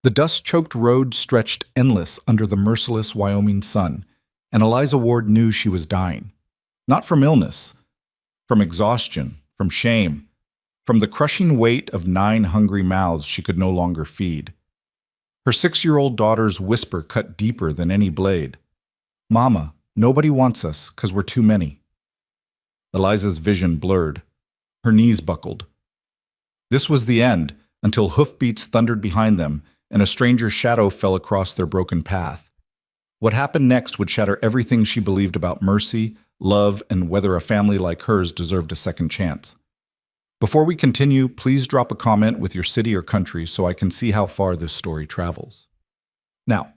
The dust-choked road stretched endless under the merciless Wyoming sun, and Eliza Ward knew she was dying. Not from illness, from exhaustion, from shame, from the crushing weight of 9 hungry mouths she could no longer feed. Her 6-year-old daughter's whisper cut deeper than any blade. "Mama, nobody wants us, 'cause we're too many." Eliza's vision blurred. Her knees buckled. This was the end, until hoofbeats thundered behind them, and a stranger's shadow fell across their broken path. What happened next would shatter everything she believed about mercy, love, and whether a family like hers deserved a second chance. Before we continue, please drop a comment with your city or country so I can see how far this story travels. Now,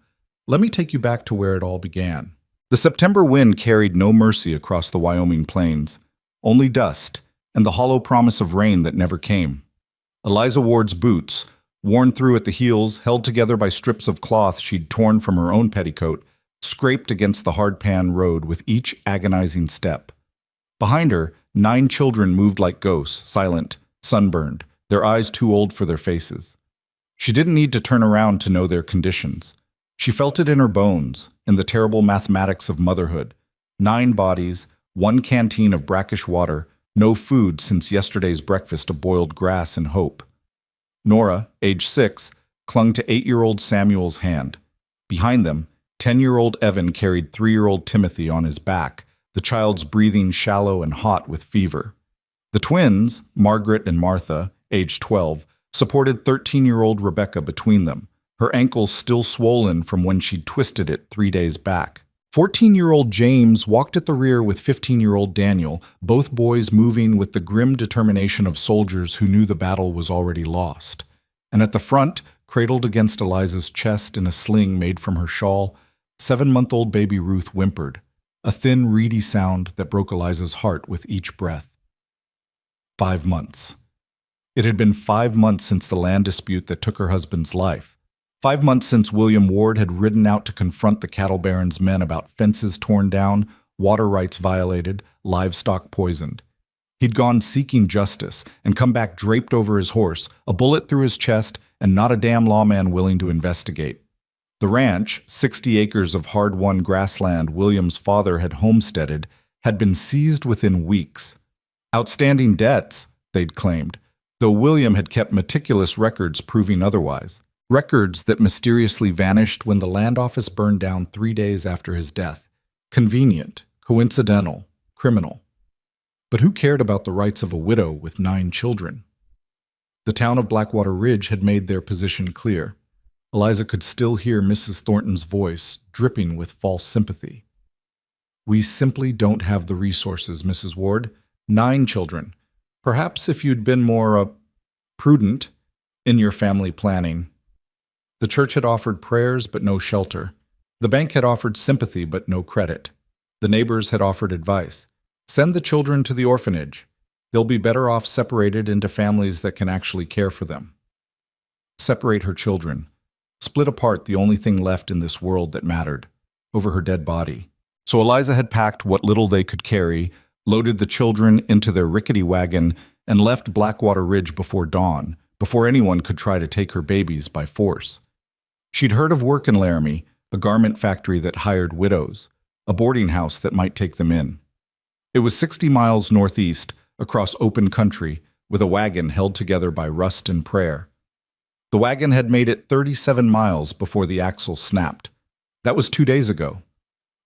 let me take you back to where it all began. The September wind carried no mercy across the Wyoming plains, only dust and the hollow promise of rain that never came. Eliza Ward's boots, worn through at the heels, held together by strips of cloth she'd torn from her own petticoat, scraped against the hardpan road with each agonizing step. Behind her, 9 children moved like ghosts, silent, sunburned, their eyes too old for their faces. She didn't need to turn around to know their conditions. She felt it in her bones, in the terrible mathematics of motherhood. 9 bodies, 1 canteen of brackish water, no food since yesterday's breakfast of boiled grass and hope. Nora, age 6, clung to 8-year-old Samuel's hand. Behind them, 10-year-old Evan carried 3-year-old Timothy on his back, the child's breathing shallow and hot with fever. The twins, Margaret and Martha, age 12, supported 13-year-old Rebecca between them, her ankles still swollen from when she'd twisted it 3 days back. 14-year-old James walked at the rear with 15-year-old Daniel, both boys moving with the grim determination of soldiers who knew the battle was already lost. And at the front, cradled against Eliza's chest in a sling made from her shawl, 7-month-old baby Ruth whimpered, a thin, reedy sound that broke Eliza's heart with each breath. 5 months. It had been 5 months since the land dispute that took her husband's life. 5 months since William Ward had ridden out to confront the cattle baron's men about fences torn down, water rights violated, livestock poisoned. He'd gone seeking justice and come back draped over his horse, a bullet through his chest, and not a damn lawman willing to investigate. The ranch, 60 acres of hard-won grassland William's father had homesteaded, had been seized within weeks. Outstanding debts, they'd claimed, though William had kept meticulous records proving otherwise. Records that mysteriously vanished when the land office burned down 3 days after his death. Convenient, coincidental, criminal. But who cared about the rights of a widow with 9 children? The town of Blackwater Ridge had made their position clear. Eliza could still hear Mrs. Thornton's voice, dripping with false sympathy. "We simply don't have the resources, Mrs. Ward. 9 children. Perhaps if you'd been more, prudent in your family planning." The church had offered prayers but no shelter. The bank had offered sympathy but no credit. The neighbors had offered advice. Send the children to the orphanage. They'll be better off separated into families that can actually care for them. Separate her children. Split apart the only thing left in this world that mattered, over her dead body. So Eliza had packed what little they could carry, loaded the children into their rickety wagon, and left Blackwater Ridge before dawn, before anyone could try to take her babies by force. She'd heard of work in Laramie, a garment factory that hired widows, a boarding house that might take them in. It was 60 miles northeast, across open country, with a wagon held together by rust and prayer. The wagon had made it 37 miles before the axle snapped. That was 2 days ago.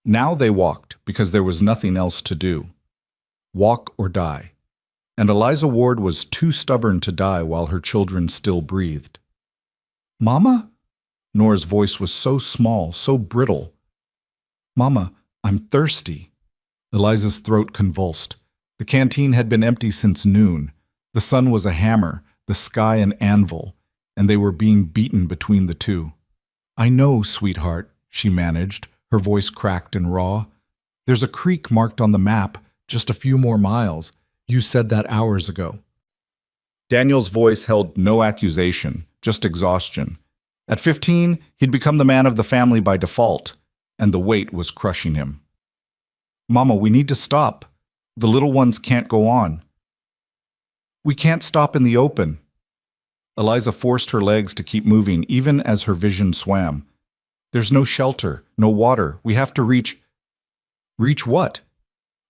Now they walked because there was nothing else to do. Walk or die. And Eliza Ward was too stubborn to die while her children still breathed. "Mama?" Nora's voice was so small, so brittle. "Mama, I'm thirsty." Eliza's throat convulsed. The canteen had been empty since noon. The sun was a hammer, the sky an anvil, and they were being beaten between the two. "I know, sweetheart," she managed, her voice cracked and raw. "There's a creek marked on the map, just a few more miles. You said that hours ago." Daniel's voice held no accusation, just exhaustion. At 15, he'd become the man of the family by default, and the weight was crushing him. "Mama, we need to stop. The little ones can't go on." "We can't stop in the open." Eliza forced her legs to keep moving, even as her vision swam. There's no shelter, no water. We have to reach. Reach what?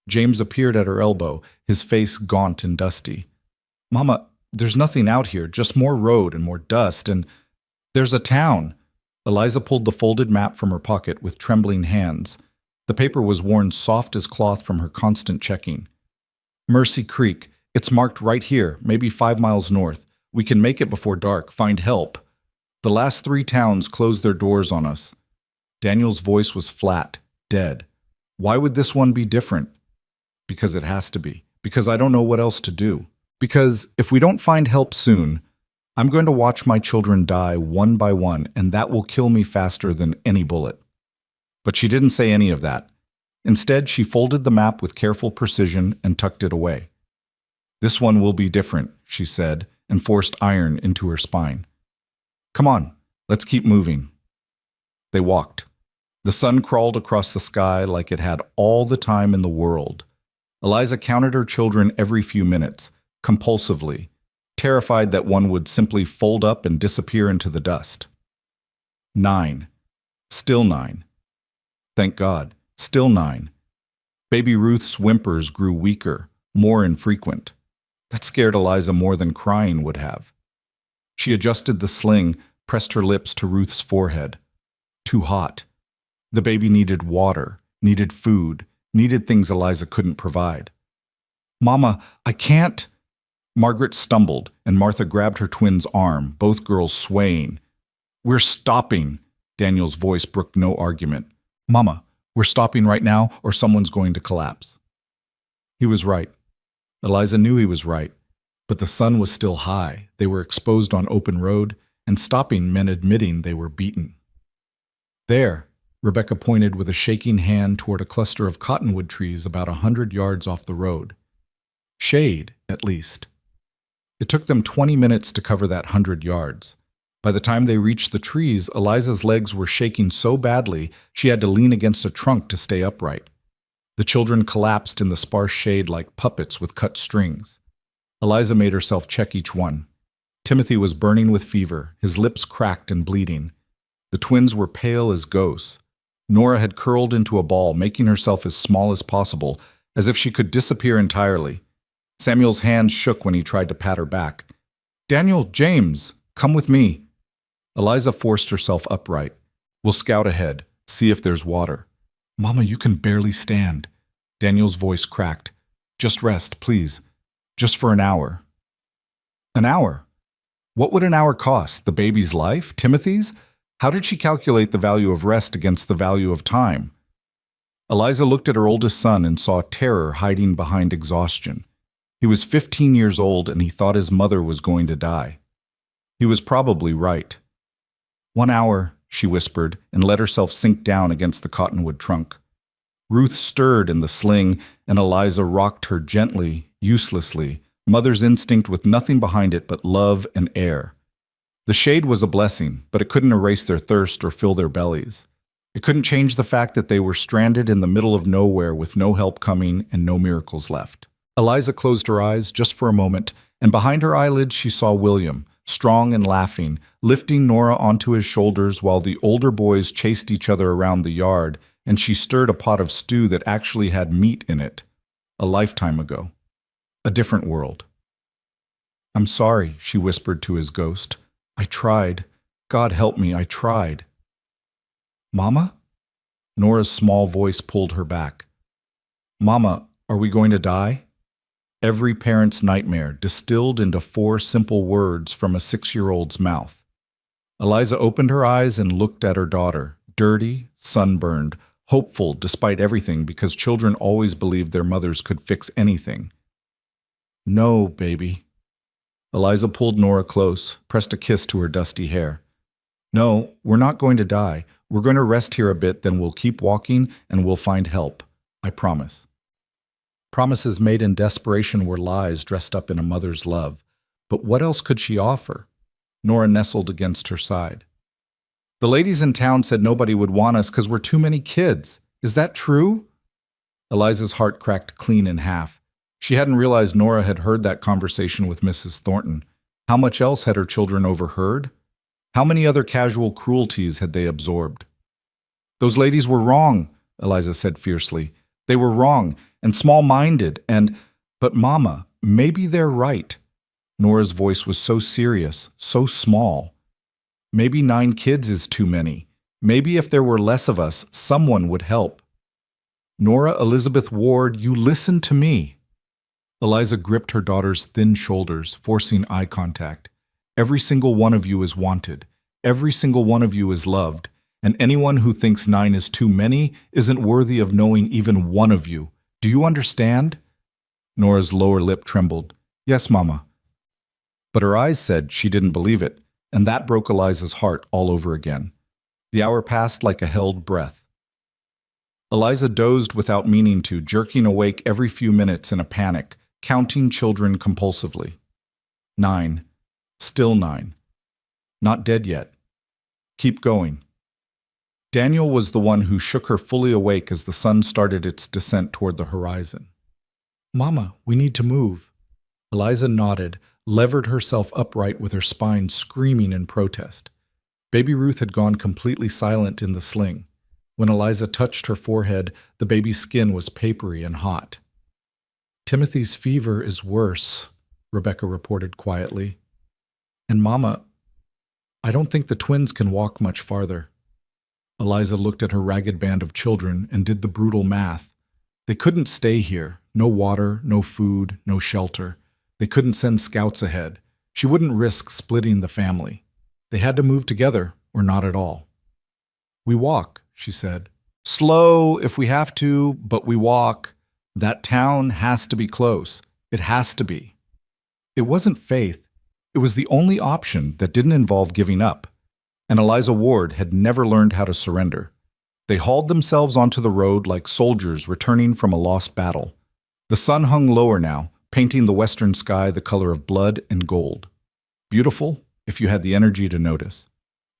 James appeared at her elbow, his face gaunt and dusty. Mama, there's nothing out here, just more road and more dust, and there's a town. Eliza pulled the folded map from her pocket with trembling hands. The paper was worn soft as cloth from her constant checking. Mercy Creek. It's marked right here, maybe 5 miles north. We can make it before dark, find help. The last 3 towns closed their doors on us. Daniel's voice was flat, dead. Why would this one be different? Because it has to be. Because I don't know what else to do. Because if we don't find help soon, I'm going to watch my children die one by one, and that will kill me faster than any bullet. But she didn't say any of that. Instead, she folded the map with careful precision and tucked it away. This one will be different, she said, and forced iron into her spine. Come on, let's keep moving. They walked. The sun crawled across the sky like it had all the time in the world. Eliza counted her children every few minutes, compulsively, terrified that one would simply fold up and disappear into the dust. 9. Still 9. Thank God, still 9. Baby Ruth's whimpers grew weaker, more infrequent. That scared Eliza more than crying would have. She adjusted the sling, pressed her lips to Ruth's forehead. Too hot. The baby needed water, needed food, needed things Eliza couldn't provide. Mama, I can't. Margaret stumbled, and Martha grabbed her twin's arm, both girls swaying. We're stopping. Daniel's voice brooked no argument. Mama, we're stopping right now, or someone's going to collapse. He was right. Eliza knew he was right, but the sun was still high. They were exposed on open road, and stopping meant admitting they were beaten. There, Rebecca pointed with a shaking hand toward a cluster of cottonwood trees about 100 yards off the road. Shade, at least. It took them 20 minutes to cover that 100 yards. By the time they reached the trees, Eliza's legs were shaking so badly she had to lean against a trunk to stay upright. The children collapsed in the sparse shade like puppets with cut strings. Eliza made herself check each one. Timothy was burning with fever, his lips cracked and bleeding. The twins were pale as ghosts. Nora had curled into a ball, making herself as small as possible, as if she could disappear entirely. Samuel's hands shook when he tried to pat her back. Daniel, James, come with me. Eliza forced herself upright. We'll scout ahead, see if there's water. Mama, you can barely stand. Daniel's voice cracked. Just rest, please. Just for an hour. An hour? What would an hour cost? The baby's life? Timothy's? How did she calculate the value of rest against the value of time? Eliza looked at her oldest son and saw terror hiding behind exhaustion. He was 15 years old and he thought his mother was going to die. He was probably right. 1 hour, she whispered, and let herself sink down against the cottonwood trunk. Ruth stirred in the sling, and Eliza rocked her gently, uselessly, mother's instinct with nothing behind it but love and air. The shade was a blessing, but it couldn't erase their thirst or fill their bellies. It couldn't change the fact that they were stranded in the middle of nowhere with no help coming and no miracles left. Eliza closed her eyes just for a moment, and behind her eyelids she saw William, strong and laughing, lifting Nora onto his shoulders while the older boys chased each other around the yard, and she stirred a pot of stew that actually had meat in it. A lifetime ago. A different world. I'm sorry, she whispered to his ghost. I tried. God help me, I tried. Mama? Nora's small voice pulled her back. Mama, are we going to die? Every parent's nightmare distilled into 4 simple words from a 6-year-old's mouth. Eliza opened her eyes and looked at her daughter, dirty, sunburned, hopeful despite everything because children always believed their mothers could fix anything. No, baby. Eliza pulled Nora close, pressed a kiss to her dusty hair. No, we're not going to die. We're going to rest here a bit, then we'll keep walking and we'll find help. I promise. Promises made in desperation were lies dressed up in a mother's love. But what else could she offer? Nora nestled against her side. The ladies in town said nobody would want us because we're too many kids. Is that true? Eliza's heart cracked clean in half. She hadn't realized Nora had heard that conversation with Mrs. Thornton. How much else had her children overheard? How many other casual cruelties had they absorbed? Those ladies were wrong, Eliza said fiercely. They were wrong and small-minded but Mama, maybe they're right. Nora's voice was so serious, so small. Maybe 9 kids is too many. Maybe if there were less of us, someone would help. Nora Elizabeth Ward, you listen to me. Eliza gripped her daughter's thin shoulders, forcing eye contact. Every single one of you is wanted. Every single one of you is loved. And anyone who thinks 9 is too many isn't worthy of knowing even one of you. Do you understand? Nora's lower lip trembled. Yes, Mama. But her eyes said she didn't believe it, and that broke Eliza's heart all over again. The hour passed like a held breath. Eliza dozed without meaning to, jerking awake every few minutes in a panic, counting children compulsively. 9. Still 9. Not dead yet. Keep going. Daniel was the one who shook her fully awake as the sun started its descent toward the horizon. Mama, we need to move. Eliza nodded, levered herself upright with her spine screaming in protest. Baby Ruth had gone completely silent in the sling. When Eliza touched her forehead, the baby's skin was papery and hot. Timothy's fever is worse, Rebecca reported quietly. And Mama, I don't think the twins can walk much farther. Eliza looked at her ragged band of children and did the brutal math. They couldn't stay here. No water, no food, no shelter. They couldn't send scouts ahead. She wouldn't risk splitting the family. They had to move together, or not at all. We walk, she said. Slow if we have to, but we walk. That town has to be close. It has to be. It wasn't faith. It was the only option that didn't involve giving up. And Eliza Ward had never learned how to surrender. They hauled themselves onto the road like soldiers returning from a lost battle. The sun hung lower now, painting the western sky the color of blood and gold. Beautiful, if you had the energy to notice.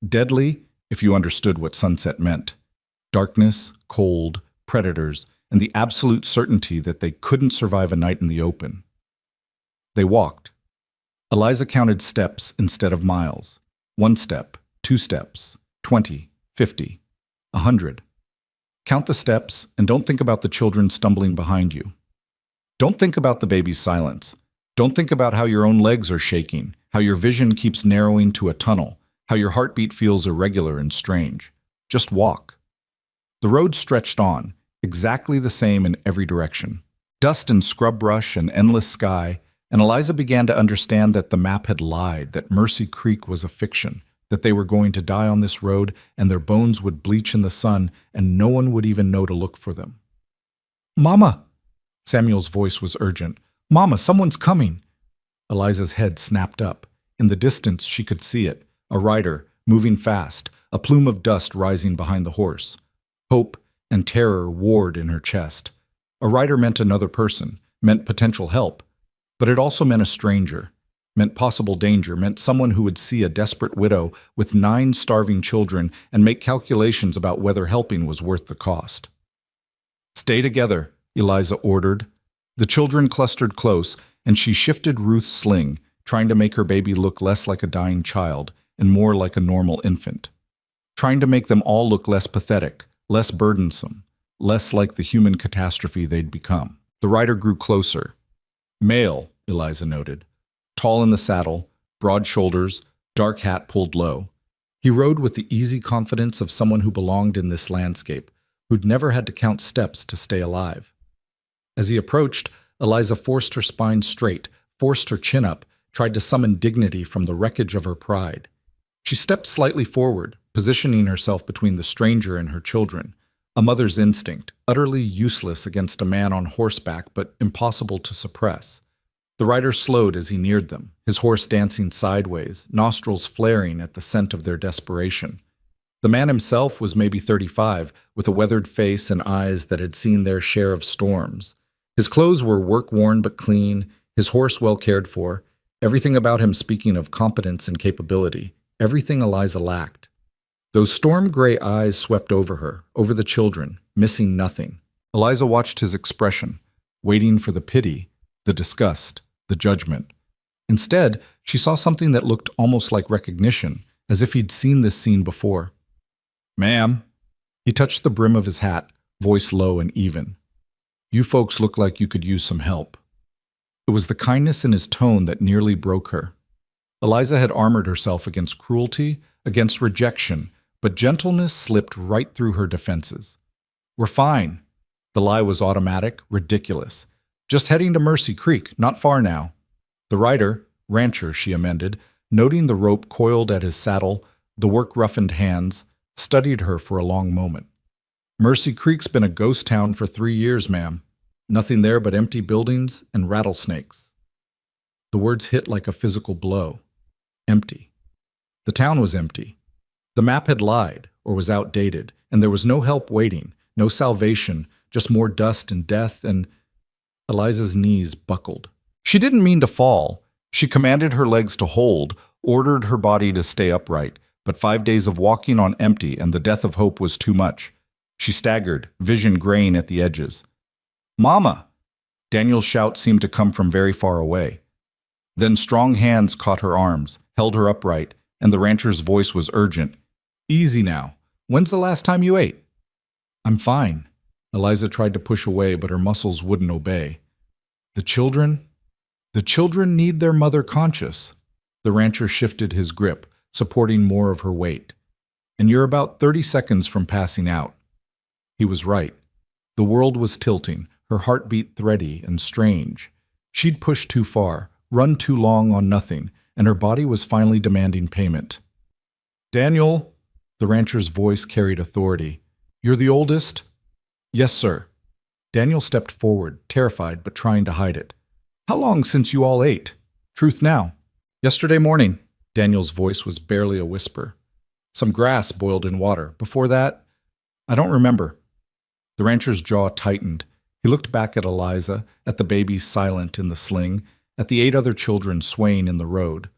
Deadly, if you understood what sunset meant. Darkness, cold, predators, and the absolute certainty that they couldn't survive a night in the open. They walked. Eliza counted steps instead of miles. 1 step, 2 steps, 20, 50, 100. Count the steps and don't think about the children stumbling behind you. Don't think about the baby's silence. Don't think about how your own legs are shaking, how your vision keeps narrowing to a tunnel, how your heartbeat feels irregular and strange. Just walk. The road stretched on, exactly the same in every direction. Dust and scrub brush and endless sky, and Eliza began to understand that the map had lied, that Mercy Creek was a fiction, that they were going to die on this road and their bones would bleach in the sun and no one would even know to look for them. Mama! Samuel's voice was urgent. Mama, someone's coming! Eliza's head snapped up. In the distance, she could see it. A rider, moving fast, a plume of dust rising behind the horse. Hope and terror warred in her chest. A rider meant another person, meant potential help. But it also meant a stranger, meant possible danger, meant someone who would see a desperate widow with 9 starving children and make calculations about whether helping was worth the cost. Stay together, Eliza ordered. The children clustered close, and she shifted Ruth's sling, trying to make her baby look less like a dying child and more like a normal infant. Trying to make them all look less pathetic, less burdensome, less like the human catastrophe they'd become. The rider grew closer. Male, Eliza noted. Tall in the saddle, broad shoulders, dark hat pulled low. He rode with the easy confidence of someone who belonged in this landscape, who'd never had to count steps to stay alive. As he approached, Eliza forced her spine straight, forced her chin up, tried to summon dignity from the wreckage of her pride. She stepped slightly forward, positioning herself between the stranger and her children, a mother's instinct, utterly useless against a man on horseback but impossible to suppress. The rider slowed as he neared them, his horse dancing sideways, nostrils flaring at the scent of their desperation. The man himself was maybe 35, with a weathered face and eyes that had seen their share of storms. His clothes were work-worn but clean, his horse well cared for, everything about him speaking of competence and capability, everything Eliza lacked. Those storm-gray eyes swept over her, over the children, missing nothing. Eliza watched his expression, waiting for the pity, the disgust, the judgment. Instead, she saw something that looked almost like recognition, as if he'd seen this scene before. "Ma'am." He touched the brim of his hat, voice low and even. "You folks look like you could use some help." It was the kindness in his tone that nearly broke her. Eliza had armored herself against cruelty, against rejection, but gentleness slipped right through her defenses. "We're fine." The lie was automatic, ridiculous. "Just heading to Mercy Creek, not far now." The rider, rancher, she amended, noting the rope coiled at his saddle, the work-roughened hands, studied her for a long moment. "Mercy Creek's been a ghost town for 3 years, ma'am. Nothing there but empty buildings and rattlesnakes." The words hit like a physical blow. Empty. The town was empty. The map had lied, or was outdated, and there was no help waiting, no salvation, just more dust and death, and Eliza's knees buckled. She didn't mean to fall. She commanded her legs to hold, ordered her body to stay upright, but 5 days of walking on empty and the death of hope was too much. She staggered, vision graying at the edges. "Mama!" Daniel's shout seemed to come from very far away. Then strong hands caught her arms, held her upright, and the rancher's voice was urgent. "Easy now. When's the last time you ate?" "I'm fine." Eliza tried to push away, but her muscles wouldn't obey. "The children? The children need their mother conscious." The rancher shifted his grip, supporting more of her weight. "And you're about 30 seconds from passing out." He was right. The world was tilting, her heartbeat thready and strange. She'd pushed too far, run too long on nothing, and her body was finally demanding payment. "Daniel," the rancher's voice carried authority. "You're the oldest?" "Yes, sir." Daniel stepped forward, terrified but trying to hide it. "How long since you all ate? Truth now." "Yesterday morning." Daniel's voice was barely a whisper. "Some grass boiled in water. Before that, I don't remember." The rancher's jaw tightened. He looked back at Eliza, at the baby silent in the sling, at the 8 other children swaying in the road.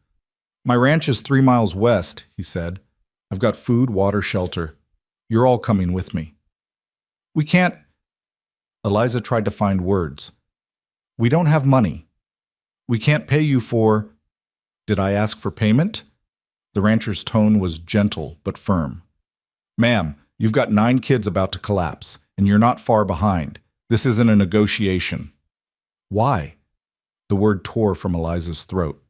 "My ranch is 3 miles west," he said. "I've got food, water, shelter. You're all coming with me." "We can't—" Eliza tried to find words. "We don't have money. We can't pay you for—" "Did I ask for payment?" The rancher's tone was gentle but firm. "Ma'am, you've got 9 kids about to collapse, and you're not far behind. This isn't a negotiation." "Why?" The word tore from Eliza's throat.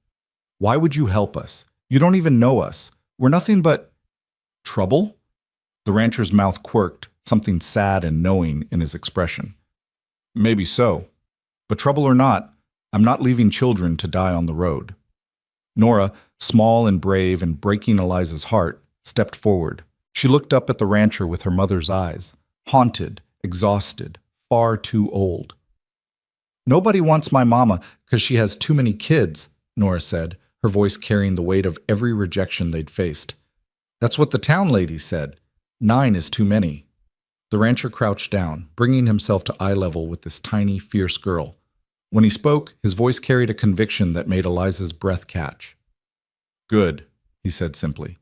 "Why would you help us? You don't even know us. We're nothing but—" "Trouble?" The rancher's mouth quirked, something sad and knowing in his expression. "Maybe so. But trouble or not, I'm not leaving children to die on the road." Nora, small and brave and breaking Eliza's heart, stepped forward. She looked up at the rancher with her mother's eyes, haunted, exhausted, far too old. "Nobody wants my mama because she has too many kids," Nora said, her voice carrying the weight of every rejection they'd faced. "That's what the town lady said. 9 is too many." The rancher crouched down, bringing himself to eye level with this tiny, fierce girl. When he spoke, his voice carried a conviction that made Eliza's breath catch. "Good," he said simply.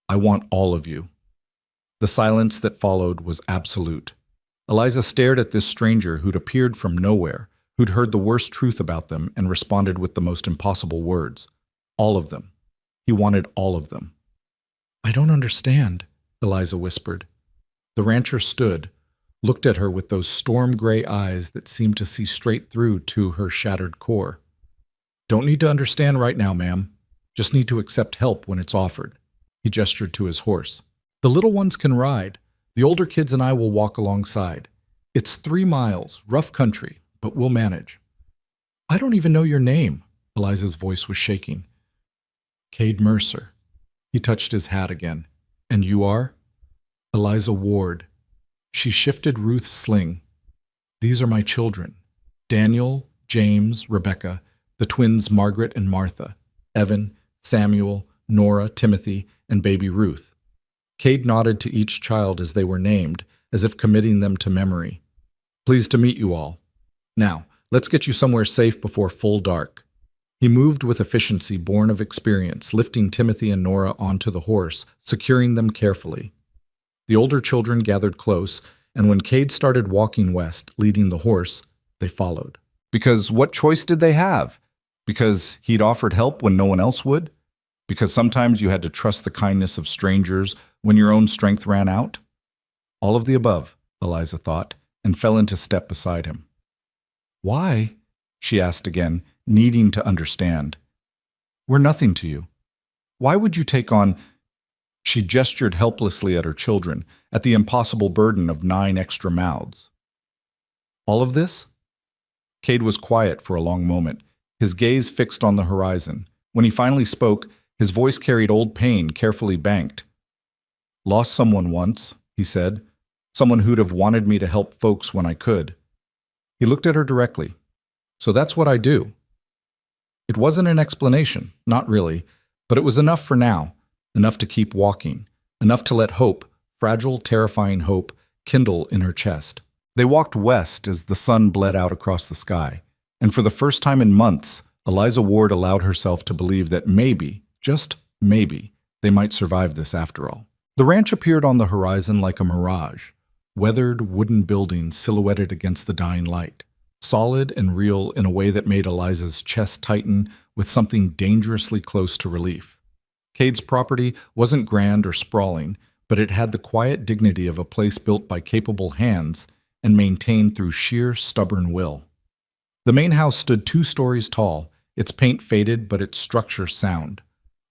"I want all of you." The silence that followed was absolute. Eliza stared at this stranger who'd appeared from nowhere, who'd heard the worst truth about them and responded with the most impossible words. All of them. He wanted all of them. "I don't understand," Eliza whispered. The rancher stood, looked at her with those storm-gray eyes that seemed to see straight through to her shattered core. "Don't need to understand right now, ma'am. Just need to accept help when it's offered." He gestured to his horse. "The little ones can ride. The older kids and I will walk alongside. It's 3 miles, rough country, but we'll manage." "I don't even know your name." Eliza's voice was shaking. "Cade Mercer." He touched his hat again. "And you are?" "Eliza Ward." She shifted Ruth's sling. "These are my children. Daniel, James, Rebecca, the twins Margaret and Martha, Evan, Samuel, Nora, Timothy, and baby Ruth." Cade nodded to each child as they were named, as if committing them to memory. "Pleased to meet you all. Now, let's get you somewhere safe before full dark." He moved with efficiency born of experience, lifting Timothy and Nora onto the horse, securing them carefully. The older children gathered close, and when Cade started walking west, leading the horse, they followed. Because what choice did they have? Because he'd offered help when no one else would? Because sometimes you had to trust the kindness of strangers when your own strength ran out? All of the above, Eliza thought, and fell into step beside him. Why? She asked again, needing to understand. We're nothing to you. Why would you take on... She gestured helplessly at her children, at the impossible burden of 9 extra mouths. All of this? Cade was quiet for a long moment, his gaze fixed on the horizon. When he finally spoke, his voice carried old pain carefully banked. Lost someone once, he said. Someone who'd have wanted me to help folks when I could. He looked at her directly. So that's what I do. It wasn't an explanation, not really, but it was enough for now, enough to keep walking, enough to let hope, fragile, terrifying hope, kindle in her chest. They walked west as the sun bled out across the sky, and for the first time in months, Eliza Ward allowed herself to believe that maybe, just maybe, they might survive this after all. The ranch appeared on the horizon like a mirage, weathered wooden buildings silhouetted against the dying light, solid and real in a way that made Eliza's chest tighten with something dangerously close to relief. Cade's property wasn't grand or sprawling, but it had the quiet dignity of a place built by capable hands and maintained through sheer, stubborn will. The main house stood 2 stories tall, its paint faded but its structure sound.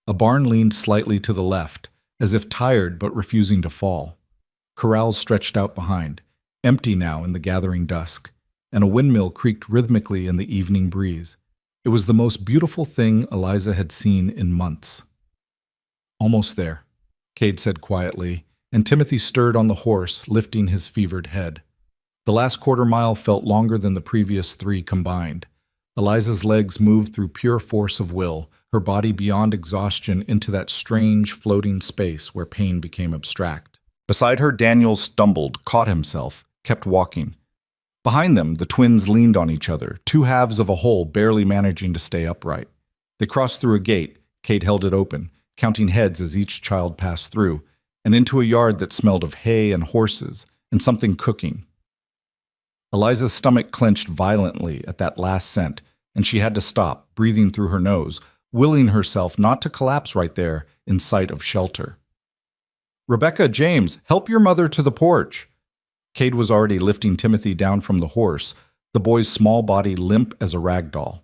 A barn leaned slightly to the left, as if tired but refusing to fall. Corrals stretched out behind, empty now in the gathering dusk, and a windmill creaked rhythmically in the evening breeze. It was the most beautiful thing Eliza had seen in months. Almost there, Cade said quietly, and Timothy stirred on the horse, lifting his fevered head. The last quarter-mile felt longer than the previous 3 combined. Eliza's legs moved through pure force of will, her body beyond exhaustion into that strange, floating space where pain became abstract. Beside her, Daniel stumbled, caught himself, kept walking. Behind them, the twins leaned on each other, 2 halves of a whole barely managing to stay upright. They crossed through a gate. Cade held it open, counting heads as each child passed through, and into a yard that smelled of hay and horses and something cooking. Eliza's stomach clenched violently at that last scent, and she had to stop, breathing through her nose, willing herself not to collapse right there in sight of shelter. Rebecca, James, help your mother to the porch. Cade was already lifting Timothy down from the horse, the boy's small body limp as a rag doll.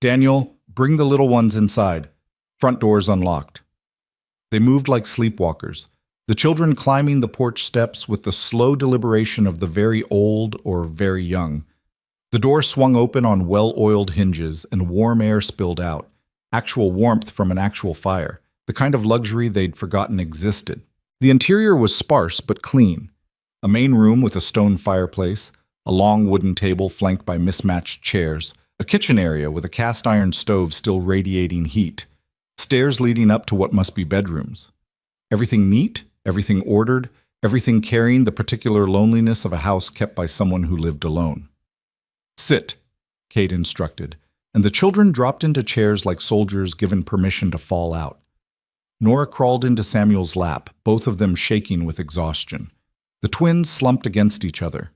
Daniel, bring the little ones inside. Front doors unlocked. They moved like sleepwalkers, the children climbing the porch steps with the slow deliberation of the very old or very young. The door swung open on well-oiled hinges and warm air spilled out, actual warmth from an actual fire, the kind of luxury they'd forgotten existed. The interior was sparse but clean. A main room with a stone fireplace, a long wooden table flanked by mismatched chairs, a kitchen area with a cast-iron stove still radiating heat, stairs leading up to what must be bedrooms. Everything neat, everything ordered, everything carrying the particular loneliness of a house kept by someone who lived alone. Sit, Cade instructed, and the children dropped into chairs like soldiers given permission to fall out. Nora crawled into Samuel's lap, both of them shaking with exhaustion. The twins slumped against each other.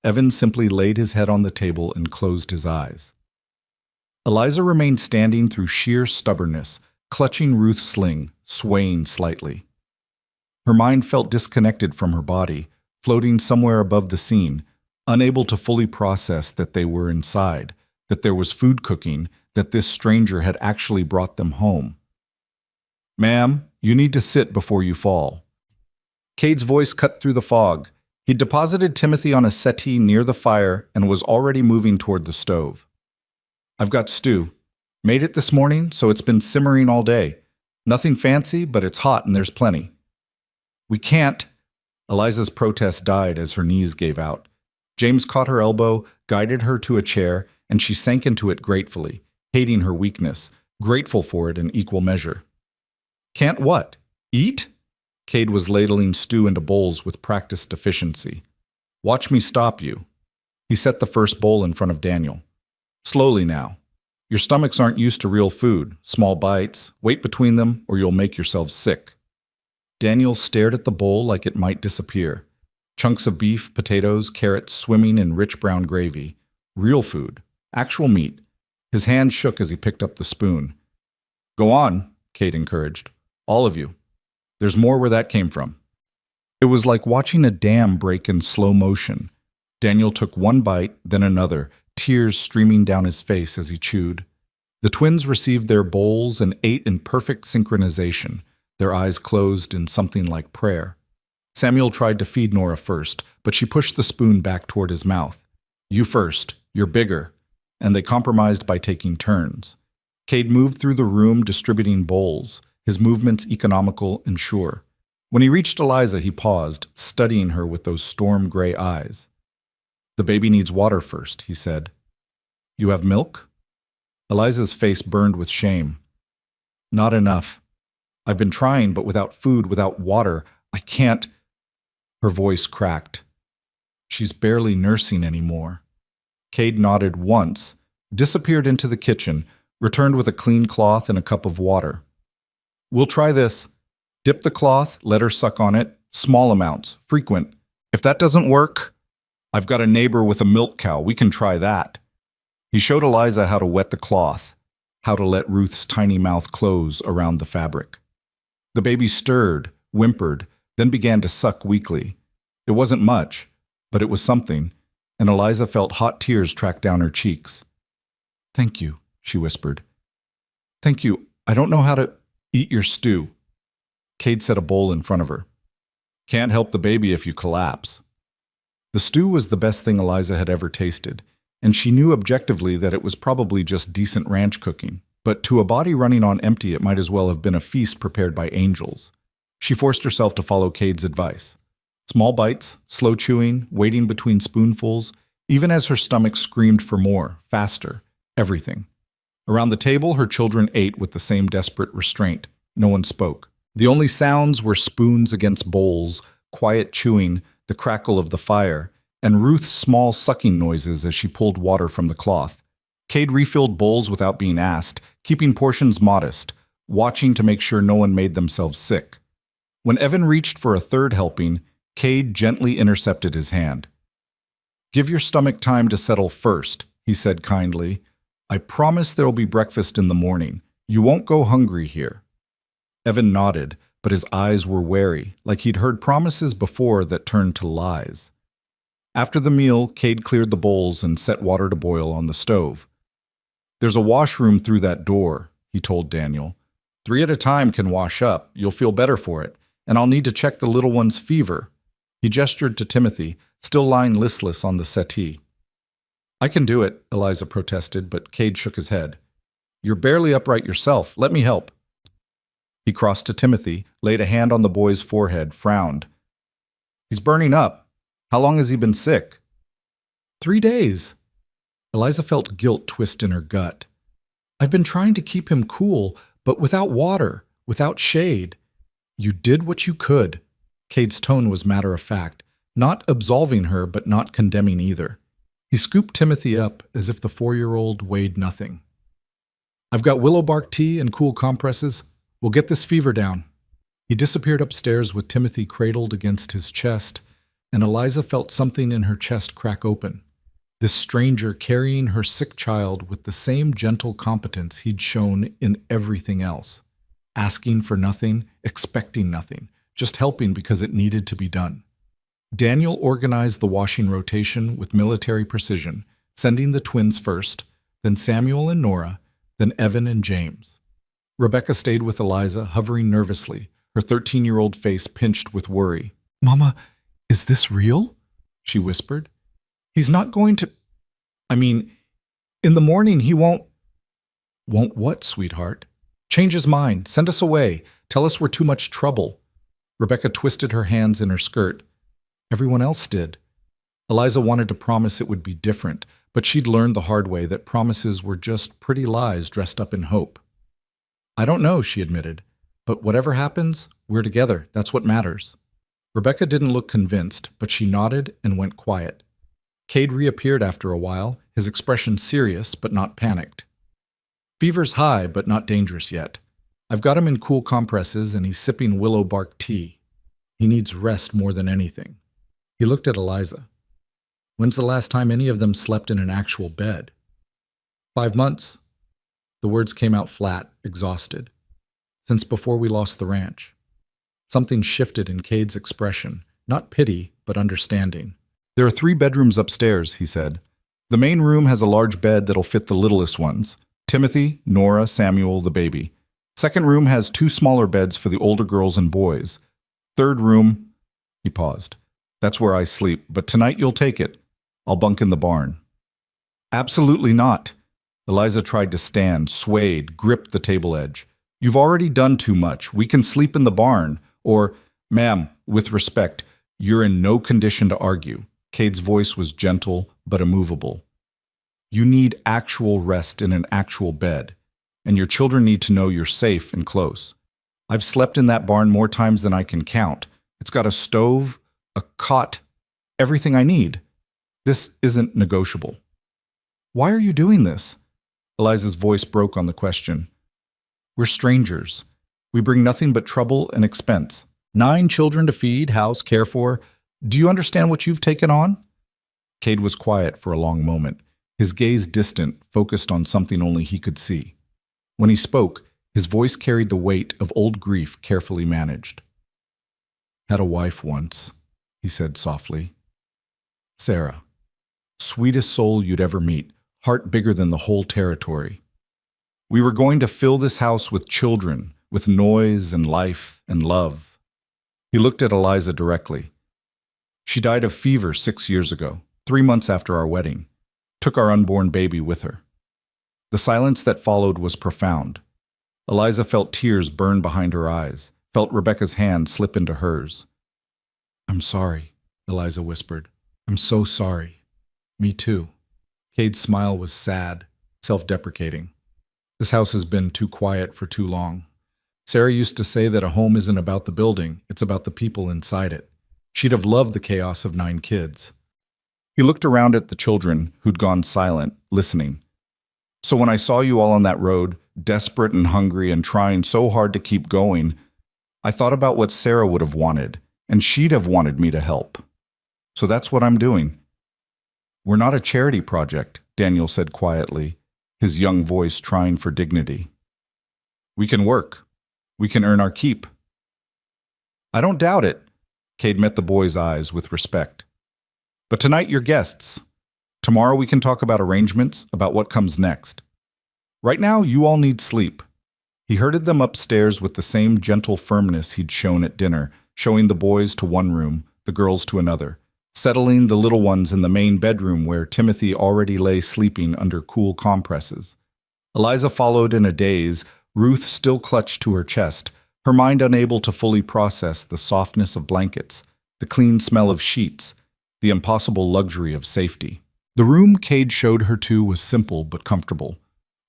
Evan simply laid his head on the table and closed his eyes. Eliza remained standing through sheer stubbornness, clutching Ruth's sling, swaying slightly. Her mind felt disconnected from her body, floating somewhere above the scene, unable to fully process that they were inside, that there was food cooking, that this stranger had actually brought them home. Ma'am, you need to sit before you fall. Cade's voice cut through the fog. He'd deposited Timothy on a settee near the fire and was already moving toward the stove. I've got stew. Made it this morning, so it's been simmering all day. Nothing fancy, but it's hot and there's plenty. We can't. Eliza's protest died as her knees gave out. James caught her elbow, guided her to a chair, and she sank into it gratefully, hating her weakness, grateful for it in equal measure. Can't what? Eat? Cade was ladling stew into bowls with practiced efficiency. Watch me stop you. He set the first bowl in front of Daniel. Slowly now. Your stomachs aren't used to real food, small bites, wait between them or you'll make yourselves sick. Daniel stared at the bowl like it might disappear. Chunks of beef, potatoes, carrots swimming in rich brown gravy. Real food. Actual meat. His hand shook as he picked up the spoon. Go on, Kate encouraged. All of you. There's more where that came from. It was like watching a dam break in slow motion. Daniel took one bite, then another, tears streaming down his face as he chewed. The twins received their bowls and ate in perfect synchronization, their eyes closed in something like prayer. Samuel tried to feed Nora first, but she pushed the spoon back toward his mouth. You first, you're bigger. And they compromised by taking turns. Cade moved through the room distributing bowls, his movements economical and sure. When he reached Eliza, he paused, studying her with those storm-gray eyes. The baby needs water first, he said. You have milk? Eliza's face burned with shame. Not enough. I've been trying, but without food, without water, I can't. Her voice cracked. She's barely nursing anymore. Cade nodded once, disappeared into the kitchen, returned with a clean cloth and a cup of water. We'll try this. Dip the cloth, let her suck on it, small amounts, frequent. If that doesn't work, I've got a neighbor with a milk cow. We can try that. He showed Eliza how to wet the cloth, how to let Ruth's tiny mouth close around the fabric. The baby stirred, whimpered, then began to suck weakly. It wasn't much, but it was something, and Eliza felt hot tears track down her cheeks. Thank you, she whispered. Thank you. I don't know how to eat your stew. Cade set a bowl in front of her. Can't help the baby if you collapse. The stew was the best thing Eliza had ever tasted, and she knew objectively that it was probably just decent ranch cooking. But to a body running on empty, it might as well have been a feast prepared by angels. She forced herself to follow Cade's advice. Small bites, slow chewing, waiting between spoonfuls, even as her stomach screamed for more, faster, everything. Around the table, her children ate with the same desperate restraint. No one spoke. The only sounds were spoons against bowls, quiet chewing, the crackle of the fire, and Ruth's small sucking noises as she pulled water from the cloth. Cade refilled bowls without being asked, keeping portions modest, watching to make sure no one made themselves sick. When Evan reached for a third helping, Cade gently intercepted his hand. Give your stomach time to settle first, he said kindly. I promise there'll be breakfast in the morning. You won't go hungry here. Evan nodded, but his eyes were wary, like he'd heard promises before that turned to lies. After the meal, Cade cleared the bowls and set water to boil on the stove. There's a washroom through that door, he told Daniel. 3 at a time can wash up. You'll feel better for it. And I'll need to check the little one's fever. He gestured to Timothy, still lying listless on the settee. I can do it, Eliza protested, but Cade shook his head. You're barely upright yourself. Let me help. He crossed to Timothy, laid a hand on the boy's forehead, frowned. He's burning up. How long has he been sick? 3 days. Eliza felt guilt twist in her gut. I've been trying to keep him cool, but without water, without shade. You did what you could. Cade's tone was matter-of-fact, not absolving her, but not condemning either. He scooped Timothy up as if the 4-year-old weighed nothing. I've got willow bark tea and cool compresses. We'll get this fever down. He disappeared upstairs with Timothy cradled against his chest, and Eliza felt something in her chest crack open. This stranger carrying her sick child with the same gentle competence he'd shown in everything else. Asking for nothing, expecting nothing, just helping because it needed to be done. Daniel organized the washing rotation with military precision, sending the twins first, then Samuel and Nora, then Evan and James. Rebecca stayed with Eliza, hovering nervously, her 13-year-old face pinched with worry. Mama, is this real? She whispered. He's not going to... in the morning he won't... Won't what, sweetheart? Change his mind. Send us away. Tell us we're too much trouble. Rebecca twisted her hands in her skirt. Everyone else did. Eliza wanted to promise it would be different, but she'd learned the hard way that promises were just pretty lies dressed up in hope. I don't know, she admitted, but whatever happens, we're together. That's what matters. Rebecca didn't look convinced, but she nodded and went quiet. Cade reappeared after a while, his expression serious but not panicked. Fever's high, but not dangerous yet. I've got him in cool compresses and he's sipping willow bark tea. He needs rest more than anything. He looked at Eliza. When's the last time any of them slept in an actual bed? 5 months, The words came out flat, exhausted. Since before we lost the ranch. Something shifted in Cade's expression, not pity, but understanding. There are 3 bedrooms upstairs, he said. The main room has a large bed that'll fit the littlest ones. Timothy, Nora, Samuel, the baby. Second room has 2 smaller beds for the older girls and boys. Third room, he paused. That's where I sleep, but tonight you'll take it. I'll bunk in the barn. Absolutely not. Eliza tried to stand, swayed, gripped the table edge. You've already done too much. We can sleep in the barn. Or, ma'am, with respect, you're in no condition to argue. Cade's voice was gentle but immovable. You need actual rest in an actual bed, and your children need to know you're safe and close. I've slept in that barn more times than I can count. It's got a stove, a cot, everything I need. This isn't negotiable. Why are you doing this? Eliza's voice broke on the question. We're strangers. We bring nothing but trouble and expense. 9 children to feed, house, care for. Do you understand what you've taken on? Cade was quiet for a long moment, his gaze distant, focused on something only he could see. When he spoke, his voice carried the weight of old grief carefully managed. Had a wife once, he said softly. Sarah. Sweetest soul you'd ever meet, heart bigger than the whole territory. We were going to fill this house with children, with noise and life and love. He looked at Eliza directly. She died of fever 6 years ago, 3 months after our wedding. Took our unborn baby with her. The silence that followed was profound. Eliza felt tears burn behind her eyes, felt Rebecca's hand slip into hers. I'm sorry, Eliza whispered. I'm so sorry. Me too. Cade's smile was sad, self-deprecating. This house has been too quiet for too long. Sarah used to say that a home isn't about the building, it's about the people inside it. She'd have loved the chaos of 9 kids. He looked around at the children who'd gone silent, listening. So when I saw you all on that road, desperate and hungry and trying so hard to keep going, I thought about what Sarah would have wanted, and she'd have wanted me to help. So that's what I'm doing. We're not a charity project, Daniel said quietly, his young voice trying for dignity. We can work. We can earn our keep. I don't doubt it. Cade met the boy's eyes with respect. But tonight you're guests. Tomorrow we can talk about arrangements, about what comes next. Right now you all need sleep. He herded them upstairs with the same gentle firmness he'd shown at dinner, showing the boys to one room, the girls to another, settling the little ones in the main bedroom where Timothy already lay sleeping under cool compresses. Eliza followed in a daze, Ruth still clutched to her chest, her mind unable to fully process the softness of blankets, the clean smell of sheets, the impossible luxury of safety. The room Cade showed her to was simple but comfortable.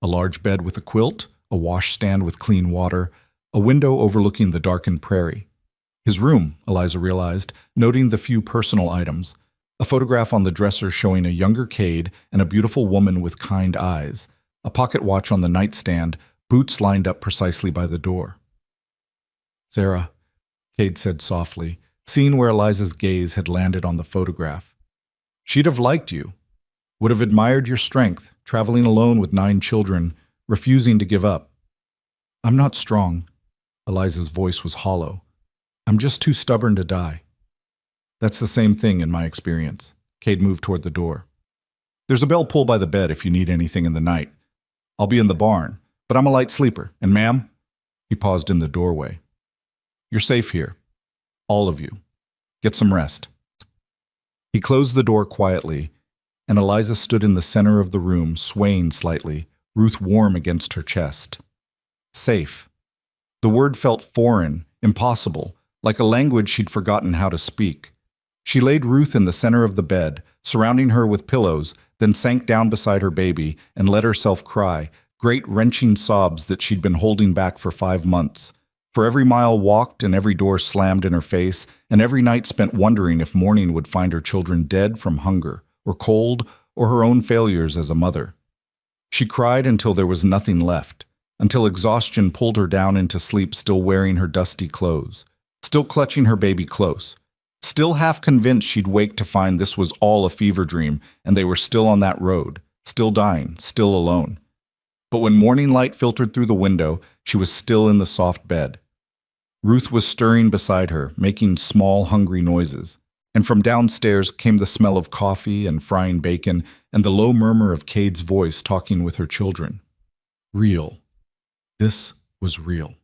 A large bed with a quilt, a washstand with clean water, a window overlooking the darkened prairie. His room, Eliza realized, noting the few personal items. A photograph on the dresser showing a younger Cade and a beautiful woman with kind eyes. A pocket watch on the nightstand, boots lined up precisely by the door. Sarah, Cade said softly, seeing where Eliza's gaze had landed on the photograph. She'd have liked you, would have admired your strength, traveling alone with 9 children, refusing to give up. I'm not strong. Eliza's voice was hollow. I'm just too stubborn to die. That's the same thing in my experience. Cade moved toward the door. There's a bell pull by the bed if you need anything in the night. I'll be in the barn, but I'm a light sleeper. And ma'am? He paused in the doorway. You're safe here. All of you. Get some rest. He closed the door quietly, and Eliza stood in the center of the room, swaying slightly, Ruth warm against her chest. Safe. The word felt foreign, impossible, like a language she'd forgotten how to speak. She laid Ruth in the center of the bed, surrounding her with pillows, then sank down beside her baby and let herself cry, great wrenching sobs that she'd been holding back for 5 months. For every mile walked and every door slammed in her face, and every night spent wondering if morning would find her children dead from hunger, or cold, or her own failures as a mother. She cried until there was nothing left, until exhaustion pulled her down into sleep still wearing her dusty clothes, still clutching her baby close, still half convinced she'd wake to find this was all a fever dream and they were still on that road, still dying, still alone. But when morning light filtered through the window, she was still in the soft bed. Ruth was stirring beside her, making small, hungry noises. And from downstairs came the smell of coffee and frying bacon and the low murmur of Cade's voice talking with her children. Real. This was real.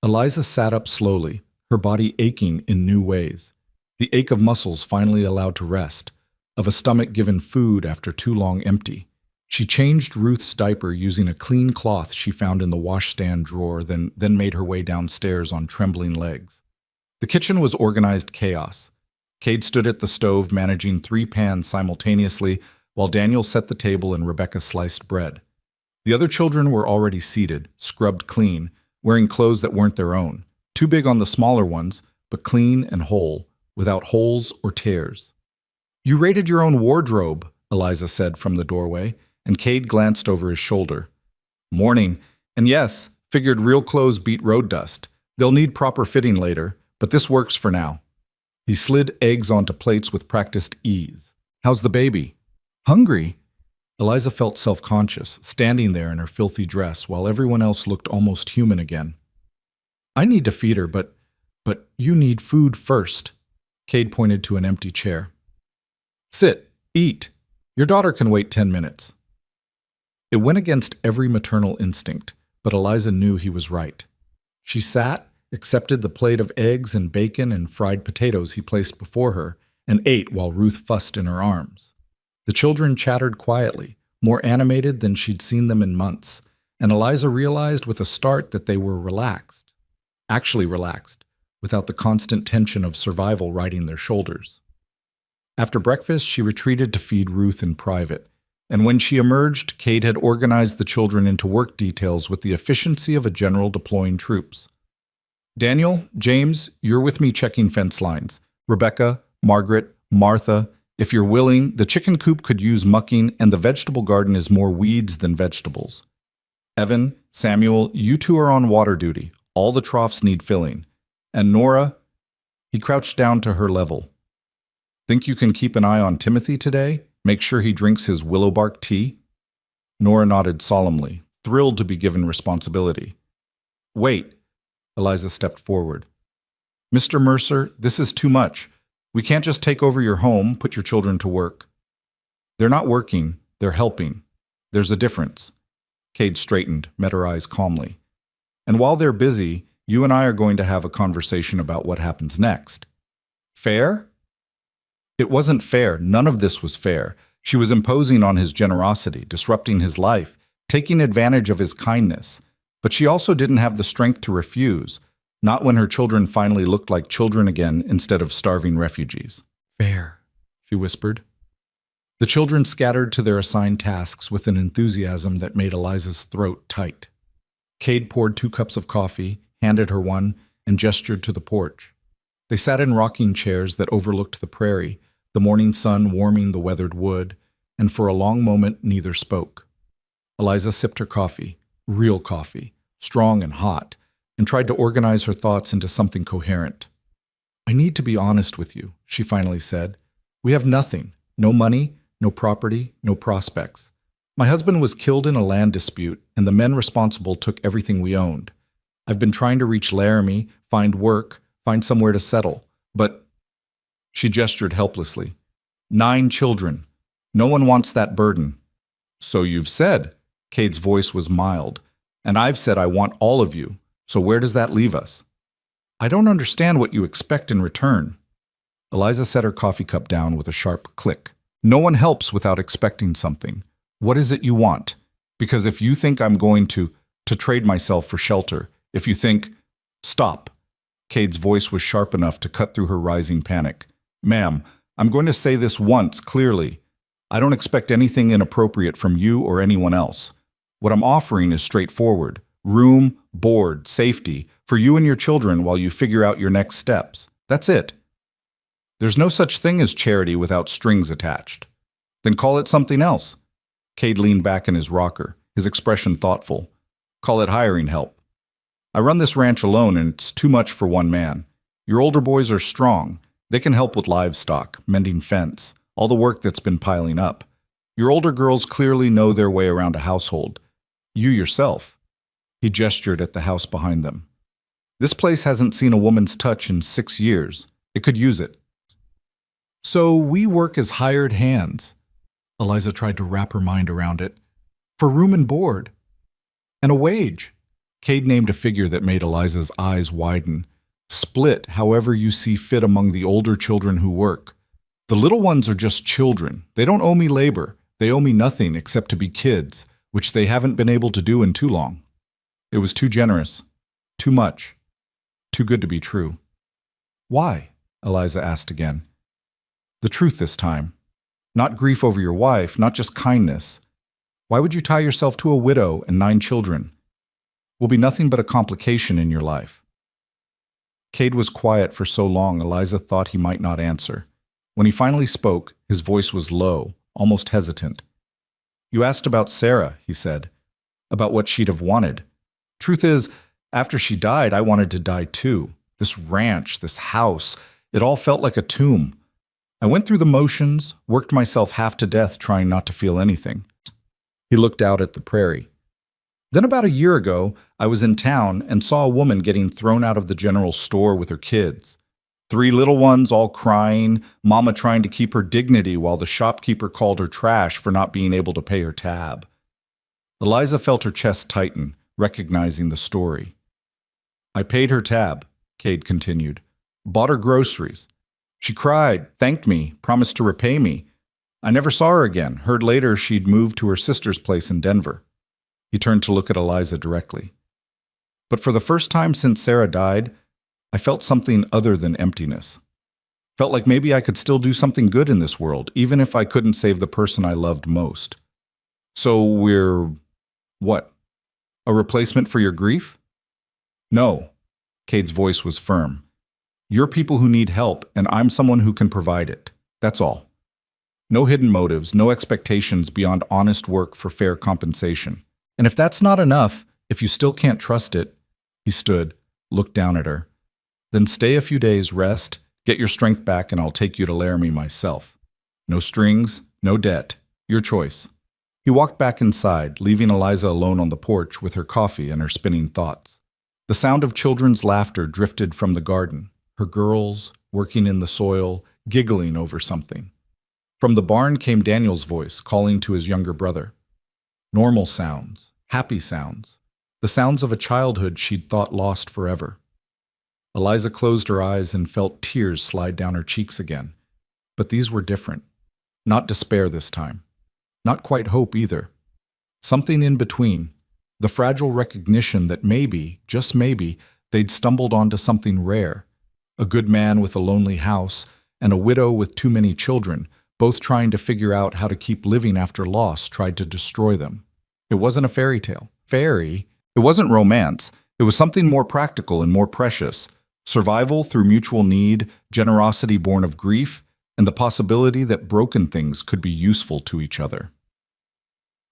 Eliza sat up slowly, her body aching in new ways. The ache of muscles finally allowed to rest, of a stomach given food after too long empty. She changed Ruth's diaper using a clean cloth she found in the washstand drawer, then made her way downstairs on trembling legs. The kitchen was organized chaos. Cade stood at the stove managing 3 pans simultaneously, while Daniel set the table and Rebecca sliced bread. The other children were already seated, scrubbed clean, wearing clothes that weren't their own, too big on the smaller ones, but clean and whole, without holes or tears. You raided your own wardrobe, Eliza said from the doorway, and Cade glanced over his shoulder. Morning, and yes, figured real clothes beat road dust. They'll need proper fitting later, but this works for now. He slid eggs onto plates with practiced ease. How's the baby? Hungry? Eliza felt self-conscious, standing there in her filthy dress while everyone else looked almost human again. I need to feed her, but you need food first. Cade pointed to an empty chair. Sit, eat. Your daughter can wait 10 minutes. It went against every maternal instinct, but Eliza knew he was right. She sat, accepted the plate of eggs and bacon and fried potatoes he placed before her, and ate while Ruth fussed in her arms. The children chattered quietly, more animated than she'd seen them in months, and Eliza realized with a start that they were relaxed. Actually relaxed, without the constant tension of survival riding their shoulders. After breakfast, she retreated to feed Ruth in private, and when she emerged, Cade had organized the children into work details with the efficiency of a general deploying troops. Daniel, James, you're with me checking fence lines. Rebecca, Margaret, Martha, if you're willing, the chicken coop could use mucking and the vegetable garden is more weeds than vegetables. Evan, Samuel, you two are on water duty. All the troughs need filling. And Nora, he crouched down to her level. Think you can keep an eye on Timothy today? Make sure he drinks his willow bark tea? Nora nodded solemnly, thrilled to be given responsibility. Wait, Eliza stepped forward. Mr. Mercer, this is too much. We can't just take over your home, put your children to work. They're not working, they're helping. There's a difference. Cade straightened, met her eyes calmly. And while they're busy, you and I are going to have a conversation about what happens next. Fair? It wasn't fair. None of this was fair. She was imposing on his generosity, disrupting his life, taking advantage of his kindness. But she also didn't have the strength to refuse, not when her children finally looked like children again instead of starving refugees. Fair, she whispered. The children scattered to their assigned tasks with an enthusiasm that made Eliza's throat tight. Cade poured 2 cups of coffee, handed her one, and gestured to the porch. They sat in rocking chairs that overlooked the prairie, the morning sun warming the weathered wood, and for a long moment neither spoke. Eliza sipped her coffee, real coffee, strong and hot, and tried to organize her thoughts into something coherent. I need to be honest with you, she finally said. We have nothing, no money, no property, no prospects. My husband was killed in a land dispute, and the men responsible took everything we owned. I've been trying to reach Laramie, find work, find somewhere to settle, but... She gestured helplessly. 9 children. No one wants that burden. So you've said. Cade's voice was mild. And I've said I want all of you. So where does that leave us? I don't understand what you expect in return. Eliza set her coffee cup down with a sharp click. No one helps without expecting something. What is it you want? Because if you think I'm going to trade myself for shelter, if you think... Stop. Cade's voice was sharp enough to cut through her rising panic. Ma'am, I'm going to say this once clearly. I don't expect anything inappropriate from you or anyone else. What I'm offering is straightforward. Room, board, safety, for you and your children while you figure out your next steps. That's it. There's no such thing as charity without strings attached. Then call it something else. Cade leaned back in his rocker, his expression thoughtful. Call it hiring help. I run this ranch alone and it's too much for one man. Your older boys are strong. They can help with livestock, mending fence, all the work that's been piling up. Your older girls clearly know their way around a household. You yourself. He gestured at the house behind them. This place hasn't seen a woman's touch in 6 years. It could use it. So we work as hired hands. Eliza tried to wrap her mind around it. For room and board. And a wage. Cade named a figure that made Eliza's eyes widen. Split however you see fit among the older children who work. The little ones are just children. They don't owe me labor. They owe me nothing except to be kids, which they haven't been able to do in too long. It was too generous. Too much. Too good to be true. Why? Eliza asked again. The truth this time. Not grief over your wife, not just kindness. Why would you tie yourself to a widow and 9 children? Will be nothing but a complication in your life. Cade was quiet for so long Eliza thought he might not answer. When he finally spoke, his voice was low, almost hesitant. You asked about Sarah, he said. About what she'd have wanted. Truth is, after she died, I wanted to die too. This ranch, this house, it all felt like a tomb. I went through the motions, worked myself half to death trying not to feel anything. He looked out at the prairie. Then about a year ago, I was in town and saw a woman getting thrown out of the general store with her kids. 3 little ones all crying, Mama trying to keep her dignity while the shopkeeper called her trash for not being able to pay her tab. Eliza felt her chest tighten, recognizing the story. I paid her tab, Cade continued. Bought her groceries. She cried, thanked me, promised to repay me. I never saw her again, heard later she'd moved to her sister's place in Denver. He turned to look at Eliza directly. But for the first time since Sarah died, I felt something other than emptiness. Felt like maybe I could still do something good in this world, even if I couldn't save the person I loved most. So we're... what? A replacement for your grief? No. Cade's voice was firm. You're people who need help, and I'm someone who can provide it. That's all. No hidden motives, no expectations beyond honest work for fair compensation. And if that's not enough, if you still can't trust it, he stood, looked down at her. Then stay a few days, rest, get your strength back, and I'll take you to Laramie myself. No strings, no debt. Your choice. He walked back inside, leaving Eliza alone on the porch with her coffee and her spinning thoughts. The sound of children's laughter drifted from the garden, her girls, working in the soil, giggling over something. From the barn came Daniel's voice, calling to his younger brother. Normal sounds, happy sounds, the sounds of a childhood she'd thought lost forever. Eliza closed her eyes and felt tears slide down her cheeks again. But these were different. Not despair this time. Not quite hope either. Something in between. The fragile recognition that maybe, just maybe, they'd stumbled onto something rare. A good man with a lonely house, and a widow with too many children, both trying to figure out how to keep living after loss tried to destroy them. It wasn't a fairy tale. Fairy? It wasn't romance. It was something more practical and more precious. Survival through mutual need, generosity born of grief, and the possibility that broken things could be useful to each other.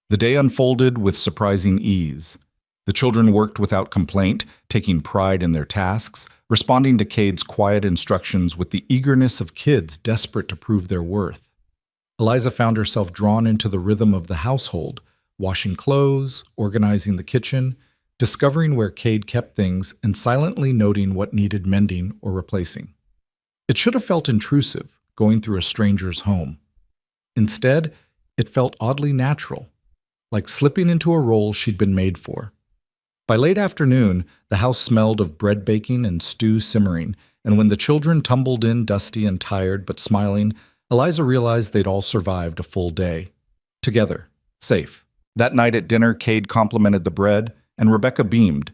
The day unfolded with surprising ease. The children worked without complaint, taking pride in their tasks, responding to Cade's quiet instructions with the eagerness of kids desperate to prove their worth. Eliza found herself drawn into the rhythm of the household, washing clothes, organizing the kitchen, discovering where Cade kept things, and silently noting what needed mending or replacing. It should have felt intrusive, going through a stranger's home. Instead, it felt oddly natural, like slipping into a role she'd been made for. By late afternoon, the house smelled of bread baking and stew simmering, and when the children tumbled in dusty and tired but smiling, Eliza realized they'd all survived a full day. Together, safe. That night at dinner, Cade complimented the bread, and Rebecca beamed.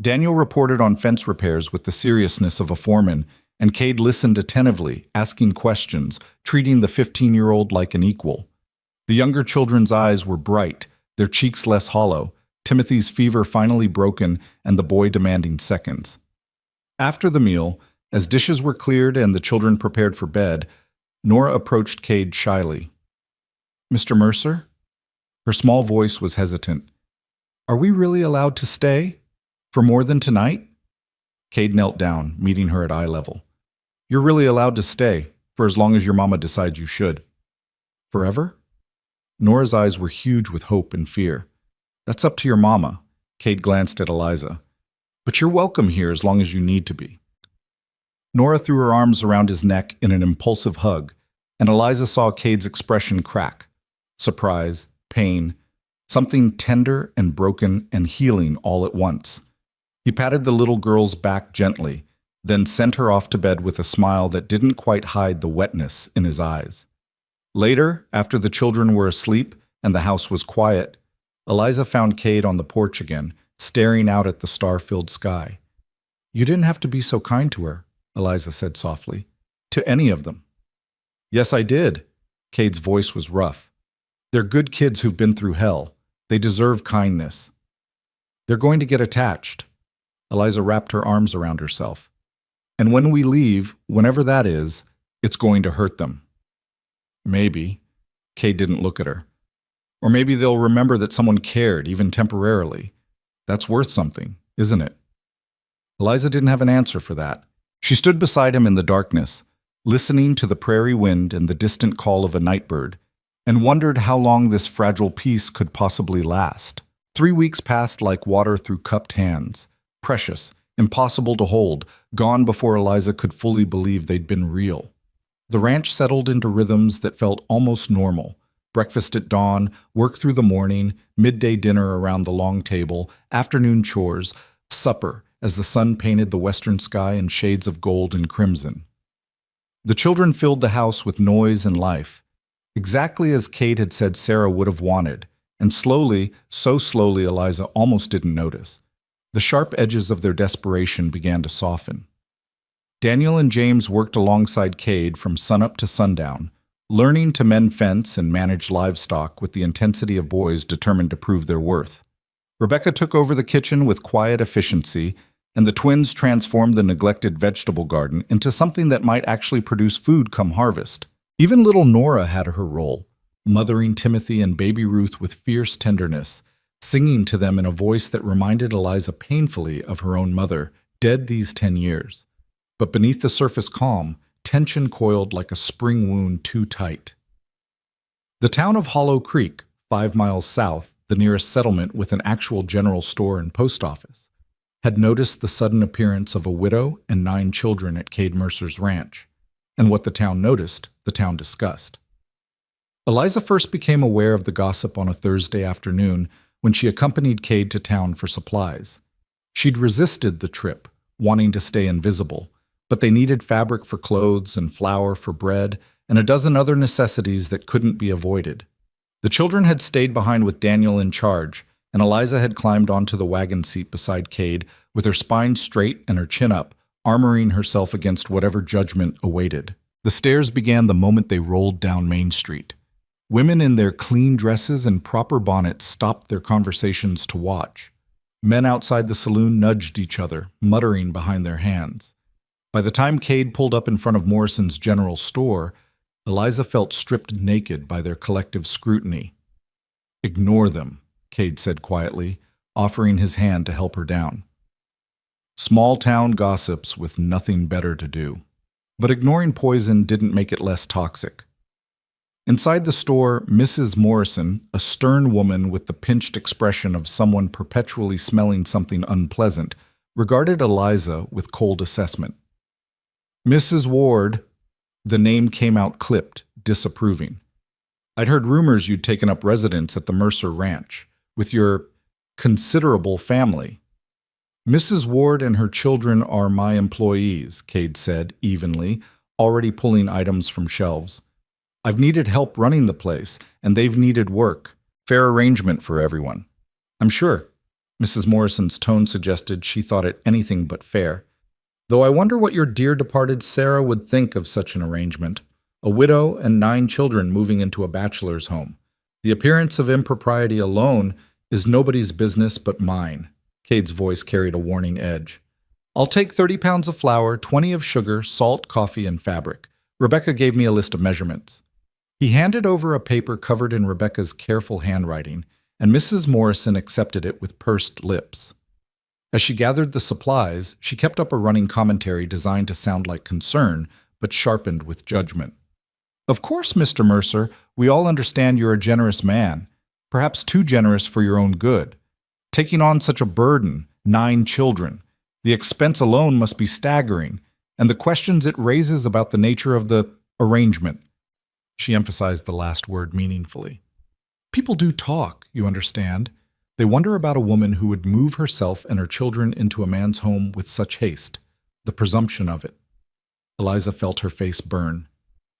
Daniel reported on fence repairs with the seriousness of a foreman, and Cade listened attentively, asking questions, treating the 15-year-old like an equal. The younger children's eyes were bright, their cheeks less hollow, Timothy's fever finally broken, and the boy demanding seconds. After the meal, as dishes were cleared and the children prepared for bed, Nora approached Cade shyly. Mr. Mercer? Her small voice was hesitant. Are we really allowed to stay? For more than tonight? Cade knelt down, meeting her at eye level. You're really allowed to stay, for as long as your mama decides you should. Forever? Nora's eyes were huge with hope and fear. That's up to your mama. Cade glanced at Eliza. But you're welcome here as long as you need to be. Nora threw her arms around his neck in an impulsive hug, and Eliza saw Cade's expression crack. Surprise, pain, something tender and broken and healing all at once. He patted the little girl's back gently, then sent her off to bed with a smile that didn't quite hide the wetness in his eyes. Later, after the children were asleep and the house was quiet, Eliza found Cade on the porch again, staring out at the star-filled sky. You didn't have to be so kind to her, Eliza said softly. To any of them. Yes, I did. Cade's voice was rough. They're good kids who've been through hell. They deserve kindness. They're going to get attached. Eliza wrapped her arms around herself. And when we leave, whenever that is, it's going to hurt them. Maybe. Cade didn't look at her. Or maybe they'll remember that someone cared, even temporarily. That's worth something, isn't it? Eliza didn't have an answer for that. She stood beside him in the darkness, listening to the prairie wind and the distant call of a nightbird, and wondered how long this fragile peace could possibly last. 3 weeks passed like water through cupped hands, precious, impossible to hold, gone before Eliza could fully believe they'd been real. The ranch settled into rhythms that felt almost normal. Breakfast at dawn, work through the morning, midday dinner around the long table, afternoon chores, supper as the sun painted the western sky in shades of gold and crimson. The children filled the house with noise and life, exactly as Cade had said Sarah would have wanted, and slowly, so slowly Eliza almost didn't notice. The sharp edges of their desperation began to soften. Daniel and James worked alongside Cade from sunup to sundown, learning to mend fence and manage livestock with the intensity of boys determined to prove their worth. Rebecca took over the kitchen with quiet efficiency, and the twins transformed the neglected vegetable garden into something that might actually produce food come harvest. Even little Nora had her role, mothering Timothy and baby Ruth with fierce tenderness, singing to them in a voice that reminded Eliza painfully of her own mother, dead these 10 years. But beneath the surface calm, tension coiled like a spring wound too tight. The town of Hollow Creek, 5 miles south, the nearest settlement with an actual general store and post office, had noticed the sudden appearance of a widow and 9 children at Cade Mercer's ranch, and what the town noticed, the town discussed. Eliza first became aware of the gossip on a Thursday afternoon when she accompanied Cade to town for supplies. She'd resisted the trip, wanting to stay invisible, but they needed fabric for clothes and flour for bread and a dozen other necessities that couldn't be avoided. The children had stayed behind with Daniel in charge, and Eliza had climbed onto the wagon seat beside Cade with her spine straight and her chin up, armoring herself against whatever judgment awaited. The stairs began the moment they rolled down Main Street. Women in their clean dresses and proper bonnets stopped their conversations to watch. Men outside the saloon nudged each other, muttering behind their hands. By the time Cade pulled up in front of Morrison's general store, Eliza felt stripped naked by their collective scrutiny. Ignore them, Cade said quietly, offering his hand to help her down. Small-town gossips with nothing better to do. But ignoring poison didn't make it less toxic. Inside the store, Mrs. Morrison, a stern woman with the pinched expression of someone perpetually smelling something unpleasant, regarded Eliza with cold assessment. Mrs. Ward, the name came out clipped, disapproving. I'd heard rumors you'd taken up residence at the Mercer Ranch, with your considerable family. Mrs. Ward and her children are my employees, Cade said evenly, already pulling items from shelves. I've needed help running the place, and they've needed work. Fair arrangement for everyone. I'm sure. Mrs. Morrison's tone suggested she thought it anything but fair. Though I wonder what your dear departed Sarah would think of such an arrangement. A widow and 9 children moving into a bachelor's home. The appearance of impropriety alone is nobody's business but mine. Cade's voice carried a warning edge. I'll take 30 pounds of flour, 20 of sugar, salt, coffee, and fabric. Rebecca gave me a list of measurements. He handed over a paper covered in Rebecca's careful handwriting, and Mrs. Morrison accepted it with pursed lips. As she gathered the supplies, she kept up a running commentary designed to sound like concern, but sharpened with judgment. Of course, Mr. Mercer, we all understand you're a generous man. Perhaps too generous for your own good. Taking on such a burden, 9 children, the expense alone must be staggering, and the questions it raises about the nature of the arrangement. She emphasized the last word meaningfully. People do talk, you understand. They wonder about a woman who would move herself and her children into a man's home with such haste, the presumption of it. Eliza felt her face burn.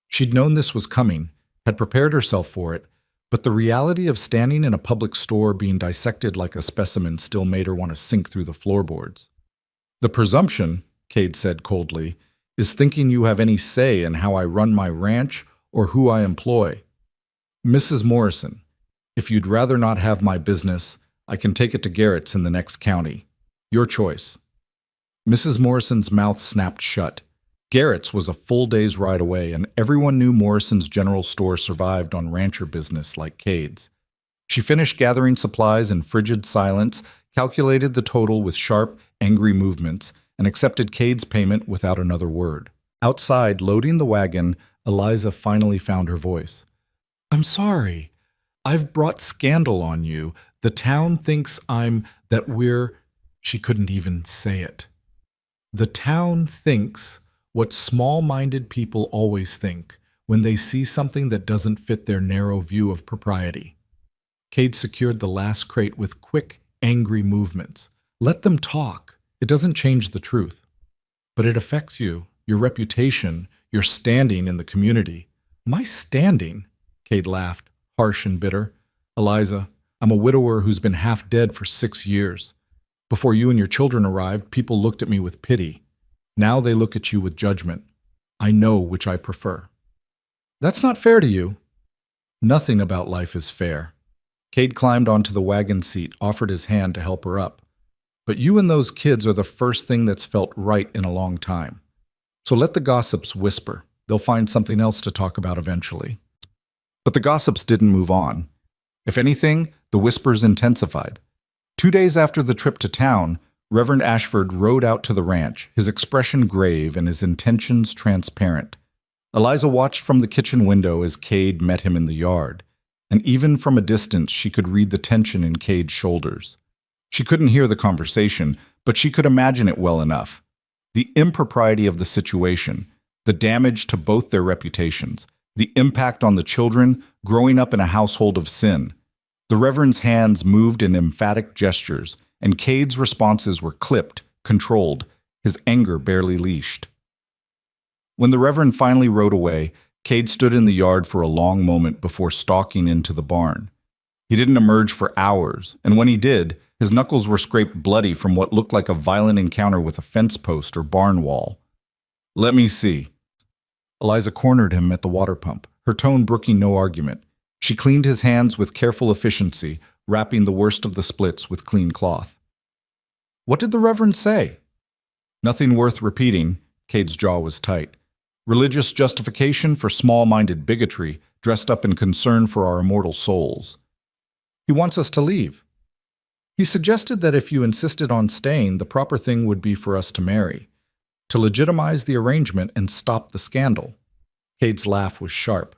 She'd known this was coming, had prepared herself for it, but the reality of standing in a public store being dissected like a specimen still made her want to sink through the floorboards. The presumption, Cade said coldly, is thinking you have any say in how I run my ranch or who I employ. Mrs. Morrison, if you'd rather not have my business, I can take it to Garrett's in the next county. Your choice. Mrs. Morrison's mouth snapped shut. Garrett's was a full day's ride away, and everyone knew Morrison's general store survived on rancher business like Cade's. She finished gathering supplies in frigid silence, calculated the total with sharp, angry movements, and accepted Cade's payment without another word. Outside, loading the wagon, Eliza finally found her voice. I'm sorry. I've brought scandal on you. The town thinks that we're... She couldn't even say it. The town thinks what small-minded people always think when they see something that doesn't fit their narrow view of propriety. Cade secured the last crate with quick, angry movements. Let them talk. It doesn't change the truth. But it affects you, your reputation, your standing in the community. My standing? Cade laughed, harsh and bitter. Eliza, I'm a widower who's been half dead for 6 years. Before you and your children arrived, people looked at me with pity. Now they look at you with judgment. I know which I prefer. That's not fair to you. Nothing about life is fair. Cade climbed onto the wagon seat, offered his hand to help her up. But you and those kids are the first thing that's felt right in a long time. So let the gossips whisper. They'll find something else to talk about eventually. But the gossips didn't move on. If anything, the whispers intensified. 2 days after the trip to town, Reverend Ashford rode out to the ranch, his expression grave and his intentions transparent. Eliza watched from the kitchen window as Cade met him in the yard, and even from a distance she could read the tension in Cade's shoulders. She couldn't hear the conversation, but she could imagine it well enough. The impropriety of the situation, the damage to both their reputations, the impact on the children growing up in a household of sin. The Reverend's hands moved in emphatic gestures, and Cade's responses were clipped, controlled, his anger barely leashed. When the Reverend finally rode away, Cade stood in the yard for a long moment before stalking into the barn. He didn't emerge for hours, and when he did, his knuckles were scraped bloody from what looked like a violent encounter with a fence post or barn wall. Let me see. Eliza cornered him at the water pump, her tone brooking no argument. She cleaned his hands with careful efficiency, wrapping the worst of the splits with clean cloth. What did the Reverend say? Nothing worth repeating. Cade's jaw was tight. Religious justification for small-minded bigotry, dressed up in concern for our immortal souls. He wants us to leave. He suggested that if you insisted on staying, the proper thing would be for us to marry, to legitimize the arrangement and stop the scandal. Cade's laugh was sharp.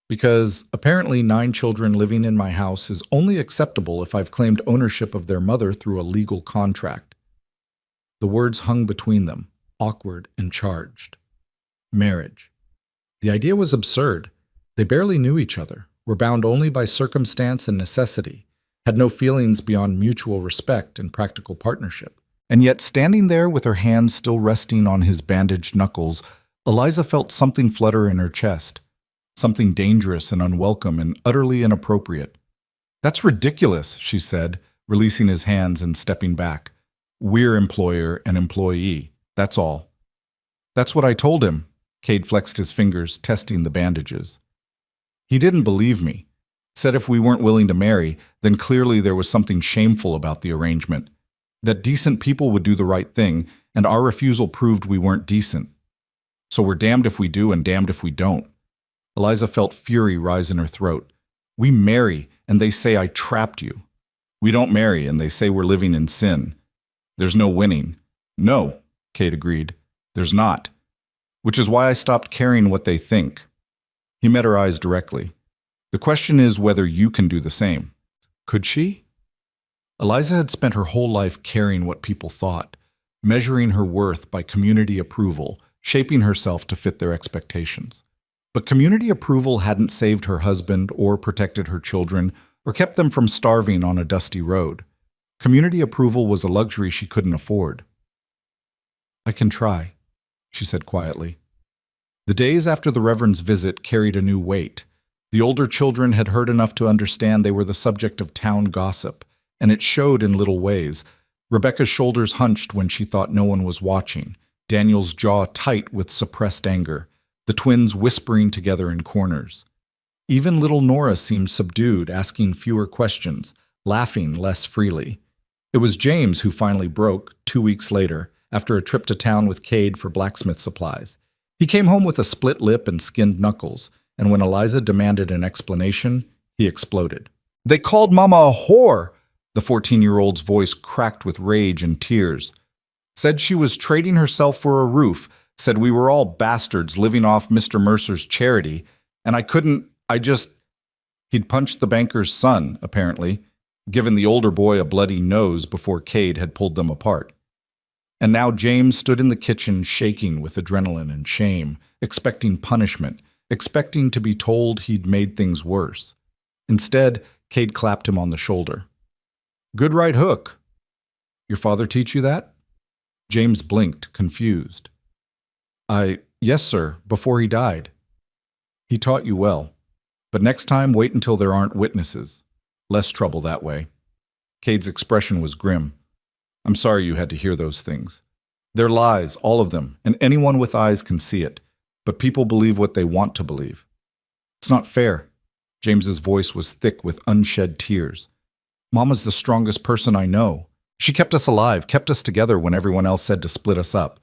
Because apparently 9 children living in my house is only acceptable if I've claimed ownership of their mother through a legal contract. The words hung between them, awkward and charged. Marriage. The idea was absurd. They barely knew each other, were bound only by circumstance and necessity, had no feelings beyond mutual respect and practical partnership. And yet, standing there with her hands still resting on his bandaged knuckles, Eliza felt something flutter in her chest. Something dangerous and unwelcome and utterly inappropriate. That's ridiculous, she said, releasing his hands and stepping back. We're employer and employee, that's all. That's what I told him. Cade flexed his fingers, testing the bandages. He didn't believe me. Said if we weren't willing to marry, then clearly there was something shameful about the arrangement. That decent people would do the right thing, and our refusal proved we weren't decent. So we're damned if we do and damned if we don't. Eliza felt fury rise in her throat. We marry, and they say I trapped you. We don't marry, and they say we're living in sin. There's no winning. No, Cade agreed. There's not. Which is why I stopped caring what they think. He met her eyes directly. The question is whether you can do the same. Could she? Eliza had spent her whole life caring what people thought, measuring her worth by community approval, shaping herself to fit their expectations. But community approval hadn't saved her husband or protected her children or kept them from starving on a dusty road. Community approval was a luxury she couldn't afford. "I can try," she said quietly. The days after the Reverend's visit carried a new weight. The older children had heard enough to understand they were the subject of town gossip, and it showed in little ways. Rebecca's shoulders hunched when she thought no one was watching, Daniel's jaw tight with suppressed anger, the twins whispering together in corners. Even little Nora seemed subdued, asking fewer questions, laughing less freely. It was James who finally broke, 2 weeks later, after a trip to town with Cade for blacksmith supplies. He came home with a split lip and skinned knuckles, and when Eliza demanded an explanation, he exploded. "They called Mama a whore!" The 14-year-old's voice cracked with rage and tears. "Said she was trading herself for a roof, said we were all bastards living off Mr. Mercer's charity, and He'd punched the banker's son, apparently, given the older boy a bloody nose before Cade had pulled them apart. And now James stood in the kitchen shaking with adrenaline and shame, expecting punishment, expecting to be told he'd made things worse. Instead, Cade clapped him on the shoulder. "Good right hook. Your father teach you that?" James blinked, confused. Yes, sir, before he died." "He taught you well. But next time, wait until there aren't witnesses. Less trouble that way." Cade's expression was grim. "I'm sorry you had to hear those things. They're lies, all of them, and anyone with eyes can see it. But people believe what they want to believe. It's not fair." James's voice was thick with unshed tears. "Mama's the strongest person I know. She kept us alive, kept us together when everyone else said to split us up.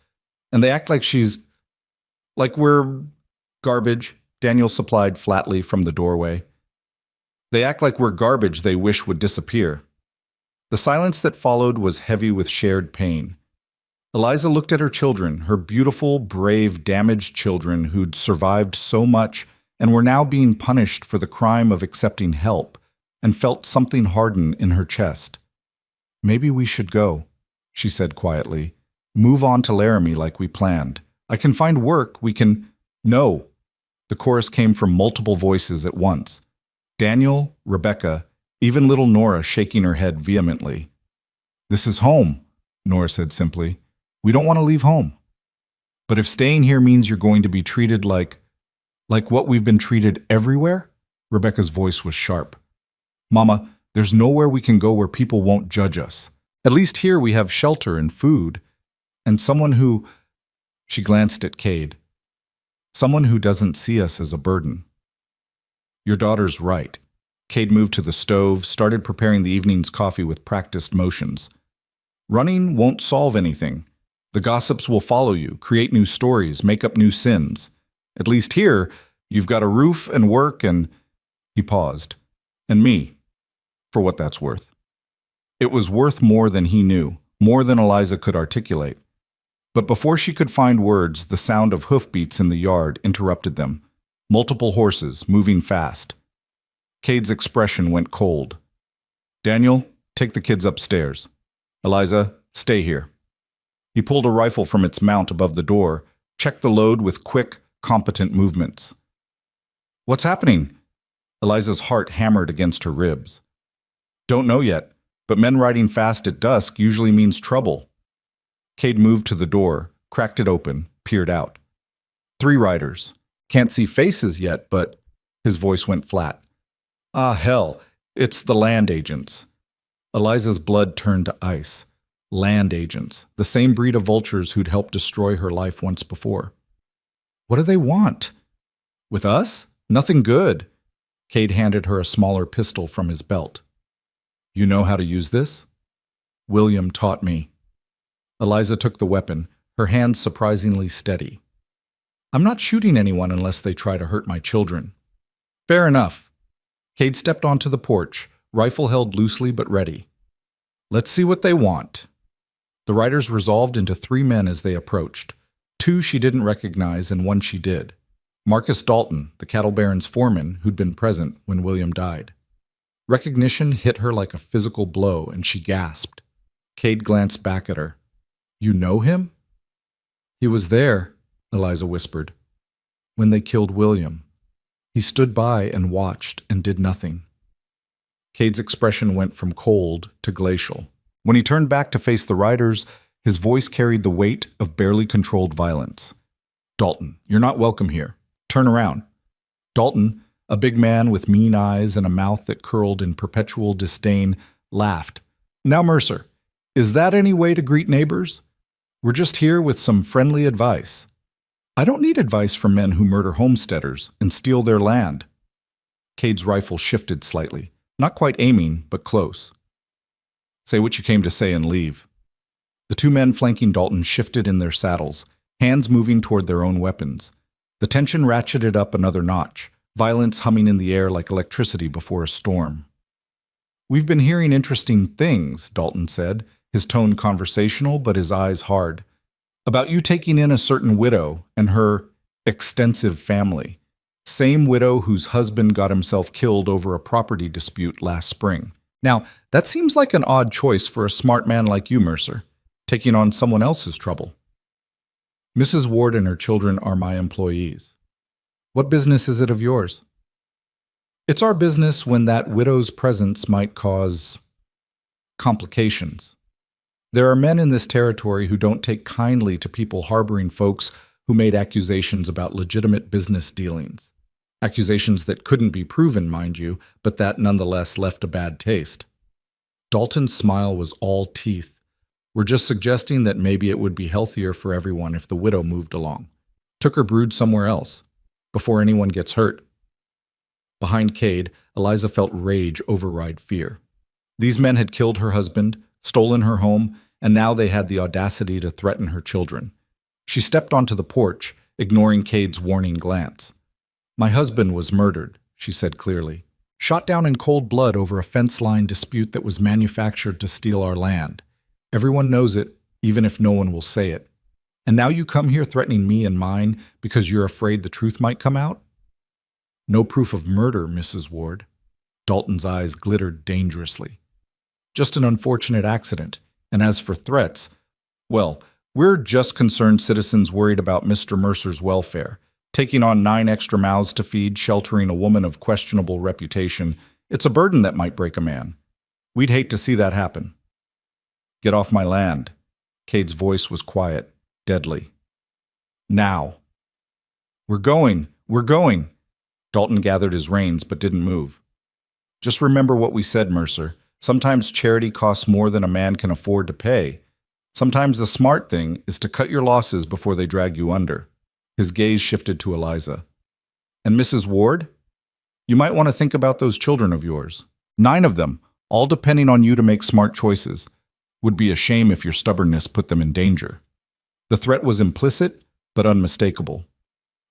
And they act like we're garbage," Daniel supplied flatly from the doorway. "They act like we're garbage they wish would disappear." The silence that followed was heavy with shared pain. Eliza looked at her children, her beautiful, brave, damaged children who'd survived so much and were now being punished for the crime of accepting help, and felt something harden in her chest. "Maybe we should go," she said quietly. "Move on to Laramie like we planned. I can find work, we can—" "No!" The chorus came from multiple voices at once. Daniel, Rebecca, even little Nora shaking her head vehemently. "This is home," Nora said simply. "We don't want to leave home." "But if staying here means you're going to be treated like what we've been treated everywhere?" Rebecca's voice was sharp. "Mama, there's nowhere we can go where people won't judge us. At least here we have shelter and food. And someone who—" She glanced at Cade. "Someone who doesn't see us as a burden." "Your daughter's right." Cade moved to the stove, started preparing the evening's coffee with practiced motions. "Running won't solve anything. The gossips will follow you, create new stories, make up new sins. At least here, you've got a roof and work and—" He paused. "And me, for what that's worth." It was worth more than he knew, more than Eliza could articulate. But before she could find words, the sound of hoofbeats in the yard interrupted them. Multiple horses, moving fast. Cade's expression went cold. "Daniel, take the kids upstairs. Eliza, stay here." He pulled a rifle from its mount above the door, checked the load with quick, competent movements. "What's happening?" Eliza's heart hammered against her ribs. "Don't know yet, but men riding fast at dusk usually means trouble." Cade moved to the door, cracked it open, peered out. 3 riders. Can't see faces yet, but— His voice went flat. "Ah, hell, it's the land agents." Eliza's blood turned to ice. Land agents, the same breed of vultures who'd helped destroy her life once before. "What do they want?" "With us? Nothing good." Cade handed her a smaller pistol from his belt. "You know how to use this?" "William taught me." Eliza took the weapon, her hands surprisingly steady. "I'm not shooting anyone unless they try to hurt my children." "Fair enough." Cade stepped onto the porch, rifle held loosely but ready. "Let's see what they want." The riders resolved into 3 men as they approached. 2 she didn't recognize and 1 she did. Marcus Dalton, the cattle baron's foreman who'd been present when William died. Recognition hit her like a physical blow, and she gasped. Cade glanced back at her. "You know him?" "He was there," Eliza whispered, "when they killed William. He stood by and watched and did nothing." Cade's expression went from cold to glacial. When he turned back to face the riders, his voice carried the weight of barely controlled violence. "Dalton, you're not welcome here. Turn around." Dalton, a big man with mean eyes and a mouth that curled in perpetual disdain, laughed. "Now, Mercer, is that any way to greet neighbors? We're just here with some friendly advice." "I don't need advice from men who murder homesteaders and steal their land." Cade's rifle shifted slightly, not quite aiming, but close. "Say what you came to say and leave." The two men flanking Dalton shifted in their saddles, hands moving toward their own weapons. The tension ratcheted up another notch, violence humming in the air like electricity before a storm. "We've been hearing interesting things," Dalton said, his tone conversational but his eyes hard, "about you taking in a certain widow and her extensive family. Same widow whose husband got himself killed over a property dispute last spring. Now, that seems like an odd choice for a smart man like you, Mercer, taking on someone else's trouble." "Mrs. Ward and her children are my employees. What business is it of yours?" "It's our business when that widow's presence might cause complications. There are men in this territory who don't take kindly to people harboring folks who made accusations about legitimate business dealings. Accusations that couldn't be proven, mind you, but that nonetheless left a bad taste." Dalton's smile was all teeth. "We're just suggesting that maybe it would be healthier for everyone if the widow moved along. Took her brood somewhere else, before anyone gets hurt." Behind Cade, Eliza felt rage override fear. These men had killed her husband, stolen her home, and now they had the audacity to threaten her children. She stepped onto the porch, ignoring Cade's warning glance. "My husband was murdered," she said clearly. "Shot down in cold blood over a fence line dispute that was manufactured to steal our land. Everyone knows it, even if no one will say it. And now you come here threatening me and mine because you're afraid the truth might come out?" "No proof of murder, Mrs. Ward." Dalton's eyes glittered dangerously. "Just an unfortunate accident. And as for threats, well, we're just concerned citizens worried about Mr. Mercer's welfare. Taking on 9 extra mouths to feed, sheltering a woman of questionable reputation, it's a burden that might break a man. We'd hate to see that happen." "Get off my land." Cade's voice was quiet, deadly. "Now." We're going. Dalton gathered his reins but didn't move. "Just remember what we said, Mercer. Sometimes charity costs more than a man can afford to pay. Sometimes the smart thing is to cut your losses before they drag you under." His gaze shifted to Eliza. "And Mrs. Ward? You might want to think about those children of yours. 9 of them, all depending on you to make smart choices. Would be a shame if your stubbornness put them in danger." The threat was implicit, but unmistakable.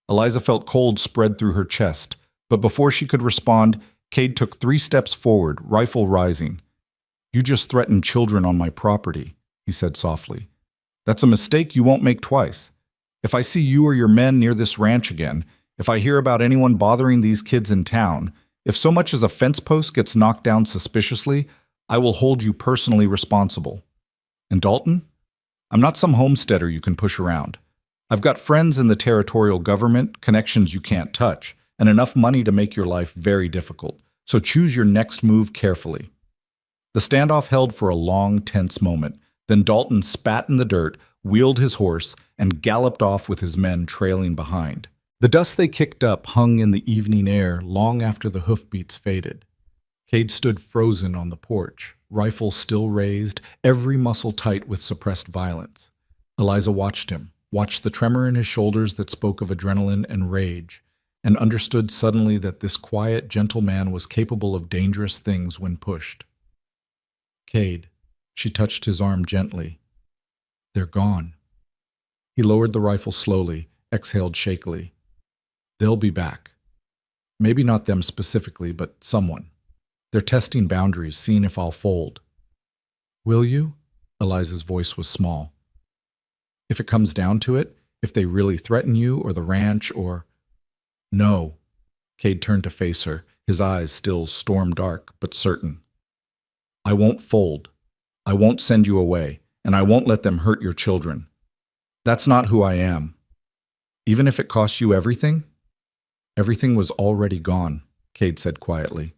Eliza felt cold spread through her chest, but before she could respond, Cade took 3 steps forward, rifle rising. "You just threatened children on my property," he said softly. "That's a mistake you won't make twice. If I see you or your men near this ranch again, if I hear about anyone bothering these kids in town, if so much as a fence post gets knocked down suspiciously, I will hold you personally responsible. And Dalton, I'm not some homesteader you can push around. I've got friends in the territorial government, connections you can't touch, and enough money to make your life very difficult. So choose your next move carefully." The standoff held for a long, tense moment. Then Dalton spat in the dirt, wheeled his horse, and galloped off with his men trailing behind. The dust they kicked up hung in the evening air long after the hoofbeats faded. Cade stood frozen on the porch, rifle still raised, every muscle tight with suppressed violence. Eliza watched him, watched the tremor in his shoulders that spoke of adrenaline and rage, and understood suddenly that this quiet, gentle man was capable of dangerous things when pushed. "Cade," she touched his arm gently. "They're gone." He lowered the rifle slowly, exhaled shakily. "They'll be back. Maybe not them specifically, but someone. They're testing boundaries, seeing if I'll fold." "Will you?" Eliza's voice was small. "If it comes down to it, if they really threaten you or the ranch or..." No. Cade turned to face her, his eyes still storm-dark but certain. I won't fold. I won't send you away, and I won't let them hurt your children. That's not who I am. Even if it costs you everything? Everything was already gone, Cade said quietly.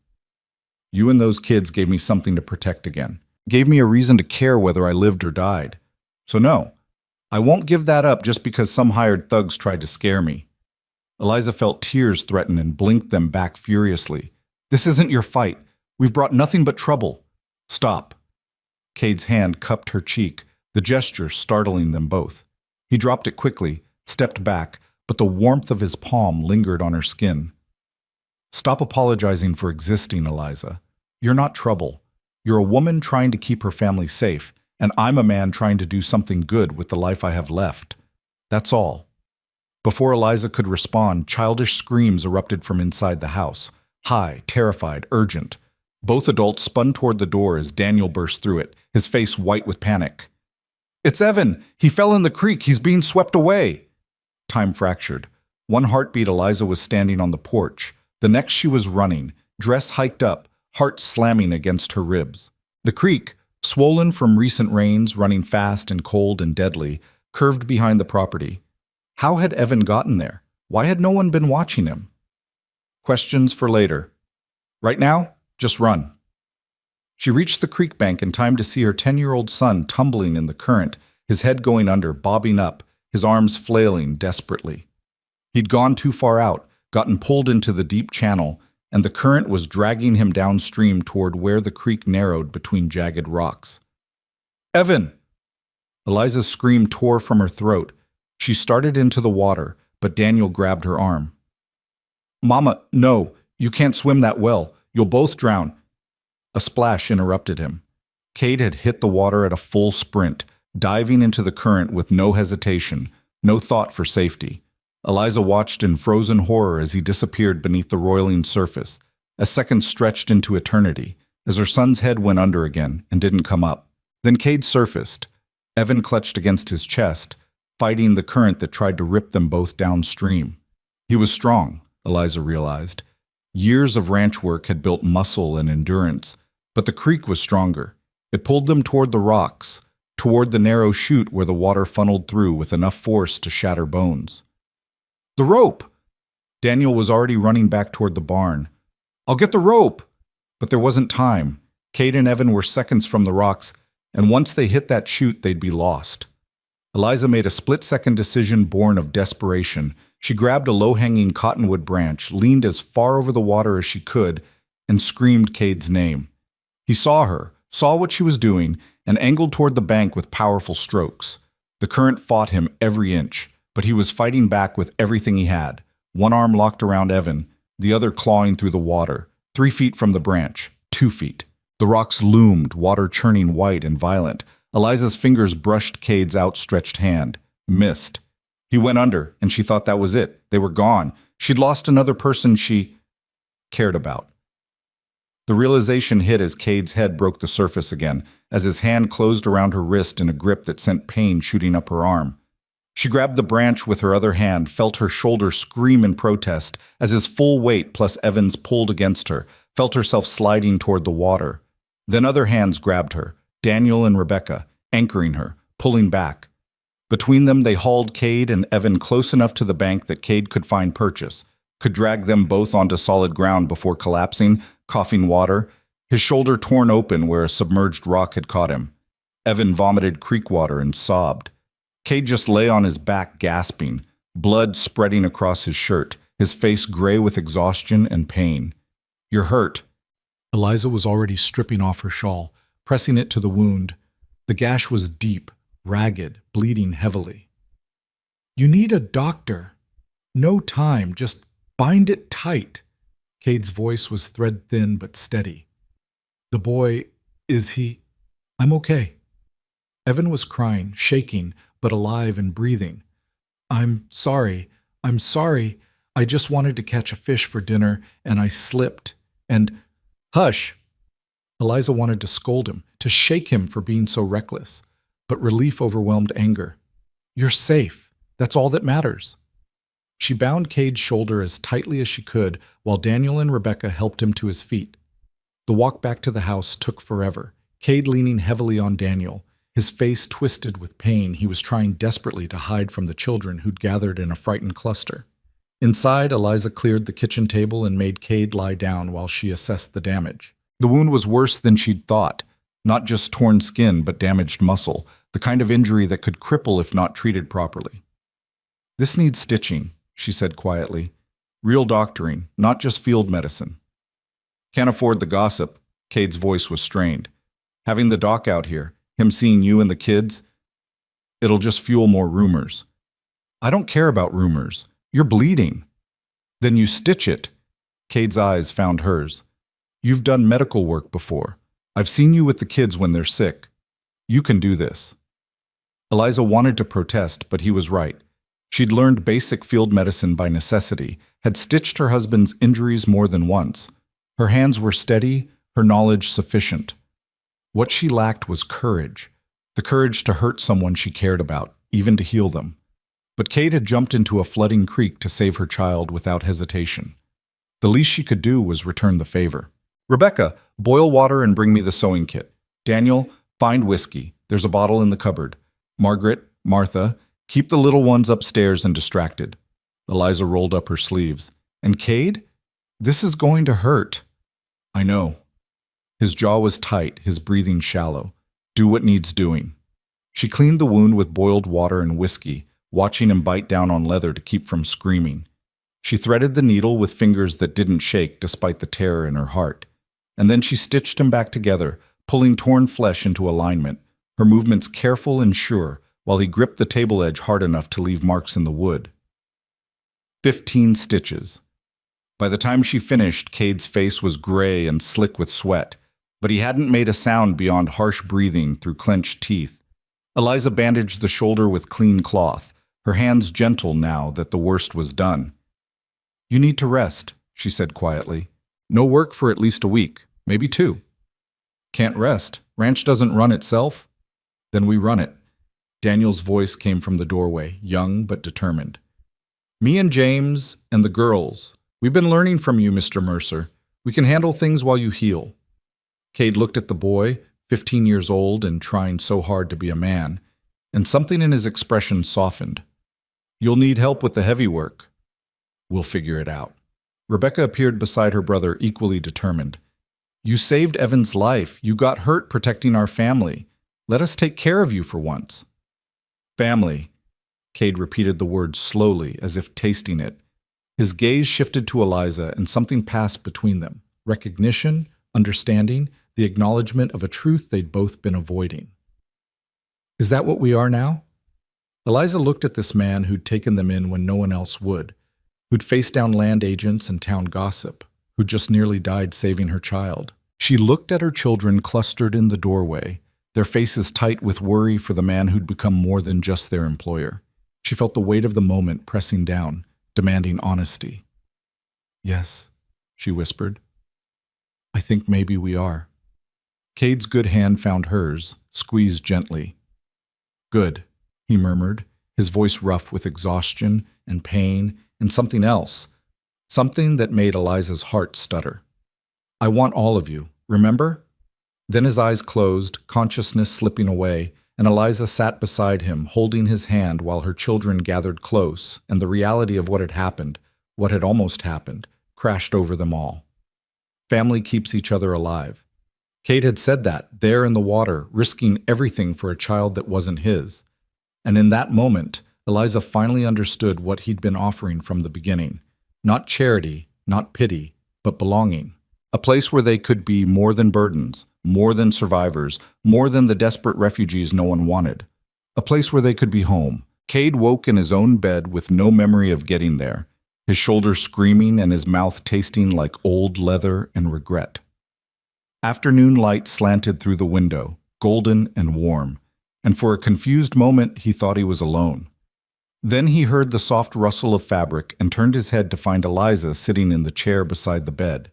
You and those kids gave me something to protect again. Gave me a reason to care whether I lived or died. So no, I won't give that up just because some hired thugs tried to scare me. Eliza felt tears threaten and blinked them back furiously. This isn't your fight. We've brought nothing but trouble. Stop. Cade's hand cupped her cheek, the gesture startling them both. He dropped it quickly, stepped back, but the warmth of his palm lingered on her skin. Stop apologizing for existing, Eliza. You're not trouble. You're a woman trying to keep her family safe, and I'm a man trying to do something good with the life I have left. That's all. Before Eliza could respond, childish screams erupted from inside the house. High, terrified, urgent. Both adults spun toward the door as Daniel burst through it, his face white with panic. It's Evan! He fell in the creek! He's being swept away! Time fractured. One heartbeat, Eliza was standing on the porch. The next she was running, dress hiked up, heart slamming against her ribs. The creek, swollen from recent rains, running fast and cold and deadly, curved behind the property. How had Evan gotten there? Why had no one been watching him? Questions for later. Right now, just run. She reached the creek bank in time to see her 10-year-old son tumbling in the current, his head going under, bobbing up, his arms flailing desperately. He'd gone too far out, gotten pulled into the deep channel, and the current was dragging him downstream toward where the creek narrowed between jagged rocks. Evan! Eliza's scream tore from her throat. She started into the water, but Daniel grabbed her arm. Mama, no, you can't swim that well. You'll both drown. A splash interrupted him. Cade had hit the water at a full sprint, diving into the current with no hesitation, no thought for safety. Eliza watched in frozen horror as he disappeared beneath the roiling surface, as seconds stretched into eternity, as her son's head went under again and didn't come up. Then Cade surfaced. Evan clutched against his chest, fighting the current that tried to rip them both downstream. He was strong, Eliza realized. Years of ranch work had built muscle and endurance, but the creek was stronger. It pulled them toward the rocks, toward the narrow chute where the water funneled through with enough force to shatter bones. The rope! Daniel was already running back toward the barn. I'll get the rope! But there wasn't time. Cade and Evan were seconds from the rocks, and once they hit that chute, they'd be lost. Eliza made a split-second decision born of desperation. She grabbed a low-hanging cottonwood branch, leaned as far over the water as she could, and screamed Cade's name. He saw her, saw what she was doing, and angled toward the bank with powerful strokes. The current fought him every inch, but he was fighting back with everything he had. One arm locked around Evan, the other clawing through the water, 3 feet from the branch, 2 feet. The rocks loomed, water churning white and violent. Eliza's fingers brushed Cade's outstretched hand. Missed. He went under, and she thought that was it. They were gone. She'd lost another person she cared about. The realization hit as Cade's head broke the surface again, as his hand closed around her wrist in a grip that sent pain shooting up her arm. She grabbed the branch with her other hand, felt her shoulder scream in protest as his full weight plus Evan's pulled against her, felt herself sliding toward the water. Then other hands grabbed her, Daniel and Rebecca, anchoring her, pulling back. Between them, they hauled Cade and Evan close enough to the bank that Cade could find purchase, could drag them both onto solid ground before collapsing, coughing water, his shoulder torn open where a submerged rock had caught him. Evan vomited creek water and sobbed. Cade just lay on his back gasping, blood spreading across his shirt, his face gray with exhaustion and pain. You're hurt. Eliza was already stripping off her shawl, pressing it to the wound. The gash was deep, ragged, bleeding heavily. You need a doctor. No time, just bind it tight. Cade's voice was thread-thin but steady. The boy, is he? I'm okay. Evan was crying, shaking, but alive and breathing. I'm sorry. I just wanted to catch a fish for dinner, and I slipped. And, hush! Eliza wanted to scold him, to shake him for being so reckless, but relief overwhelmed anger. You're safe. That's all that matters. She bound Cade's shoulder as tightly as she could while Daniel and Rebecca helped him to his feet. The walk back to the house took forever, Cade leaning heavily on Daniel, his face twisted with pain he was trying desperately to hide from the children who'd gathered in a frightened cluster. Inside, Eliza cleared the kitchen table and made Cade lie down while she assessed the damage. The wound was worse than she'd thought. Not just torn skin, but damaged muscle, the kind of injury that could cripple if not treated properly. "This needs stitching," she said quietly. "Real doctoring, not just field medicine." "Can't afford the gossip." Cade's voice was strained. "Having the doc out here, him seeing you and the kids, it'll just fuel more rumors." "I don't care about rumors. You're bleeding." "Then you stitch it." Cade's eyes found hers. "You've done medical work before. I've seen you with the kids when they're sick. You can do this." Eliza wanted to protest, but he was right. She'd learned basic field medicine by necessity, had stitched her husband's injuries more than once. Her hands were steady, her knowledge sufficient. What she lacked was courage, the courage to hurt someone she cared about, even to heal them. But Kate had jumped into a flooding creek to save her child without hesitation. The least she could do was return the favor. "Rebecca, boil water and bring me the sewing kit. Daniel, find whiskey. There's a bottle in the cupboard. Margaret, Martha, keep the little ones upstairs and distracted." Eliza rolled up her sleeves. "And Cade? This is going to hurt." "I know." His jaw was tight, his breathing shallow. "Do what needs doing." She cleaned the wound with boiled water and whiskey, watching him bite down on leather to keep from screaming. She threaded the needle with fingers that didn't shake despite the terror in her heart. And then she stitched him back together, pulling torn flesh into alignment, her movements careful and sure, while he gripped the table edge hard enough to leave marks in the wood. 15 stitches. By the time she finished, Cade's face was gray and slick with sweat, but he hadn't made a sound beyond harsh breathing through clenched teeth. Eliza bandaged the shoulder with clean cloth, her hands gentle now that the worst was done. "You need to rest," she said quietly. "No work for at least a week, maybe 2. "Can't rest. Ranch doesn't run itself." "Then we run it." Daniel's voice came from the doorway, young but determined. "Me and James and the girls, we've been learning from you, Mr. Mercer. We can handle things while you heal." Cade looked at the boy, 15 years old and trying so hard to be a man, and something in his expression softened. "You'll need help with the heavy work." "We'll figure it out." Rebecca appeared beside her brother, equally determined. "You saved Evan's life. You got hurt protecting our family. Let us take care of you for once." "Family." Cade repeated the word slowly, as if tasting it. His gaze shifted to Eliza, and something passed between them. Recognition, understanding, the acknowledgement of a truth they'd both been avoiding. "Is that what we are now?" Eliza looked at this man who'd taken them in when no one else would, who'd faced down land agents and town gossip, who just nearly died saving her child. She looked at her children clustered in the doorway, their faces tight with worry for the man who'd become more than just their employer. She felt the weight of the moment pressing down, demanding honesty. "Yes," she whispered. "I think maybe we are." Cade's good hand found hers, squeezed gently. "Good," he murmured, his voice rough with exhaustion and pain and something else, something that made Eliza's heart stutter. "I want all of you, remember?" Then his eyes closed, consciousness slipping away, and Eliza sat beside him, holding his hand while her children gathered close, and the reality of what had happened, what had almost happened, crashed over them all. Family keeps each other alive. Cade had said that, there in the water, risking everything for a child that wasn't his. And in that moment, Eliza finally understood what he'd been offering from the beginning. Not charity, not pity, but belonging. A place where they could be more than burdens, more than survivors, more than the desperate refugees no one wanted. A place where they could be home. Cade woke in his own bed with no memory of getting there, his shoulders screaming and his mouth tasting like old leather and regret. Afternoon light slanted through the window, golden and warm, and for a confused moment he thought he was alone. Then he heard the soft rustle of fabric and turned his head to find Eliza sitting in the chair beside the bed,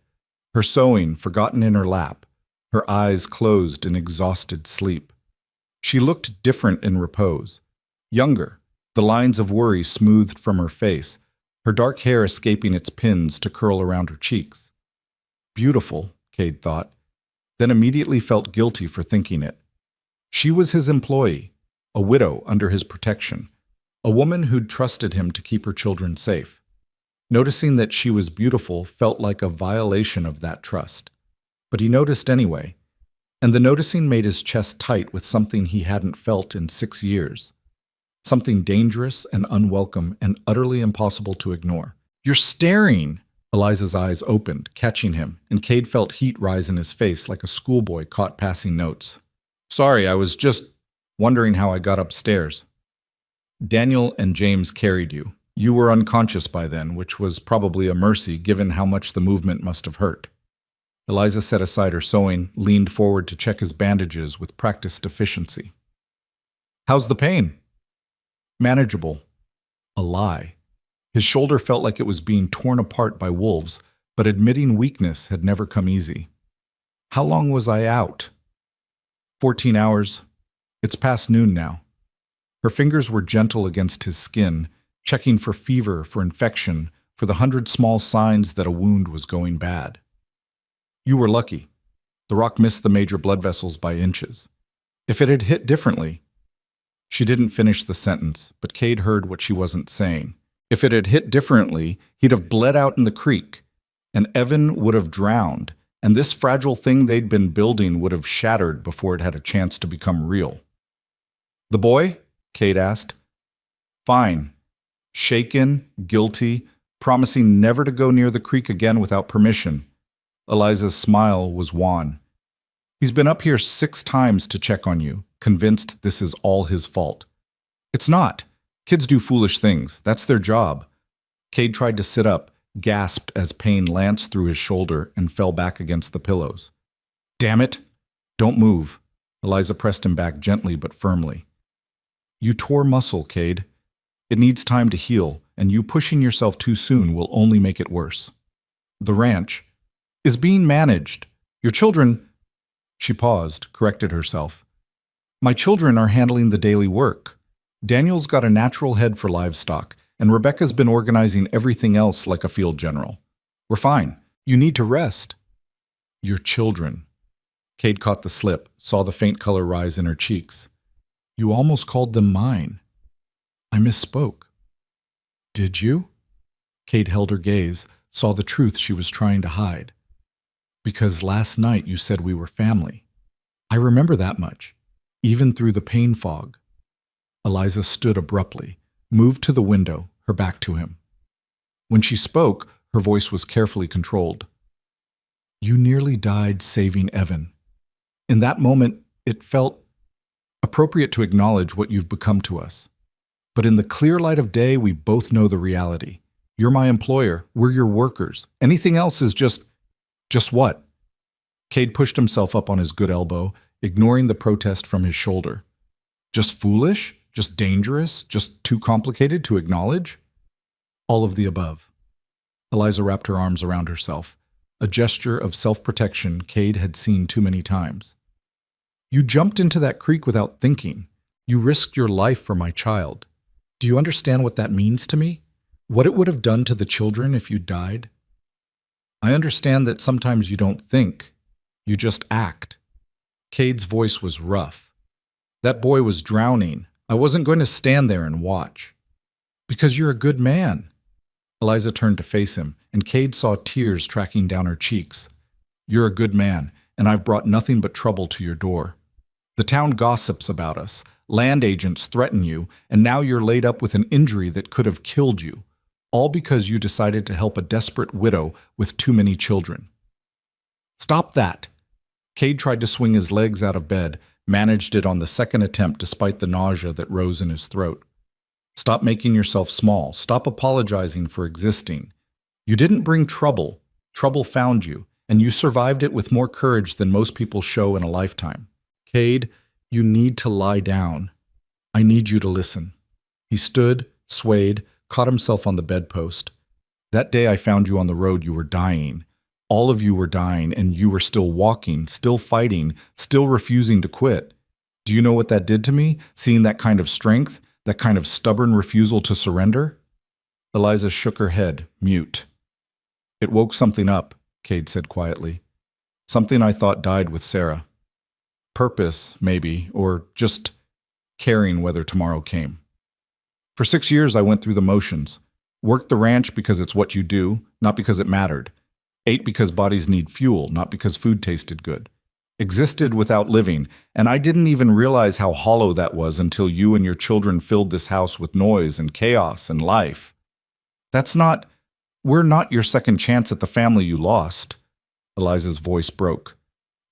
her sewing forgotten in her lap, her eyes closed in exhausted sleep. She looked different in repose, younger, the lines of worry smoothed from her face, her dark hair escaping its pins to curl around her cheeks. Beautiful, Cade thought, then immediately felt guilty for thinking it. She was his employee, a widow under his protection, a woman who'd trusted him to keep her children safe. Noticing that she was beautiful felt like a violation of that trust. But he noticed anyway, and the noticing made his chest tight with something he hadn't felt in 6 years. Something dangerous and unwelcome and utterly impossible to ignore. "You're staring!" Eliza's eyes opened, catching him, and Cade felt heat rise in his face like a schoolboy caught passing notes. "Sorry, I was just wondering how I got upstairs." "Daniel and James carried you. You were unconscious by then, which was probably a mercy given how much the movement must have hurt." Eliza set aside her sewing, leaned forward to check his bandages with practiced efficiency. "How's the pain?" "Manageable." A lie. His shoulder felt like it was being torn apart by wolves, but admitting weakness had never come easy. "How long was I out?" 14 hours. It's past noon now." Her fingers were gentle against his skin, checking for fever, for infection, for the 100 small signs that a wound was going bad. "You were lucky. The rock missed the major blood vessels by inches. If it had hit differently—" She didn't finish the sentence, but Cade heard what she wasn't saying. If it had hit differently, he'd have bled out in the creek, and Evan would have drowned, and this fragile thing they'd been building would have shattered before it had a chance to become real. "The boy?" Cade asked. "Fine. Shaken, guilty, promising never to go near the creek again without permission." Eliza's smile was wan. "He's been up here 6 times to check on you, convinced this is all his fault." "It's not. Kids do foolish things. That's their job." Cade tried to sit up, gasped as pain lanced through his shoulder and fell back against the pillows. "Damn it! Don't move." Eliza pressed him back gently but firmly. "You tore muscle, Cade. It needs time to heal, and you pushing yourself too soon will only make it worse. The ranch is being managed. Your children—" She paused, corrected herself. "My children are handling the daily work. Daniel's got a natural head for livestock, and Rebecca's been organizing everything else like a field general. We're fine. You need to rest." "Your children." Cade caught the slip, saw the faint color rise in her cheeks. "You almost called them mine." "I misspoke." "Did you?" Cade held her gaze, saw the truth she was trying to hide. "Because last night you said we were family. I remember that much, even through the pain fog." Eliza stood abruptly, moved to the window, her back to him. When she spoke, her voice was carefully controlled. "You nearly died saving Evan. In that moment, it felt appropriate to acknowledge what you've become to us. But in the clear light of day, we both know the reality. You're my employer. We're your workers. Anything else is just what?" Cade pushed himself up on his good elbow, ignoring the protest from his shoulder. "Just foolish? Just dangerous? Just too complicated to acknowledge?" "All of the above." Eliza wrapped her arms around herself, a gesture of self-protection Cade had seen too many times. "You jumped into that creek without thinking. You risked your life for my child. Do you understand what that means to me? What it would have done to the children if you died?" "I understand that sometimes you don't think. You just act." Cade's voice was rough. "That boy was drowning. I wasn't going to stand there and watch." "Because you're a good man." Eliza turned to face him, and Cade saw tears tracking down her cheeks. "You're a good man, and I've brought nothing but trouble to your door. The town gossips about us. Land agents threaten you, and now you're laid up with an injury that could have killed you, all because you decided to help a desperate widow with too many children." "Stop that!" Cade tried to swing his legs out of bed, managed it on the second attempt despite the nausea that rose in his throat. "Stop making yourself small. Stop apologizing for existing. You didn't bring trouble. Trouble found you, and you survived it with more courage than most people show in a lifetime. Cade, you need to lie down. I need you to listen." He stood, swayed, caught himself on the bedpost. "That day I found you on the road, you were dying. All of you were dying, and you were still walking, still fighting, still refusing to quit. Do you know what that did to me? Seeing that kind of strength, that kind of stubborn refusal to surrender?" Eliza shook her head, mute. It woke something up, Cade said quietly. Something I thought died with Sarah. Purpose, maybe, or just caring whether tomorrow came. For 6 years, I went through the motions. Worked the ranch because it's what you do, not because it mattered. Ate because bodies need fuel, not because food tasted good. Existed without living, and I didn't even realize how hollow that was until you and your children filled this house with noise and chaos and life. We're not your second chance at the family you lost. Eliza's voice broke.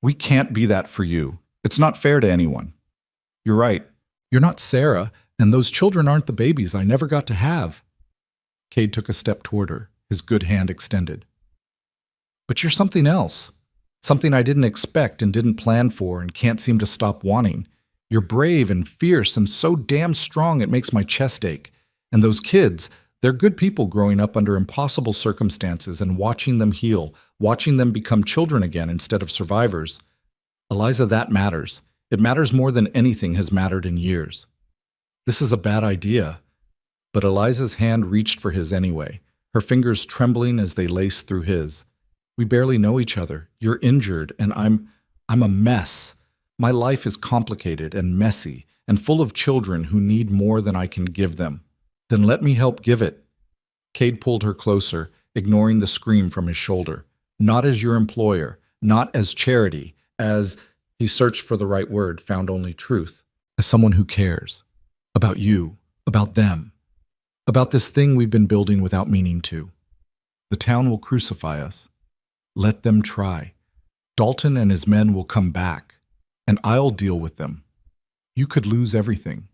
We can't be that for you. It's not fair to anyone. You're right. You're not Sarah, and those children aren't the babies I never got to have. Cade took a step toward her, his good hand extended. But you're something else. Something I didn't expect and didn't plan for and can't seem to stop wanting. You're brave and fierce and so damn strong it makes my chest ache. And those kids, they're good people growing up under impossible circumstances and watching them heal, watching them become children again instead of survivors. Eliza, that matters. It matters more than anything has mattered in years. This is a bad idea. But Eliza's hand reached for his anyway, her fingers trembling as they laced through his. We barely know each other. You're injured, and I'm a mess. My life is complicated and messy and full of children who need more than I can give them. Then let me help give it. Cade pulled her closer, ignoring the scream from his shoulder. Not as your employer, not as charity, as, he searched for the right word, found only truth, as someone who cares. About you, about them, about this thing we've been building without meaning to. The town will crucify us. Let them try. Dalton and his men will come back, and I'll deal with them. You could lose everything.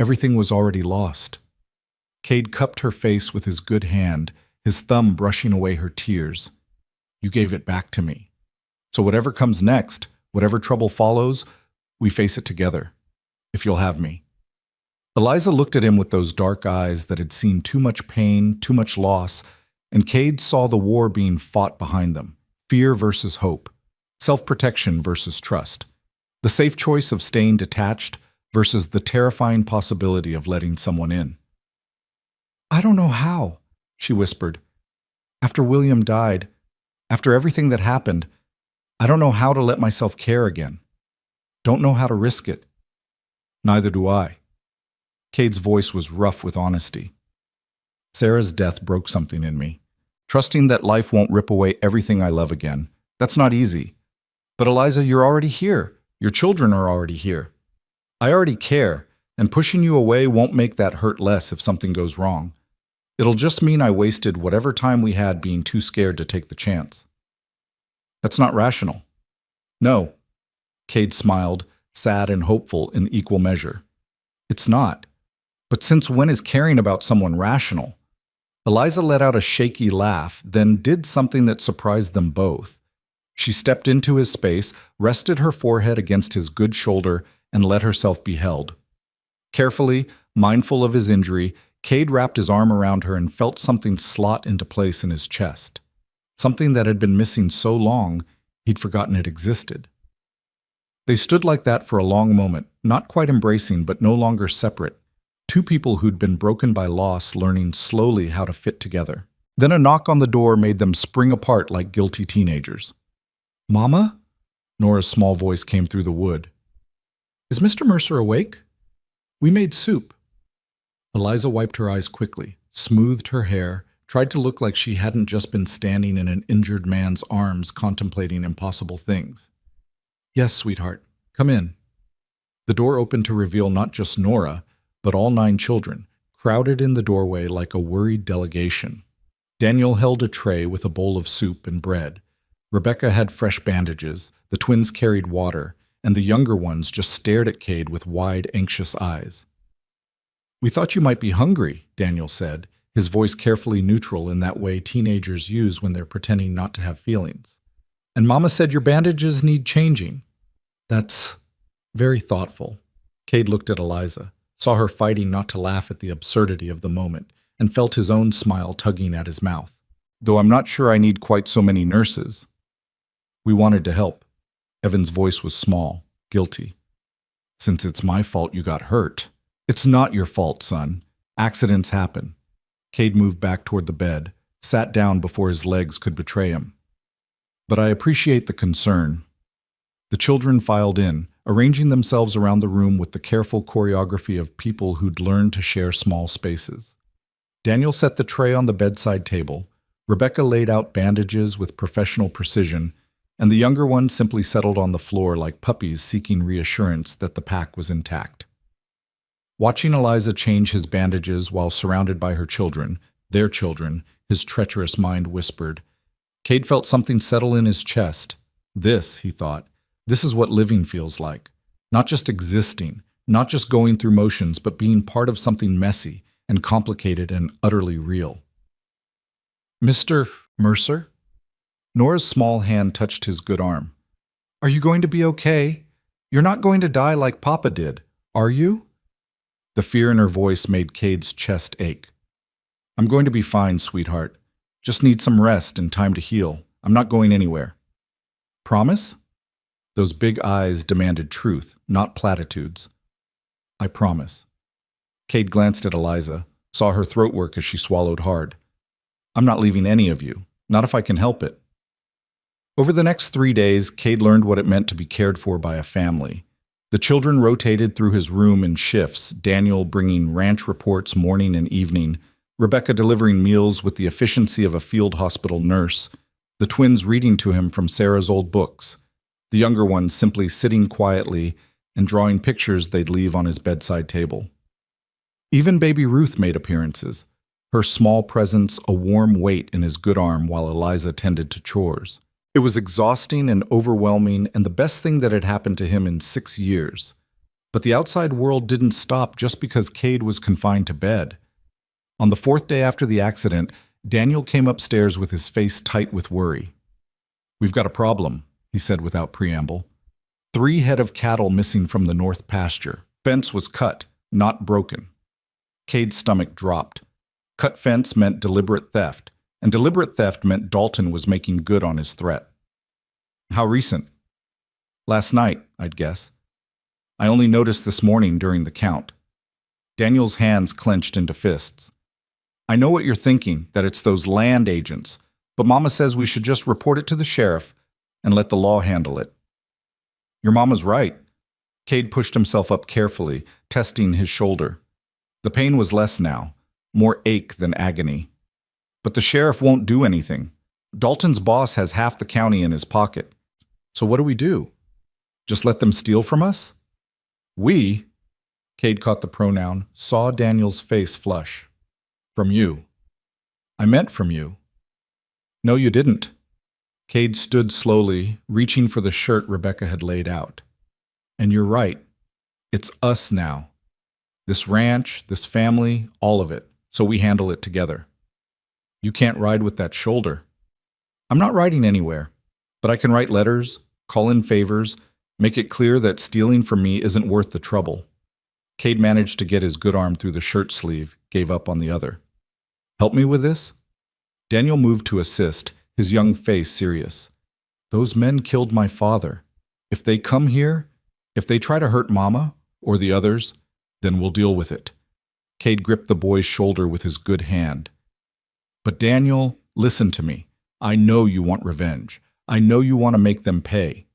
Everything was already lost. Cade cupped her face with his good hand, his thumb brushing away her tears. You gave it back to me. So whatever comes next, whatever trouble follows, we face it together, if you'll have me. Eliza looked at him with those dark eyes that had seen too much pain, too much loss, and Cade saw the war being fought behind them, fear versus hope, self-protection versus trust, the safe choice of staying detached versus the terrifying possibility of letting someone in. I don't know how, she whispered. After William died, after everything that happened, I don't know how to let myself care again. Don't know how to risk it. Neither do I. Cade's voice was rough with honesty. Sarah's death broke something in me. Trusting that life won't rip away everything I love again. That's not easy. But Eliza, you're already here. Your children are already here. I already care, and pushing you away won't make that hurt less if something goes wrong. It'll just mean I wasted whatever time we had being too scared to take the chance. That's not rational. No. Cade smiled, sad and hopeful in equal measure. It's not. But since when is caring about someone rational? Eliza let out a shaky laugh, then did something that surprised them both. She stepped into his space, rested her forehead against his good shoulder, and let herself be held. Carefully, mindful of his injury, Cade wrapped his arm around her and felt something slot into place in his chest. Something that had been missing so long, he'd forgotten it existed. They stood like that for a long moment, not quite embracing but no longer separate. Two people who'd been broken by loss learning slowly how to fit together. Then a knock on the door made them spring apart like guilty teenagers. Mama? Nora's small voice came through the wood. Is Mr. Mercer awake? We made soup. Eliza wiped her eyes quickly, smoothed her hair, tried to look like she hadn't just been standing in an injured man's arms contemplating impossible things. Yes, sweetheart. Come in. The door opened to reveal not just Nora, but all 9 children, crowded in the doorway like a worried delegation. Daniel held a tray with a bowl of soup and bread. Rebecca had fresh bandages, the twins carried water, and the younger ones just stared at Cade with wide, anxious eyes. We thought you might be hungry, Daniel said, his voice carefully neutral in that way teenagers use when they're pretending not to have feelings. And Mama said your bandages need changing. That's very thoughtful. Cade looked at Eliza, saw her fighting not to laugh at the absurdity of the moment, and felt his own smile tugging at his mouth. Though I'm not sure I need quite so many nurses. We wanted to help. Evan's voice was small, guilty. Since it's my fault you got hurt. It's not your fault, son. Accidents happen. Cade moved back toward the bed, sat down before his legs could betray him. But I appreciate the concern. The children filed in, arranging themselves around the room with the careful choreography of people who'd learned to share small spaces. Daniel set the tray on the bedside table. Rebecca laid out bandages with professional precision, and the younger ones simply settled on the floor like puppies seeking reassurance that the pack was intact. Watching Eliza change his bandages while surrounded by her children, their children, his treacherous mind whispered. Cade felt something settle in his chest. This, he thought, this is what living feels like. Not just existing, not just going through motions, but being part of something messy and complicated and utterly real. Mr. Mercer? Nora's small hand touched his good arm. Are you going to be okay? You're not going to die like Papa did, are you? The fear in her voice made Cade's chest ache. I'm going to be fine, sweetheart. Just need some rest and time to heal. I'm not going anywhere. Promise? Those big eyes demanded truth, not platitudes. I promise. Cade glanced at Eliza, saw her throat work as she swallowed hard. I'm not leaving any of you, not if I can help it. Over the next 3 days, Cade learned what it meant to be cared for by a family. The children rotated through his room in shifts, Daniel bringing ranch reports morning and evening, Rebecca delivering meals with the efficiency of a field hospital nurse, the twins reading to him from Sarah's old books, the younger ones simply sitting quietly and drawing pictures they'd leave on his bedside table. Even baby Ruth made appearances, her small presence a warm weight in his good arm while Eliza tended to chores. It was exhausting and overwhelming and the best thing that had happened to him in 6 years. But the outside world didn't stop just because Cade was confined to bed. On the 4th day after the accident, Daniel came upstairs with his face tight with worry. We've got a problem, he said without preamble. 3 head of cattle missing from the north pasture. Fence was cut, not broken. Cade's stomach dropped. Cut fence meant deliberate theft, and deliberate theft meant Dalton was making good on his threat. How recent? Last night, I'd guess. I only noticed this morning during the count. Daniel's hands clenched into fists. I know what you're thinking, that it's those land agents, but Mama says we should just report it to the sheriff and let the law handle it. Your Mama's right. Cade pushed himself up carefully, testing his shoulder. The pain was less now, more ache than agony. But the sheriff won't do anything. Dalton's boss has half the county in his pocket. So what do we do? Just let them steal from us? We? Cade caught the pronoun, saw Daniel's face flush. From you. I meant from you. No, you didn't. Cade stood slowly, reaching for the shirt Rebecca had laid out. And you're right. It's us now. This ranch, this family, all of it, so we handle it together. You can't ride with that shoulder. I'm not riding anywhere, but I can write letters, call in favors, make it clear that stealing from me isn't worth the trouble. Cade managed to get his good arm through the shirt sleeve, gave up on the other. Help me with this? Daniel moved to assist, his young face serious. Those men killed my father. If they come here, if they try to hurt Mama, or the others, then we'll deal with it. Cade gripped the boy's shoulder with his good hand. But Daniel, listen to me. I know you want revenge. I know you want to make them pay.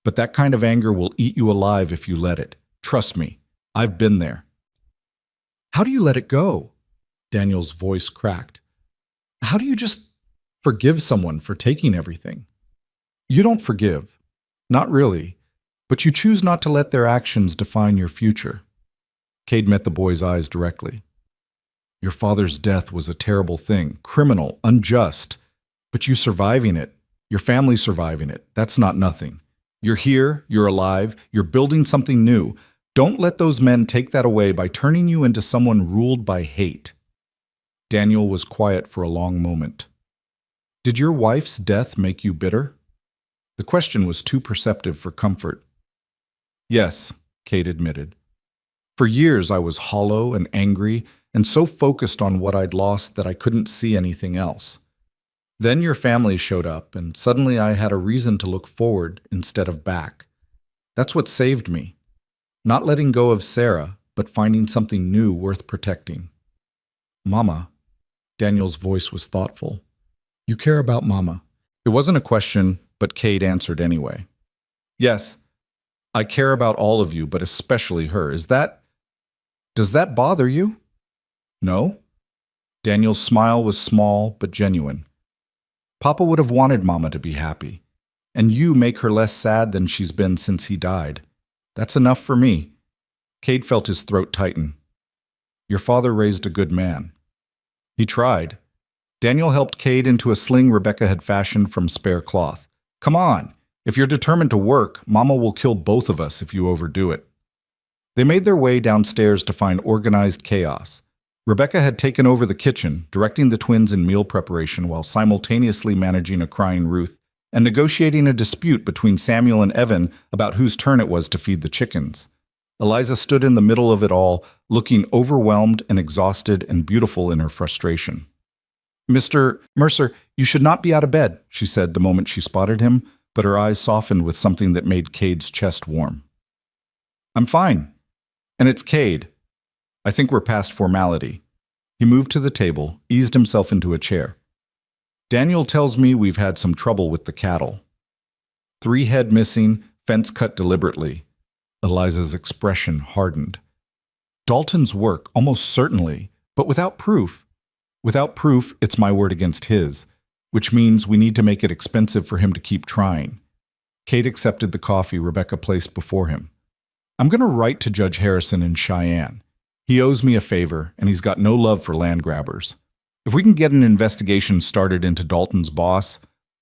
But that kind of anger will eat you alive if you let it. Trust me, I've been there. How do you let it go? Daniel's voice cracked. How do you just forgive someone for taking everything? You don't forgive. Not really. But you choose not to let their actions define your future. Cade met the boy's eyes directly. Your father's death was a terrible thing, criminal, unjust. But you surviving it, your family surviving it, that's not nothing. You're here, you're alive, you're building something new. Don't let those men take that away by turning you into someone ruled by hate. Daniel was quiet for a long moment. Did your wife's death make you bitter? The question was too perceptive for comfort. Yes, Cade admitted. For years I was hollow and angry and so focused on what I'd lost that I couldn't see anything else. Then your family showed up, and suddenly I had a reason to look forward instead of back. That's what saved me. Not letting go of Sarah, but finding something new worth protecting. Mama, Daniel's voice was thoughtful. You care about Mama. It wasn't a question, but Cade answered anyway. Yes, I care about all of you, but especially her. Does that bother you? No? Daniel's smile was small but genuine. Papa would have wanted Mama to be happy, and you make her less sad than she's been since he died. That's enough for me. Cade felt his throat tighten. Your father raised a good man. He tried. Daniel helped Cade into a sling Rebecca had fashioned from spare cloth. Come on, if you're determined to work, Mama will kill both of us if you overdo it. They made their way downstairs to find organized chaos. Rebecca had taken over the kitchen, directing the twins in meal preparation while simultaneously managing a crying Ruth and negotiating a dispute between Samuel and Evan about whose turn it was to feed the chickens. Eliza stood in the middle of it all, looking overwhelmed and exhausted and beautiful in her frustration. Mr. Mercer, you should not be out of bed, she said the moment she spotted him, but her eyes softened with something that made Cade's chest warm. I'm fine. And it's Cade. I think we're past formality. He moved to the table, eased himself into a chair. Daniel tells me we've had some trouble with the cattle. 3 head missing, fence cut deliberately. Eliza's expression hardened. Dalton's work, almost certainly, but without proof. Without proof, it's my word against his, which means we need to make it expensive for him to keep trying. Cade accepted the coffee Rebecca placed before him. I'm going to write to Judge Harrison in Cheyenne. He owes me a favor, and he's got no love for land grabbers. If we can get an investigation started into Dalton's boss,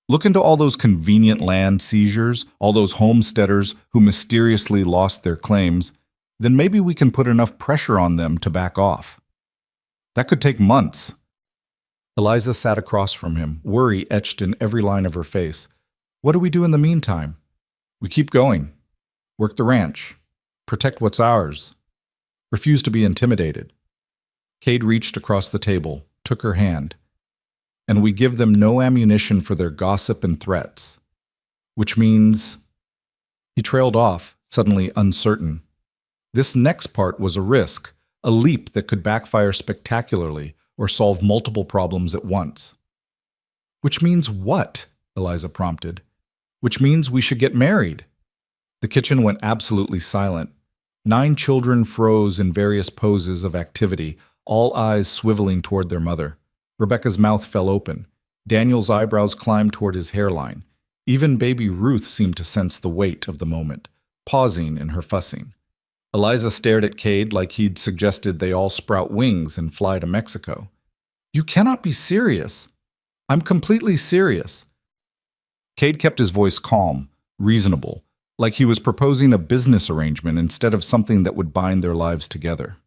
look into all those convenient land seizures, all those homesteaders who mysteriously lost their claims, then maybe we can put enough pressure on them to back off. That could take months. Eliza sat across from him, worry etched in every line of her face. What do we do in the meantime? We keep going. Work the ranch. Protect what's ours. Refuse to be intimidated. Cade reached across the table, took her hand. And we give them no ammunition for their gossip and threats. Which means... He trailed off, suddenly uncertain. This next part was a risk, a leap that could backfire spectacularly or solve multiple problems at once. Which means what? Eliza prompted. Which means we should get married. The kitchen went absolutely silent. 9 children froze in various poses of activity, all eyes swiveling toward their mother. Rebecca's mouth fell open. Daniel's eyebrows climbed toward his hairline. Even baby Ruth seemed to sense the weight of the moment, pausing in her fussing. Eliza stared at Cade like he'd suggested they all sprout wings and fly to Mexico. You cannot be serious. I'm completely serious. Cade kept his voice calm, reasonable, like he was proposing a business arrangement instead of something that would bind their lives together.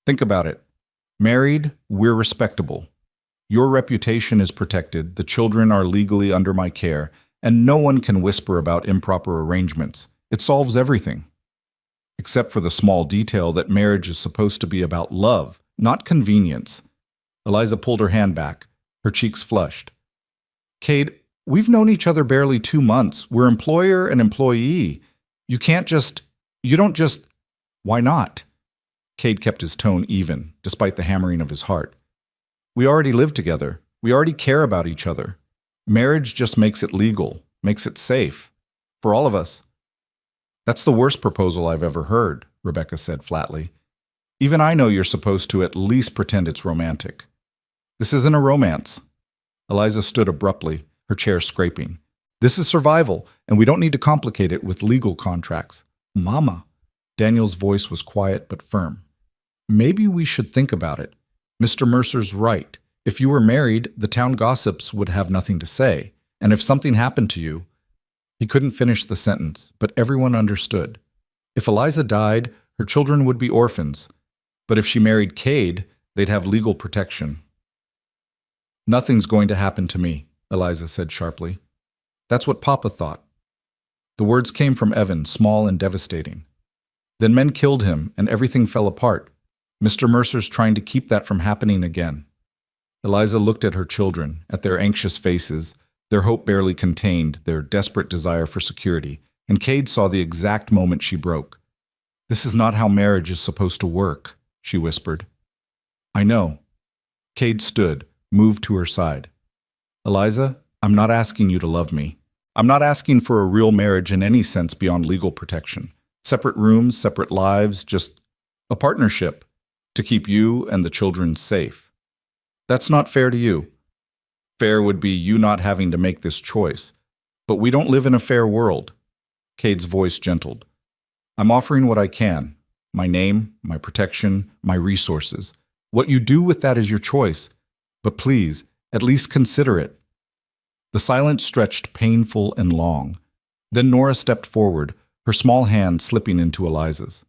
Think about it. Married, we're respectable. Your reputation is protected, the children are legally under my care, and no one can whisper about improper arrangements. It solves everything. Except for the small detail that marriage is supposed to be about love, not convenience. Eliza pulled her hand back, her cheeks flushed. Cade, we've known each other barely 2 months. We're employer and employee. You don't just... Why not? Cade kept his tone even, despite the hammering of his heart. We already live together. We already care about each other. Marriage just makes it legal, makes it safe. For all of us. That's the worst proposal I've ever heard, Rebecca said flatly. Even I know you're supposed to at least pretend it's romantic. This isn't a romance. Eliza stood abruptly, her chair scraping. This is survival, and we don't need to complicate it with legal contracts. Mama. Daniel's voice was quiet but firm. Maybe we should think about it. Mr. Mercer's right. If you were married, the town gossips would have nothing to say, and if something happened to you... He couldn't finish the sentence, but everyone understood. If Eliza died, her children would be orphans, but if she married Cade, they'd have legal protection. Nothing's going to happen to me, Eliza said sharply. That's what Papa thought. The words came from Evan, small and devastating. Then men killed him, and everything fell apart. Mr. Mercer's trying to keep that from happening again. Eliza looked at her children, at their anxious faces, their hope barely contained, their desperate desire for security, and Cade saw the exact moment she broke. This is not how marriage is supposed to work, she whispered. I know. Cade stood, moved to her side. Eliza, I'm not asking you to love me. I'm not asking for a real marriage in any sense beyond legal protection. Separate rooms, separate lives, just a partnership to keep you and the children safe. That's not fair to you. Fair would be you not having to make this choice. But we don't live in a fair world. Cade's voice gentled. I'm offering what I can. My name, my protection, my resources. What you do with that is your choice. But please, at least consider it. The silence stretched painful and long. Then Nora stepped forward, her small hand slipping into Eliza's.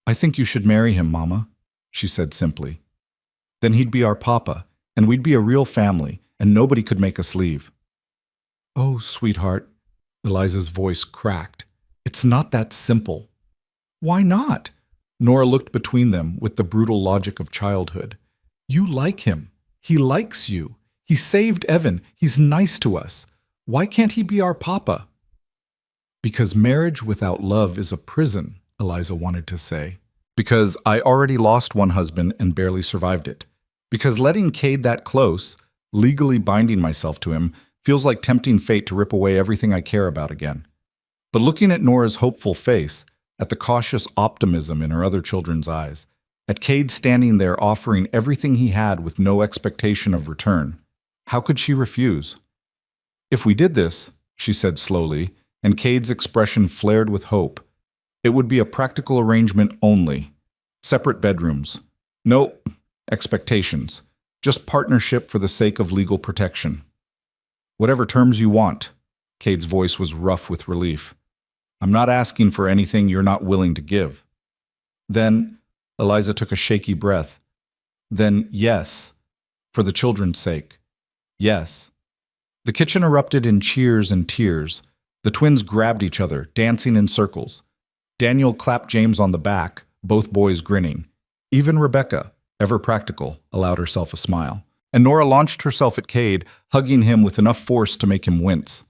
I think you should marry him, Mama, she said simply. Then he'd be our papa, and we'd be a real family, and nobody could make us leave. Oh, sweetheart, Eliza's voice cracked. It's not that simple. Why not? Nora looked between them with the brutal logic of childhood. You like him. He likes you. He saved Evan. He's nice to us. Why can't he be our papa? Because marriage without love is a prison, Eliza wanted to say. Because I already lost one husband and barely survived it. Because letting Cade that close, legally binding myself to him, feels like tempting fate to rip away everything I care about again. But looking at Nora's hopeful face, at the cautious optimism in her other children's eyes, at Cade standing there offering everything he had with no expectation of return, how could she refuse? If we did this, she said slowly, and Cade's expression flared with hope, it would be a practical arrangement only. Separate bedrooms. No expectations. Just partnership for the sake of legal protection. Whatever terms you want. Cade's voice was rough with relief. I'm not asking for anything you're not willing to give. Then, Eliza took a shaky breath. Then, yes. For the children's sake. Yes. The kitchen erupted in cheers and tears. The twins grabbed each other, dancing in circles. Daniel clapped James on the back, both boys grinning. Even Rebecca, ever practical, allowed herself a smile. And Nora launched herself at Cade, hugging him with enough force to make him wince.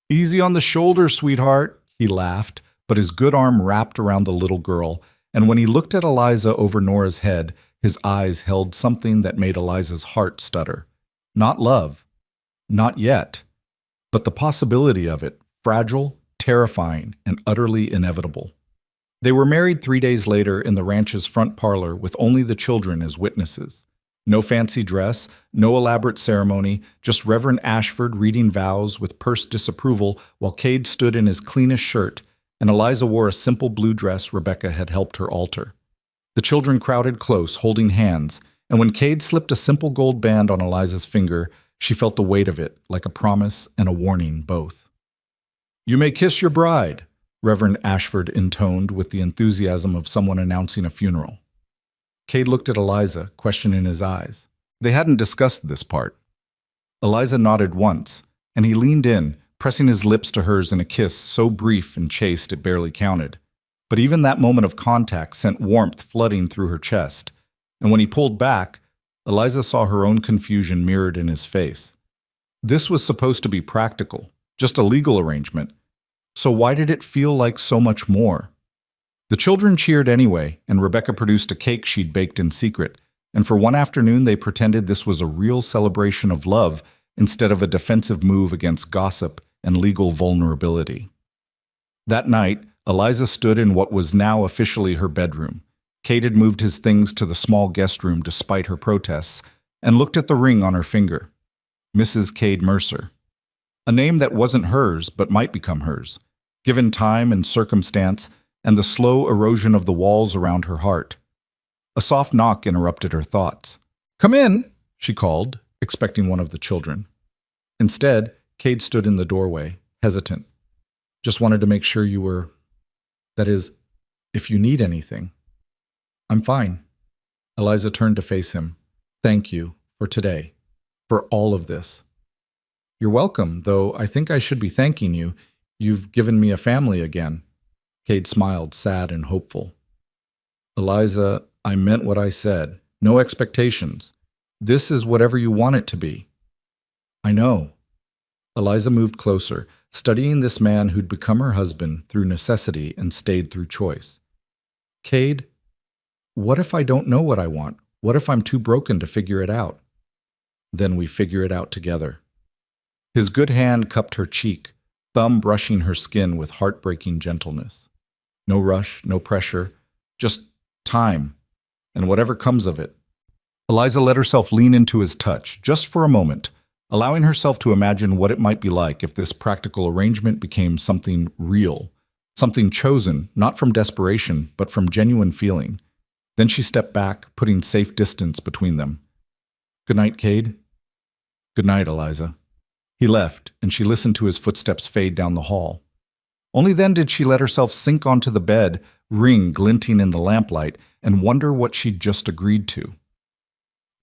Easy on the shoulder, sweetheart, he laughed, but his good arm wrapped around the little girl, and when he looked at Eliza over Nora's head, his eyes held something that made Eliza's heart stutter. Not love. Not yet. But the possibility of it, fragile, terrifying, and utterly inevitable. They were married 3 days later in the ranch's front parlor with only the children as witnesses. No fancy dress, no elaborate ceremony, just Reverend Ashford reading vows with pursed disapproval while Cade stood in his cleanest shirt, and Eliza wore a simple blue dress Rebecca had helped her alter. The children crowded close, holding hands, and when Cade slipped a simple gold band on Eliza's finger, she felt the weight of it, like a promise and a warning both. You may kiss your bride, Reverend Ashford intoned with the enthusiasm of someone announcing a funeral. Cade looked at Eliza, question in his eyes. They hadn't discussed this part. Eliza nodded once, and he leaned in, pressing his lips to hers in a kiss so brief and chaste it barely counted. But even that moment of contact sent warmth flooding through her chest, and when he pulled back, Eliza saw her own confusion mirrored in his face. This was supposed to be practical, just a legal arrangement. So why did it feel like so much more? The children cheered anyway, and Rebecca produced a cake she'd baked in secret, and for one afternoon they pretended this was a real celebration of love instead of a defensive move against gossip and legal vulnerability. That night, Eliza stood in what was now officially her bedroom. Cade had moved his things to the small guest room despite her protests, and looked at the ring on her finger. Mrs. Cade Mercer. A name that wasn't hers but might become hers, given time and circumstance and the slow erosion of the walls around her heart. A soft knock interrupted her thoughts. Come in, she called, expecting one of the children. Instead, Cade stood in the doorway, hesitant. Just wanted to make sure you were... That is, if you need anything. I'm fine. Eliza turned to face him. Thank you for today, for all of this. You're welcome, though I think I should be thanking you. You've given me a family again. Cade smiled, sad and hopeful. Eliza, I meant what I said. No expectations. This is whatever you want it to be. I know. Eliza moved closer, studying this man who'd become her husband through necessity and stayed through choice. Cade, what if I don't know what I want? What if I'm too broken to figure it out? Then we figure it out together. His good hand cupped her cheek, thumb brushing her skin with heartbreaking gentleness. No rush, no pressure, just time, and whatever comes of it. Eliza let herself lean into his touch, just for a moment, allowing herself to imagine what it might be like if this practical arrangement became something real, something chosen, not from desperation, but from genuine feeling. Then she stepped back, putting safe distance between them. "Good night, Cade." "Good night, Eliza." He left, and she listened to his footsteps fade down the hall. Only then did she let herself sink onto the bed, ring glinting in the lamplight, and wonder what she'd just agreed to.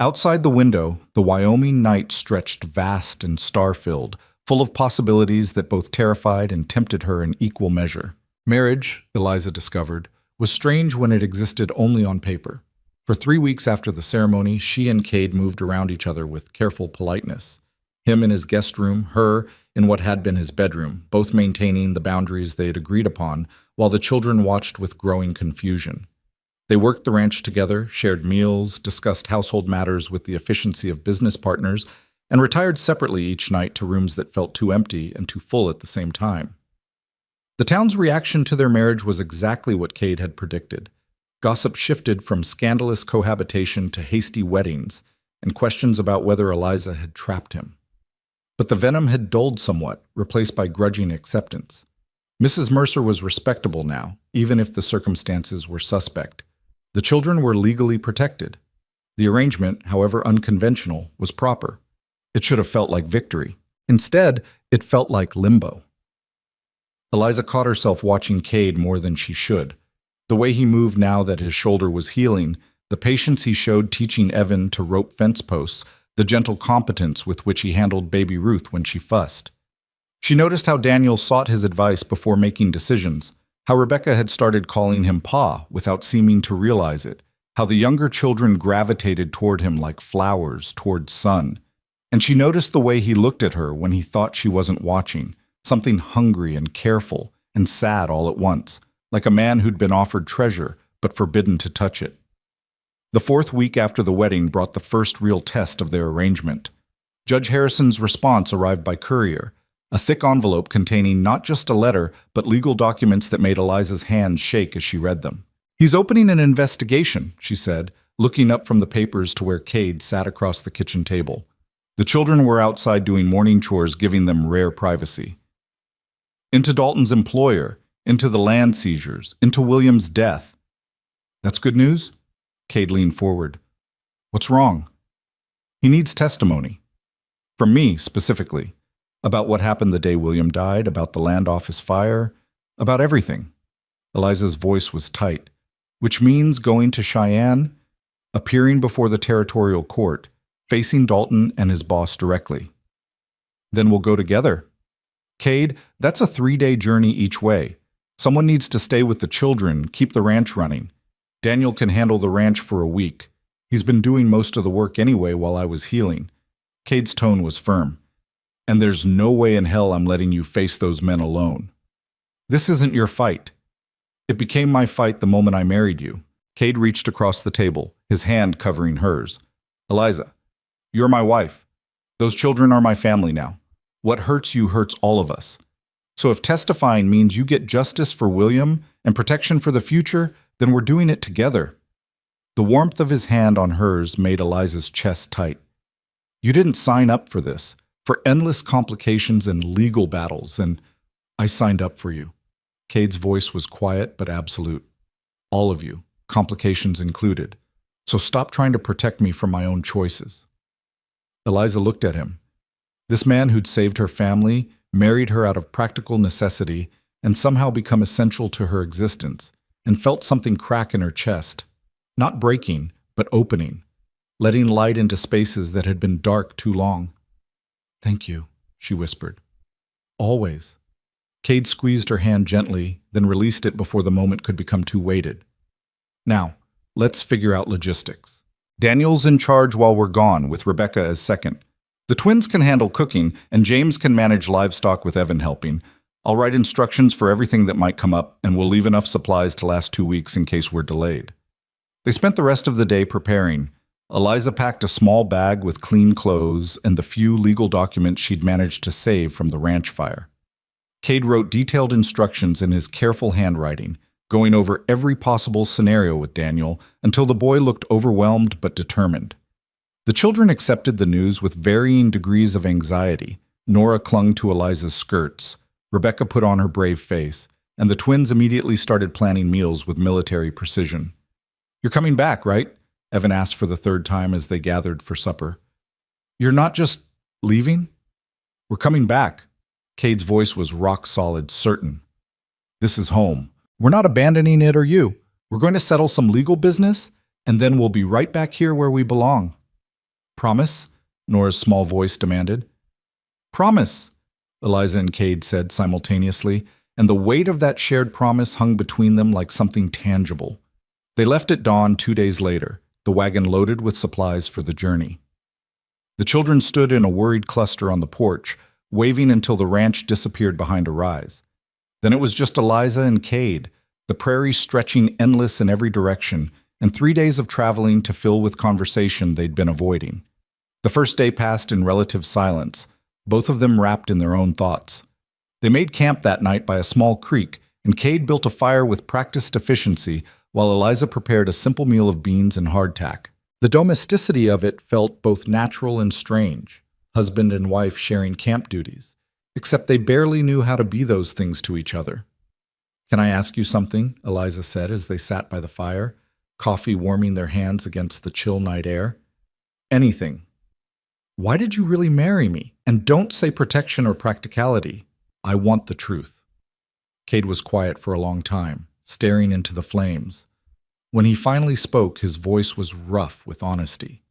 Outside the window, the Wyoming night stretched vast and star-filled, full of possibilities that both terrified and tempted her in equal measure. Marriage, Eliza discovered, was strange when it existed only on paper. For 3 weeks after the ceremony, she and Cade moved around each other with careful politeness. Him in his guest room, her in what had been his bedroom, both maintaining the boundaries they had agreed upon, while the children watched with growing confusion. They worked the ranch together, shared meals, discussed household matters with the efficiency of business partners, and retired separately each night to rooms that felt too empty and too full at the same time. The town's reaction to their marriage was exactly what Cade had predicted. Gossip shifted from scandalous cohabitation to hasty weddings, and questions about whether Eliza had trapped him. But the venom had dulled somewhat, replaced by grudging acceptance. Mrs. Mercer was respectable now, even if the circumstances were suspect. The children were legally protected. The arrangement, however unconventional, was proper. It should have felt like victory. Instead, it felt like limbo. Eliza caught herself watching Cade more than she should. The way he moved now that his shoulder was healing, the patience he showed teaching Evan to rope fence posts, the gentle competence with which he handled baby Ruth when she fussed. She noticed how Daniel sought his advice before making decisions, how Rebecca had started calling him Pa without seeming to realize it, how the younger children gravitated toward him like flowers toward sun. And she noticed the way he looked at her when he thought she wasn't watching, something hungry and careful and sad all at once, like a man who'd been offered treasure but forbidden to touch it. The 4th week after the wedding brought the first real test of their arrangement. Judge Harrison's response arrived by courier, a thick envelope containing not just a letter, but legal documents that made Eliza's hands shake as she read them. "He's opening an investigation," she said, looking up from the papers to where Cade sat across the kitchen table. The children were outside doing morning chores, giving them rare privacy. "Into Dalton's employer, into the land seizures, into William's death." "That's good news?" Cade leaned forward. "What's wrong?" "He needs testimony. From me, specifically. About what happened the day William died, about the land office fire, about everything." Eliza's voice was tight. "Which means going to Cheyenne, appearing before the territorial court, facing Dalton and his boss directly." "Then we'll go together." "Cade, that's a 3-day journey each way. Someone needs to stay with the children, keep the ranch running. Daniel can handle the ranch for a week. He's been doing most of the work anyway while I was healing." Cade's tone was firm. "And there's no way in hell I'm letting you face those men alone. This isn't your fight. It became my fight the moment I married you." Cade reached across the table, his hand covering hers. "Eliza, you're my wife. Those children are my family now. What hurts you hurts all of us. So if testifying means you get justice for William and protection for the future, then we're doing it together." The warmth of his hand on hers made Eliza's chest tight. "You didn't sign up for this, for endless complications and legal battles, and I signed up for you." Cade's voice was quiet but absolute. "All of you, complications included. So stop trying to protect me from my own choices." Eliza looked at him. This man who'd saved her family, married her out of practical necessity, and somehow become essential to her existence, and felt something crack in her chest. Not breaking, but opening, letting light into spaces that had been dark too long. "Thank you," she whispered. "Always." Cade squeezed her hand gently, then released it before the moment could become too weighted. "Now, let's figure out logistics. Daniel's in charge while we're gone, with Rebecca as second. The twins can handle cooking, and James can manage livestock with Evan helping. I'll write instructions for everything that might come up, and we'll leave enough supplies to last 2 weeks in case we're delayed." They spent the rest of the day preparing, Eliza packed a small bag with clean clothes and the few legal documents she'd managed to save from the ranch fire. Cade wrote detailed instructions in his careful handwriting, going over every possible scenario with Daniel until the boy looked overwhelmed but determined. The children accepted the news with varying degrees of anxiety. Nora clung to Eliza's skirts. Rebecca put on her brave face, and the twins immediately started planning meals with military precision. "You're coming back, right?" Evan asked for the third time as they gathered for supper. "You're not just leaving?" "We're coming back." Cade's voice was rock-solid, certain. "This is home. We're not abandoning it or you. We're going to settle some legal business, and then we'll be right back here where we belong." "Promise?" Nora's small voice demanded. "Promise," Eliza and Cade said simultaneously, and the weight of that shared promise hung between them like something tangible. They left at dawn 2 days later, the wagon loaded with supplies for the journey. The children stood in a worried cluster on the porch, waving until the ranch disappeared behind a rise. Then it was just Eliza and Cade, the prairie stretching endless in every direction, and 3 days of traveling to fill with conversation they'd been avoiding. The first day passed in relative silence, both of them wrapped in their own thoughts. They made camp that night by a small creek, and Cade built a fire with practiced efficiency while Eliza prepared a simple meal of beans and hardtack. The domesticity of it felt both natural and strange, husband and wife sharing camp duties, except they barely knew how to be those things to each other. "Can I ask you something?" Eliza said as they sat by the fire, coffee warming their hands against the chill night air. "Anything." "Why did you really marry me? And don't say protection or practicality. I want the truth." Cade was quiet for a long time, staring into the flames. When he finally spoke, his voice was rough with honesty.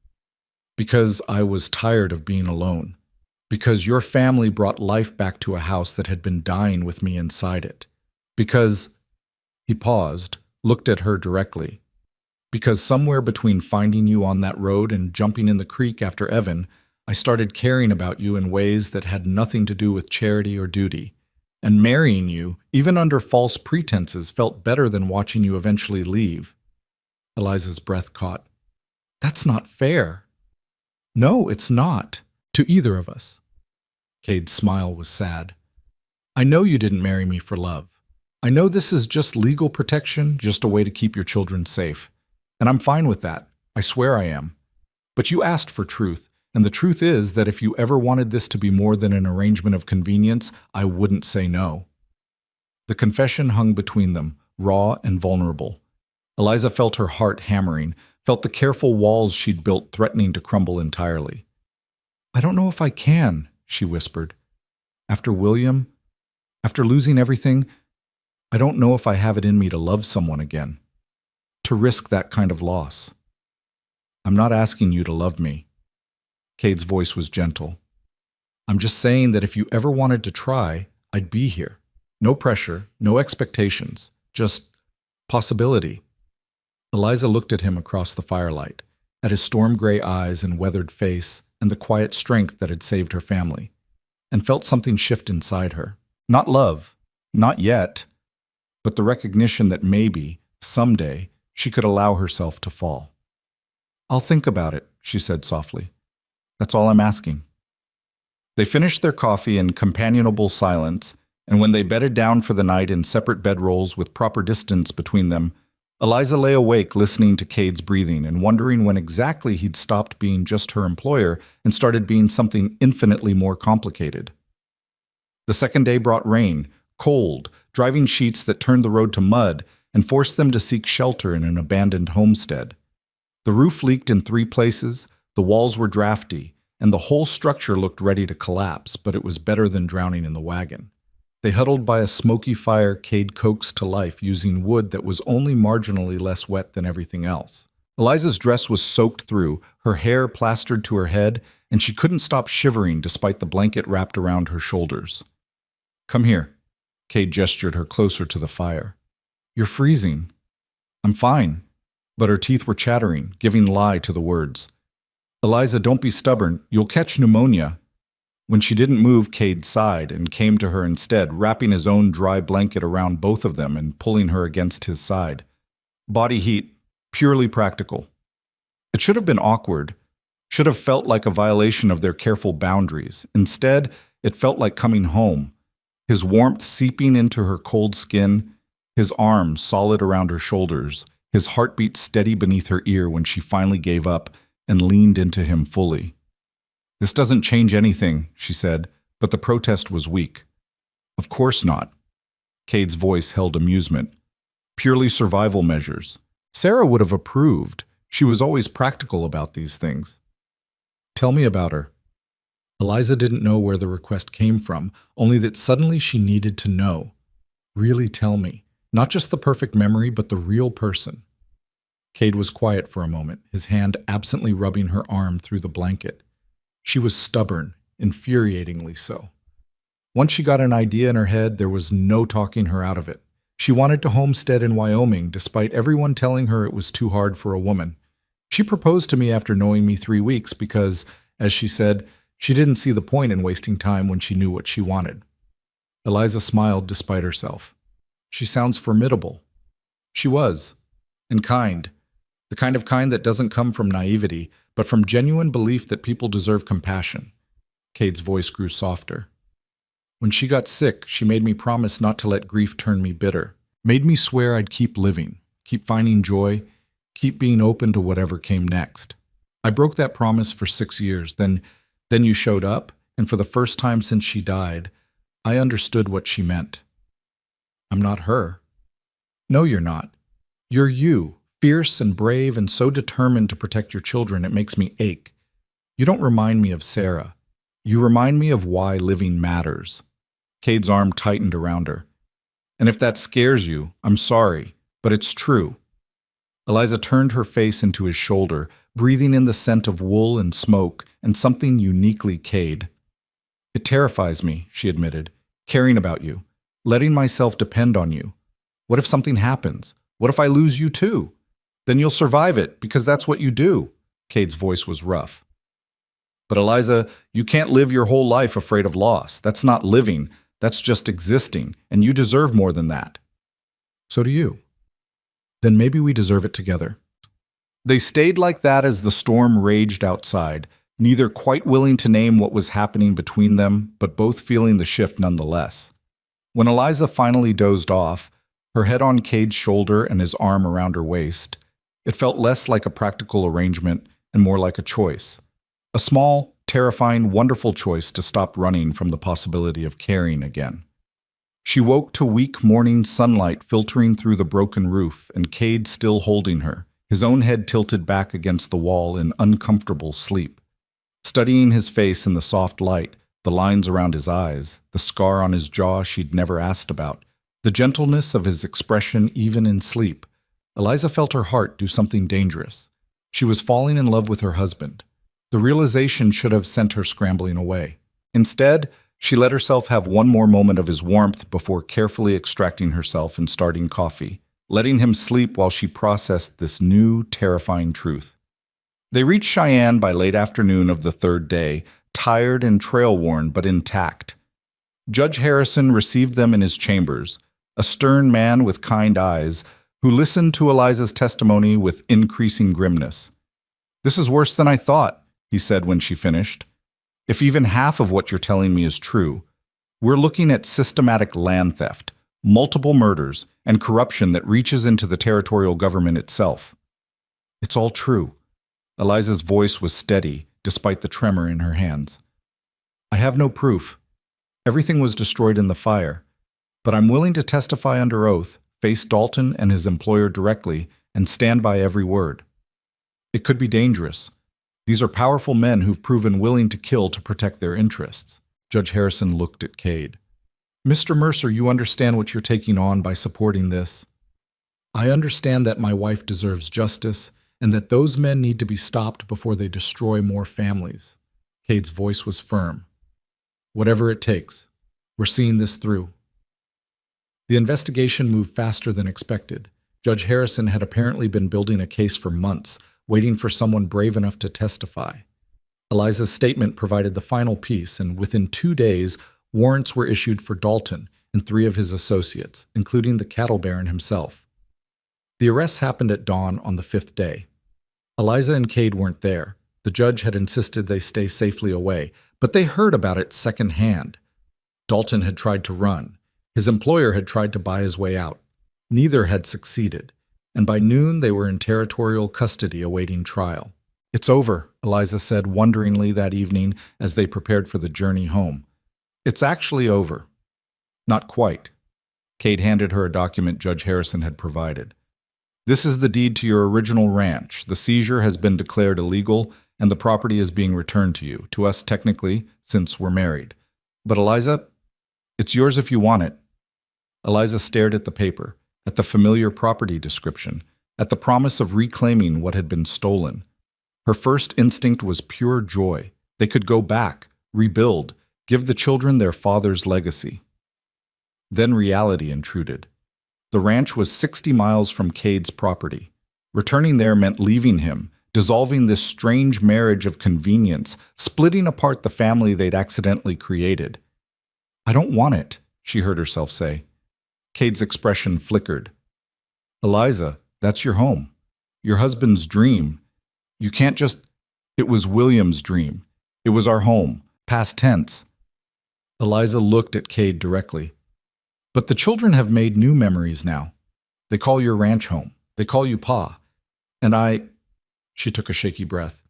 "Because I was tired of being alone. Because your family brought life back to a house that had been dying with me inside it. Because—" He paused, looked at her directly. "Because somewhere between finding you on that road and jumping in the creek after Evan, I started caring about you in ways that had nothing to do with charity or duty. And marrying you, even under false pretenses, felt better than watching you eventually leave." Eliza's breath caught. "That's not fair." "No, it's not. To either of us." Cade's smile was sad. "I know you didn't marry me for love. I know this is just legal protection, just a way to keep your children safe. And I'm fine with that. I swear I am. But you asked for truth. And the truth is that if you ever wanted this to be more than an arrangement of convenience, I wouldn't say no." The confession hung between them, raw and vulnerable. Eliza felt her heart hammering, felt the careful walls she'd built threatening to crumble entirely. "I don't know if I can," she whispered. "After William, after losing everything, I don't know if I have it in me to love someone again. To risk that kind of loss. I'm not asking you to love me." Cade's voice was gentle. "I'm just saying that if you ever wanted to try, I'd be here. No pressure, no expectations, just possibility." Eliza looked at him across the firelight, at his storm-gray eyes and weathered face and the quiet strength that had saved her family, and felt something shift inside her. Not love, not yet, but the recognition that maybe, someday, she could allow herself to fall. "I'll think about it," she said softly. "That's all I'm asking." They finished their coffee in companionable silence, and when they bedded down for the night in separate bedrolls with proper distance between them, Eliza lay awake listening to Cade's breathing and wondering when exactly he'd stopped being just her employer and started being something infinitely more complicated. The second day brought rain, cold, driving sheets that turned the road to mud and forced them to seek shelter in an abandoned homestead. The roof leaked in 3 places, the walls were drafty, and the whole structure looked ready to collapse, but it was better than drowning in the wagon. They huddled by a smoky fire Cade coaxed to life using wood that was only marginally less wet than everything else. Eliza's dress was soaked through, her hair plastered to her head, and she couldn't stop shivering despite the blanket wrapped around her shoulders. "Come here." Cade gestured her closer to the fire. "You're freezing." "I'm fine." But her teeth were chattering, giving lie to the words. "Eliza, don't be stubborn. You'll catch pneumonia." When she didn't move, Cade sighed and came to her instead, wrapping his own dry blanket around both of them and pulling her against his side. "Body heat, purely practical." It should have been awkward, should have felt like a violation of their careful boundaries. Instead, it felt like coming home, his warmth seeping into her cold skin, his arms solid around her shoulders, his heartbeat steady beneath her ear when she finally gave up and leaned into him fully. "This doesn't change anything," she said, but the protest was weak. "Of course not." Cade's voice held amusement. "Purely survival measures. Sarah would have approved. She was always practical about these things." "Tell me about her." Eliza didn't know where the request came from, only that suddenly she needed to know. Really tell me. Not just the perfect memory, but the real person. Cade was quiet for a moment, his hand absently rubbing her arm through the blanket. She was stubborn, infuriatingly so. Once she got an idea in her head, there was no talking her out of it. She wanted to homestead in Wyoming, despite everyone telling her it was too hard for a woman. She proposed to me after knowing me 3 weeks because, as she said, she didn't see the point in wasting time when she knew what she wanted. Eliza smiled despite herself. "She sounds formidable." She was. And kind. The kind that doesn't come from naivety, but from genuine belief that people deserve compassion. Cade's voice grew softer. "When she got sick, she made me promise not to let grief turn me bitter. Made me swear I'd keep living, keep finding joy, keep being open to whatever came next. I broke that promise for 6 years. Then you showed up, and for the first time since she died, I understood what she meant. I'm not her." "No, you're not. You're you, fierce and brave and so determined to protect your children it makes me ache. You don't remind me of Sarah. You remind me of why living matters." Cade's arm tightened around her. "And if that scares you, I'm sorry, but it's true." Eliza turned her face into his shoulder, breathing in the scent of wool and smoke and something uniquely Cade. "It terrifies me," she admitted, "caring about you, letting myself depend on you. What if something happens? What if I lose you too? Then you'll survive it, because that's what you do." Cade's voice was rough. "But Eliza, you can't live your whole life afraid of loss. That's not living, that's just existing, and you deserve more than that." "So do you. Then maybe we deserve it together." They stayed like that as the storm raged outside, neither quite willing to name what was happening between them, but both feeling the shift nonetheless. When Eliza finally dozed off, her head on Cade's shoulder and his arm around her waist, it felt less like a practical arrangement and more like a choice. A small, terrifying, wonderful choice to stop running from the possibility of caring again. She woke to weak morning sunlight filtering through the broken roof and Cade still holding her, his own head tilted back against the wall in uncomfortable sleep. Studying his face in the soft light, the lines around his eyes, the scar on his jaw she'd never asked about, the gentleness of his expression even in sleep, Eliza felt her heart do something dangerous. She was falling in love with her husband. The realization should have sent her scrambling away. Instead, she let herself have one more moment of his warmth before carefully extracting herself and starting coffee, letting him sleep while she processed this new, terrifying truth. They reached Cheyenne by late afternoon of the 3rd day, tired and trail-worn but intact. Judge Harrison received them in his chambers, a stern man with kind eyes, who listened to Eliza's testimony with increasing grimness. "This is worse than I thought," he said when she finished. "If even half of what you're telling me is true, we're looking at systematic land theft, multiple murders, and corruption that reaches into the territorial government itself." "It's all true." Eliza's voice was steady, despite the tremor in her hands. "I have no proof. Everything was destroyed in the fire. But I'm willing to testify under oath, face Dalton and his employer directly, and stand by every word. It could be dangerous. These are powerful men who've proven willing to kill to protect their interests." Judge Harrison looked at Cade. "Mr. Mercer, you understand what you're taking on by supporting this. I understand that my wife deserves justice and that those men need to be stopped before they destroy more families." Cade's voice was firm. "Whatever it takes, we're seeing this through." The investigation moved faster than expected. Judge Harrison had apparently been building a case for months, waiting for someone brave enough to testify. Eliza's statement provided the final piece, and within 2 days, warrants were issued for Dalton and 3 of his associates, including the cattle baron himself. The arrests happened at dawn on the 5th day. Eliza and Cade weren't there. The judge had insisted they stay safely away, but they heard about it secondhand. Dalton had tried to run. His employer had tried to buy his way out. Neither had succeeded, and by noon they were in territorial custody awaiting trial. "It's over," Eliza said wonderingly that evening as they prepared for the journey home. "It's actually over." "Not quite." Cade handed her a document Judge Harrison had provided. "This is the deed to your original ranch. The seizure has been declared illegal, and the property is being returned to you, to us technically, since we're married. But Eliza, it's yours if you want it." Eliza stared at the paper, at the familiar property description, at the promise of reclaiming what had been stolen. Her first instinct was pure joy. They could go back, rebuild, give the children their father's legacy. Then reality intruded. The ranch was 60 miles from Cade's property. Returning there meant leaving him, dissolving this strange marriage of convenience, splitting apart the family they'd accidentally created. "I don't want it," she heard herself say. Cade's expression flickered. "Eliza, that's your home. Your husband's dream. You can't just—" "It was William's dream. It was our home. Past tense." Eliza looked at Cade directly. "But the children have made new memories now. They call your ranch home. They call you Pa. And I—" She took a shaky breath.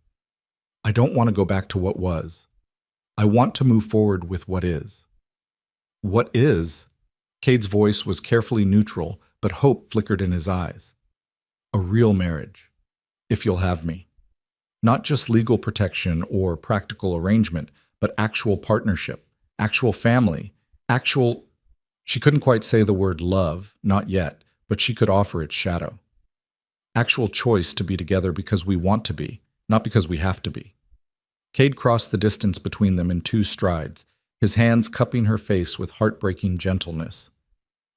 "I don't want to go back to what was. I want to move forward with what is." "What is?" Cade's voice was carefully neutral, but hope flickered in his eyes. "A real marriage, if you'll have me. Not just legal protection or practical arrangement, but actual partnership, actual family, actual—" She couldn't quite say the word love, not yet, but she could offer its shadow. "Actual choice to be together because we want to be, not because we have to be." Cade crossed the distance between them in 2 strides, his hands cupping her face with heartbreaking gentleness.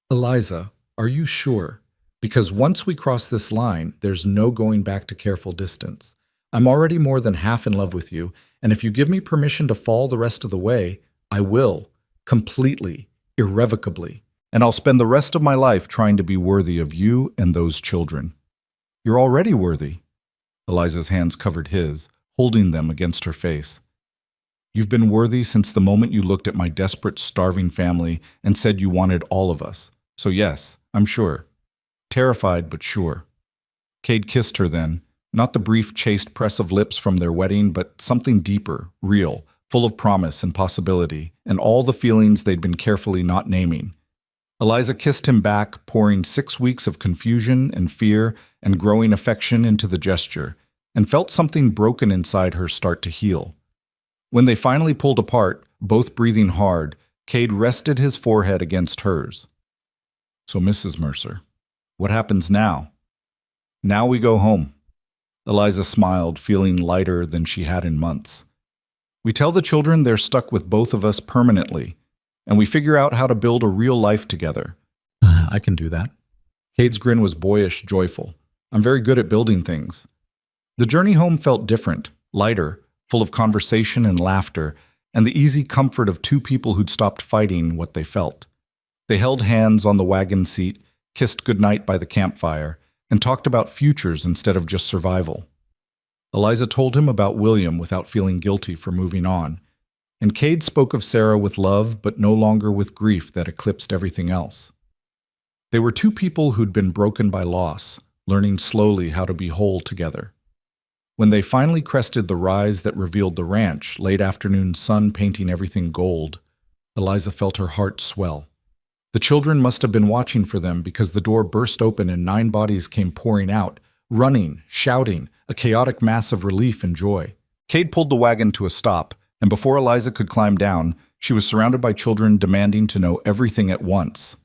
"Eliza, are you sure? Because once we cross this line, there's no going back to careful distance. I'm already more than half in love with you, and if you give me permission to fall the rest of the way, I will, completely, irrevocably, and I'll spend the rest of my life trying to be worthy of you and those children." "You're already worthy." Eliza's hands covered his, holding them against her face. "You've been worthy since the moment you looked at my desperate, starving family and said you wanted all of us. So yes, I'm sure. Terrified, but sure." Cade kissed her then, not the brief, chaste press of lips from their wedding, but something deeper, real, full of promise and possibility, and all the feelings they'd been carefully not naming. Eliza kissed him back, pouring 6 weeks of confusion and fear and growing affection into the gesture, and felt something broken inside her start to heal. When they finally pulled apart, both breathing hard, Cade rested his forehead against hers. "So, Mrs. Mercer, what happens now?" "Now we go home." Eliza smiled, feeling lighter than she had in months. "We tell the children they're stuck with both of us permanently, and we figure out how to build a real life together." "I can do that." Cade's grin was boyish, joyful. "I'm very good at building things." The journey home felt different, lighter, full of conversation and laughter, and the easy comfort of 2 people who'd stopped fighting what they felt. They held hands on the wagon seat, kissed goodnight by the campfire, and talked about futures instead of just survival. Eliza told him about William without feeling guilty for moving on, and Cade spoke of Sarah with love but no longer with grief that eclipsed everything else. They were 2 people who'd been broken by loss, learning slowly how to be whole together. When they finally crested the rise that revealed the ranch, late afternoon sun painting everything gold, Eliza felt her heart swell. The children must have been watching for them because the door burst open and 9 bodies came pouring out, running, shouting, a chaotic mass of relief and joy. Cade pulled the wagon to a stop, and before Eliza could climb down, she was surrounded by children demanding to know everything at once.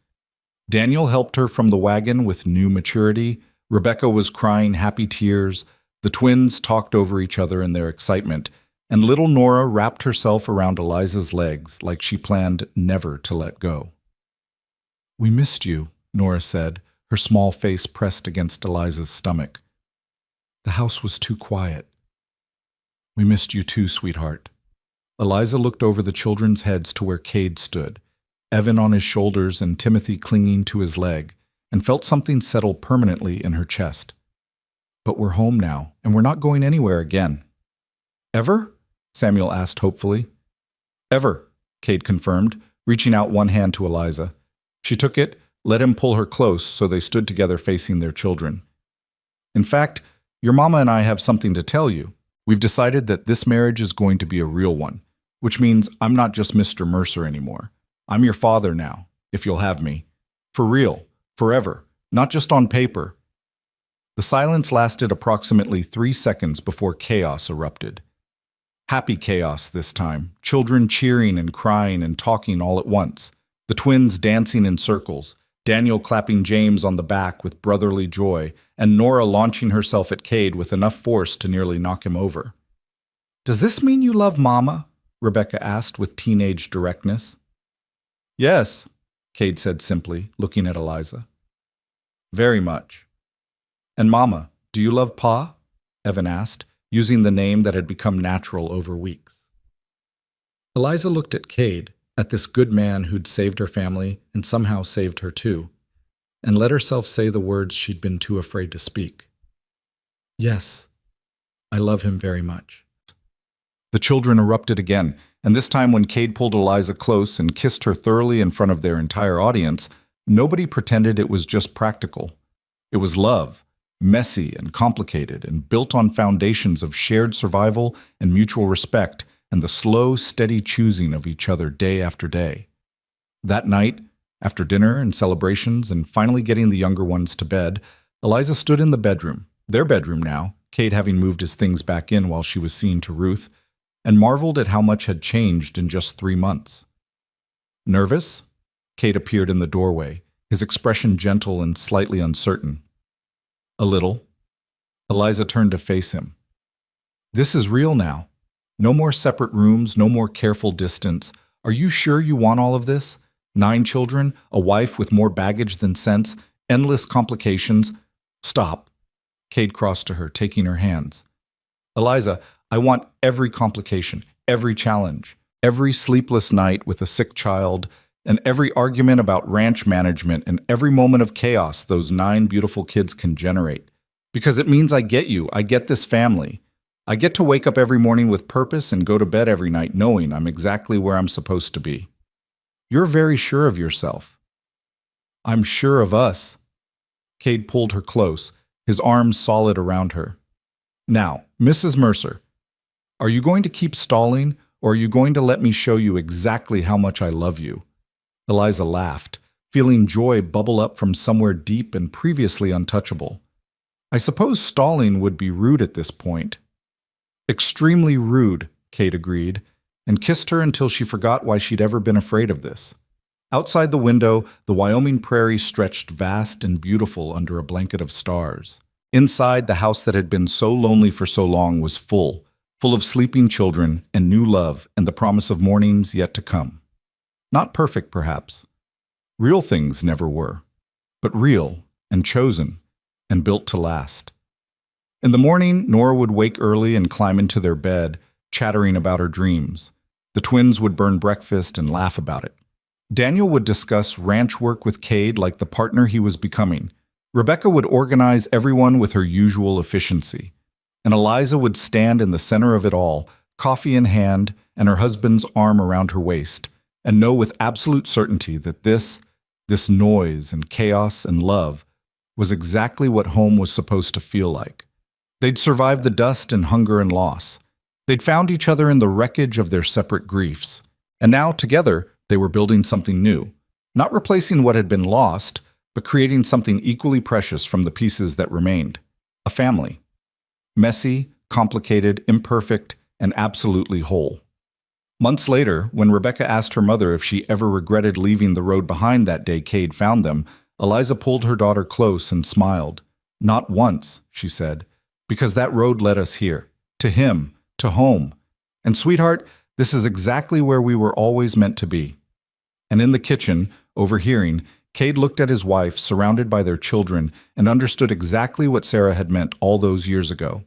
Daniel helped her from the wagon with new maturity. Rebecca was crying happy tears. The twins talked over each other in their excitement, and little Nora wrapped herself around Eliza's legs like she planned never to let go. "We missed you," Nora said, her small face pressed against Eliza's stomach. "The house was too quiet." "We missed you too, sweetheart." Eliza looked over the children's heads to where Cade stood, Evan on his shoulders and Timothy clinging to his leg, and felt something settle permanently in her chest. But we're home now, and we're not going anywhere again. Ever? Samuel asked hopefully. Ever, Cade confirmed, reaching out one hand to Eliza. She took it, let him pull her close so they stood together facing their children. In fact, your mama and I have something to tell you. We've decided that this marriage is going to be a real one, which means I'm not just Mr. Mercer anymore. I'm your father now, if you'll have me. For real, forever, not just on paper. The silence lasted approximately 3 seconds before chaos erupted. Happy chaos this time, children cheering and crying and talking all at once, the twins dancing in circles, Daniel clapping James on the back with brotherly joy, and Nora launching herself at Cade with enough force to nearly knock him over. "Does this mean you love Mama?" Rebecca asked with teenage directness. "Yes," Cade said simply, looking at Eliza. "Very much." "And Mama, do you love Pa?" Evan asked, using the name that had become natural over weeks. Eliza looked at Cade, at this good man who'd saved her family and somehow saved her too, and let herself say the words she'd been too afraid to speak. "Yes, I love him very much." The children erupted again, and this time when Cade pulled Eliza close and kissed her thoroughly in front of their entire audience, nobody pretended it was just practical. It was love, messy and complicated and built on foundations of shared survival and mutual respect and the slow, steady choosing of each other day after day. That night, after dinner and celebrations and finally getting the younger ones to bed, Eliza stood in the bedroom, their bedroom now, Cade having moved his things back in while she was seeing to Ruth, and marveled at how much had changed in just 3 months. "Nervous?" Cade appeared in the doorway, his expression gentle and slightly uncertain. "A little." Eliza turned to face him. "This is real now. No more separate rooms, no more careful distance. Are you sure you want all of this? 9 children, a wife with more baggage than sense, endless complications." "Stop." Cade crossed to her, taking her hands. "Eliza, I want every complication, every challenge, every sleepless night with a sick child, and every argument about ranch management and every moment of chaos those 9 beautiful kids can generate. Because it means I get you, I get this family. I get to wake up every morning with purpose and go to bed every night knowing I'm exactly where I'm supposed to be. You're very sure of yourself." "I'm sure of us." Cade pulled her close, his arms solid around her. "Now, Mrs. Mercer, are you going to keep stalling, or are you going to let me show you exactly how much I love you?" Eliza laughed, feeling joy bubble up from somewhere deep and previously untouchable. "I suppose stalling would be rude at this point." "Extremely rude," Cade agreed, and kissed her until she forgot why she'd ever been afraid of this. Outside the window, the Wyoming prairie stretched vast and beautiful under a blanket of stars. Inside, the house that had been so lonely for so long was full of sleeping children and new love and the promise of mornings yet to come. Not perfect, perhaps. Real things never were, but real and chosen and built to last. In the morning, Nora would wake early and climb into their bed, chattering about her dreams. The twins would burn breakfast and laugh about it. Daniel would discuss ranch work with Cade like the partner he was becoming. Rebecca would organize everyone with her usual efficiency. And Eliza would stand in the center of it all, coffee in hand and her husband's arm around her waist, and know with absolute certainty that this noise and chaos and love was exactly what home was supposed to feel like. They'd survived the dust and hunger and loss. They'd found each other in the wreckage of their separate griefs. And now, together, they were building something new. Not replacing what had been lost, but creating something equally precious from the pieces that remained. A family. Messy, complicated, imperfect, and absolutely whole. Months later, when Rebecca asked her mother if she ever regretted leaving the road behind that day Cade found them, Eliza pulled her daughter close and smiled. "Not once," she said. "Because that road led us here, to him, to home. And sweetheart, this is exactly where we were always meant to be." And in the kitchen, overhearing, Cade looked at his wife, surrounded by their children, and understood exactly what Sarah had meant all those years ago.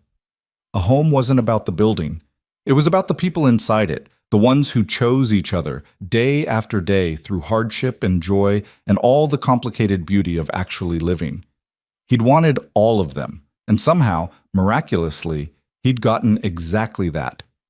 A home wasn't about the building. It was about the people inside it, the ones who chose each other, day after day, through hardship and joy and all the complicated beauty of actually living. He'd wanted all of them, And somehow, miraculously, he'd gotten exactly that.